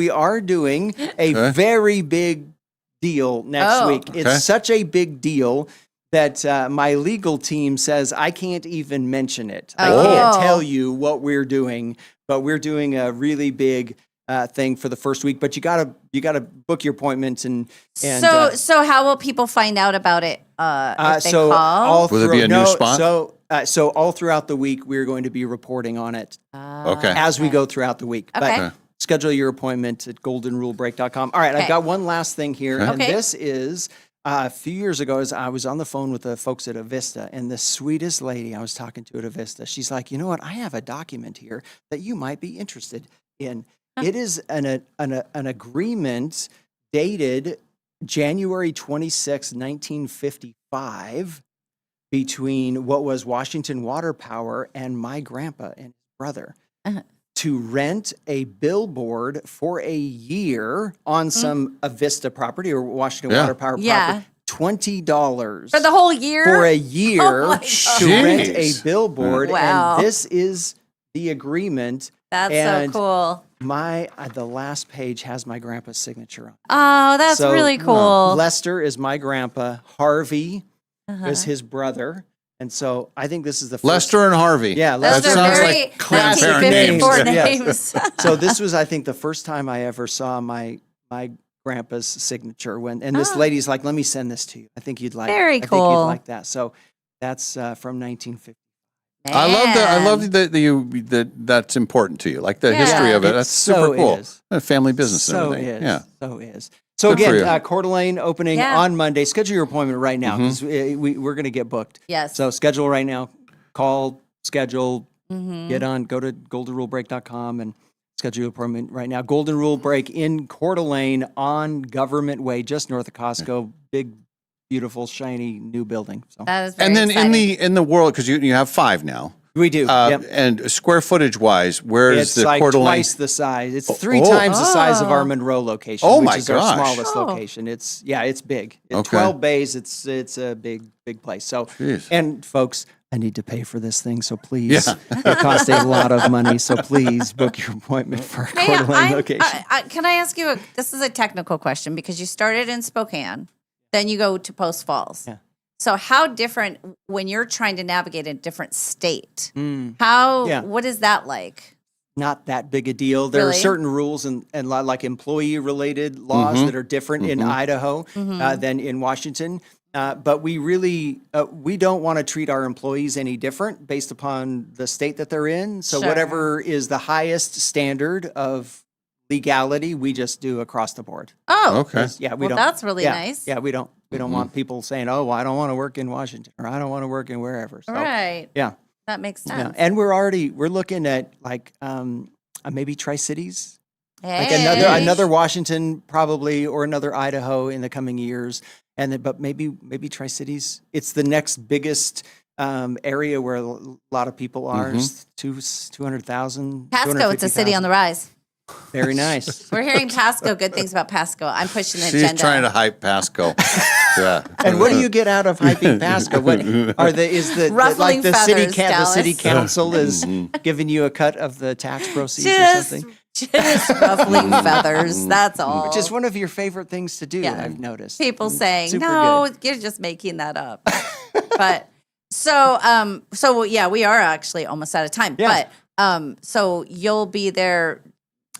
are doing a very big deal next week. Okay. It's such a big deal that my legal team says I can't even mention it. I can't tell you what we're doing, but we're doing a really big thing for the first week. But you gotta book your appointments and so how will people find out about it? If they so call? Will there be a new spot? So all throughout the week, we're going to be reporting on it Okay. as we go throughout the week. Okay. But schedule your appointment at goldenrulebreak.com. All right, Okay. I've got one last thing here. Okay. And this is a few years ago, as I was on the phone with the folks at Avista, and the sweetest lady I was talking to at Avista, she's like, you know what? I have a document here that you might be interested in. It is an agreement dated January 26, 1955, between what was Washington Water Power and my grandpa and his brother to rent a billboard for a year on some Avista property or Washington Water Power property. $20 For the whole year? for a year Oh my to God. rent a billboard. Wow. And this is the agreement. That's and so cool. the last page has my grandpa's signature on it. Oh, that's So, really cool. Lester is my grandpa. Harvey Uh-huh. is his brother. And so I think this is the first. Lester and Harvey. Yeah, That Lester. sounds very like classic 1954 names. names. So this was, I think, the first time I ever saw my grandpa's signature. And this lady's like, "Let me send this to you. I think you'd like. Very I think cool. you'd like that." So that's from 1950. I love that that's important to you, like the history of it. It That's so super cool. is. A family business and So everything. is. Yeah. So is. So Good for again, you. Coeur d'Alene opening Yeah. on Monday. Schedule your appointment right now because we're going to get booked. Yes. So schedule right now. Call, schedule, Mhm. get on, go to goldenrulebreak.com and schedule your appointment right now. Golden Rule Break in Coeur d'Alene on Government Way, just north of Costco. Big, beautiful, shiny new building. So That is very And then exciting. in the world, because you have 5 now. we do. Yep. And square footage wise, where is It's the like Coeur d'Alene? twice the size. It's 3 times the size of our Monroe location, Oh which my is our gosh. smallest Oh. location. It's big. Okay. 12 bays. It's a big place. So Jeez. and folks, I need to pay for this thing, so please. It costs a lot of money, so please book your appointment for a Hey, Coeur d'Alene location. can I ask you this is a technical question because you started in Spokane, then you go to Post Falls. Yeah. So how different when you're trying to navigate a different state? Yeah. What is that like? Not that big a deal. There are Really? certain rules and like employee related laws that are different in Idaho than in Washington. But we really we don't want to treat our employees any different based upon the state that they're in. So Sure. whatever is the highest standard of legality, we just do across the board. Oh, Okay. Yeah, we well, don't. that's really yeah, nice. Yeah, we don't want people saying, "Oh, well, I don't want to work in Washington," or "I don't want to work in wherever." So, Right. yeah, That makes yeah. sense. And we're looking at like maybe Tri-Cities. Like Hey. another Washington probably or another Idaho in the coming years, but maybe Tri-Cities. It's the next biggest area where a lot of people are. It's 200,000. Pasco, it's a city on the rise. Very nice. We're hearing Pasco, good things about Pasco. I'm pushing the She's agenda. trying to hype Pasco. Yeah. And what do you get out of hyping Pasco? What Ruffling the city feathers, the city Dallas. council is giving you a cut of the tax proceeds or Just, something? just ruffling feathers. That's all. Which is one of your favorite things to do, Yeah. I've noticed. People saying, Super no, you're just making that up. But so yeah, we are actually almost out of time. Yeah. But so you'll be there.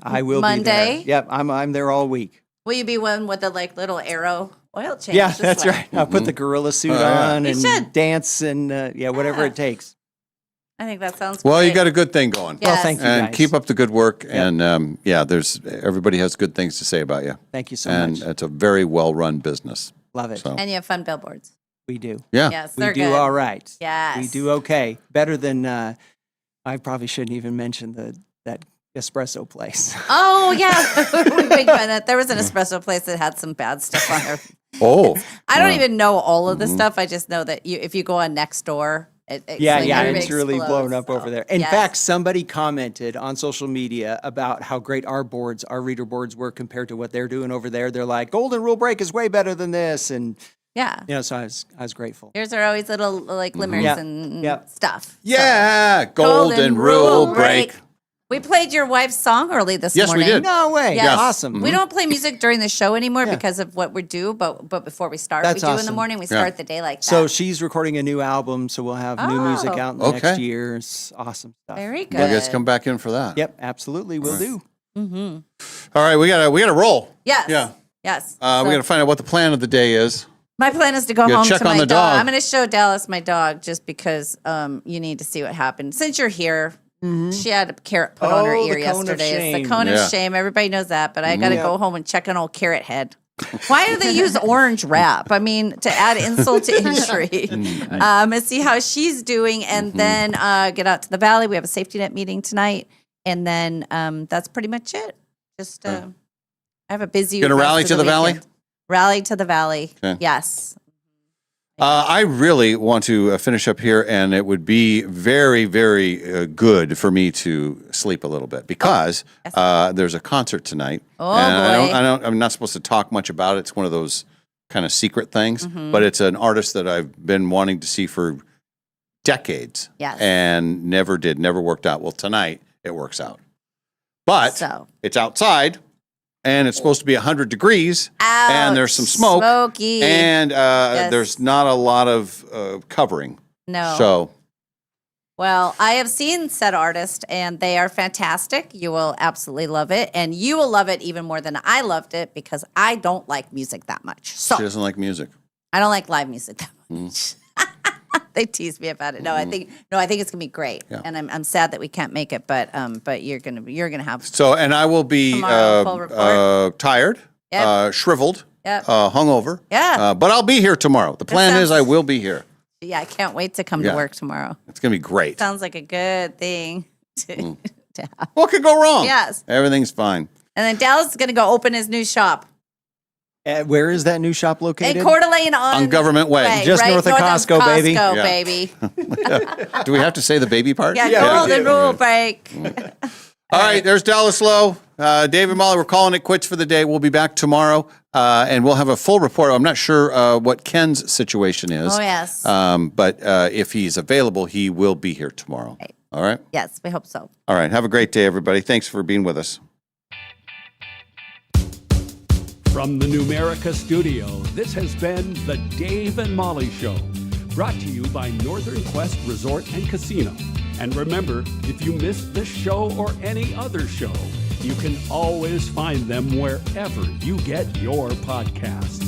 I will Monday? be there. Yep, I'm there all week. Will you be one with the like little arrow oil change? Yeah, this that's way? right. I'll put the gorilla suit yeah. on You and should. dance and whatever it takes. I think that sounds Well, great. you got a good thing going. Yes. Well, thank you And guys. keep up the good work. And there's everybody has good things to say about you. Thank you so And much. it's a very well run business. Love it. So And you have fun billboards. We do. yeah. Yes, We they're do good. all right. Yes. We do okay. Better than I probably shouldn't even mention that espresso place. Oh yeah, we make fun of. There was an espresso place that had some bad stuff on there. Oh. I don't even know all of the stuff. I just know that if you go on Nextdoor, it's Yeah, like yeah, everybody it's really explodes, blown up so, over there. In yes. fact, somebody commented on social media about how great our reader boards were compared to what they're doing over there. They're like, Golden Rule Break is way better than this, and yeah, so I was grateful. yours are always little like glimmers Yeah, and yeah. stuff. Yeah. Golden Rule Break. We played your wife's song early this Yes, we morning. did. No way. Yes. Awesome. We don't play music during the show anymore because of what we do, but before we start, That's we do in the awesome. morning. We start the day like that. So she's recording a new album, so we'll have new music out in the next year. It's awesome stuff. Very good. You guys come back in for that. Yep, absolutely. We'll do. Mm-hmm. All right, we gotta roll. Yes. Yeah. Yes. We gotta find out what the plan of the day is. My plan is to go Yeah, home check to on my the dog. dog. I'm going to show Dallas my dog just because you need to see what happened. Since you're here, she had a carrot put on her Oh, ear the cone of yesterday. It's the shame. cone Yeah. of shame. Everybody knows that, but I got to Yeah. go home and check an old carrot head. Why do they use orange wrap? I mean, to add insult to injury. And see how she's doing, and then get out to the valley. We have a safety net meeting tonight, and then that's pretty much it. Just I have a busy. Gonna rest rally of to the valley? weekend. Rally to the valley. Okay. Yes. I really want to finish up here, and it would be very, very good for me to sleep a little bit because there's a concert tonight. Oh, and boy. I'm not supposed to talk much about it. It's one of those kind of secret things, Mhm. but it's an artist that I've been wanting to see for decades. Yes. And never worked out. Well, tonight it works out. But it's outside. And it's supposed to be 100 degrees, and there's some smoke, Smoky. and Yes. there's not a lot of covering. No. So Well, I have seen said artist, and they are fantastic. You will absolutely love it, and you will love it even more than I loved it because I don't like music that much. So she doesn't like music. I don't like live music that much. They tease me about it. No, I think it's gonna be great, and I'm sad that we can't make it, but you're gonna have. So, and I will be Tomorrow, full report. tired, Yep. shriveled, Yep. hungover. Yeah. But I'll be here tomorrow. The plan is I will be here. Yeah, I can't wait to come Yeah. to work tomorrow. It's gonna be great. Sounds like a good thing to have. What could go wrong? Yes. Everything's fine. And then Dallas is gonna go open his new shop. Where is that new shop located? In Coeur d'Alene on Government Way. Just north of Costco, baby. Costco, Yeah. baby. Do we have to say the baby part? Yeah, golden rule break. All right, there's Dallas Lowe. David Molly, we're calling it quits for the day. We'll be back tomorrow, and we'll have a full report. I'm not sure what Ken's situation is. Oh, yes. But if he's available, he will be here tomorrow. Right. All right? Yes, we hope so. All right. Have a great day, everybody. Thanks for being with us. From the Numerica studio, this has been the Dave and Molly Show, brought to you by Northern Quest Resort and Casino. And remember, if you missed this show or any other show, you can always find them wherever you get your podcasts.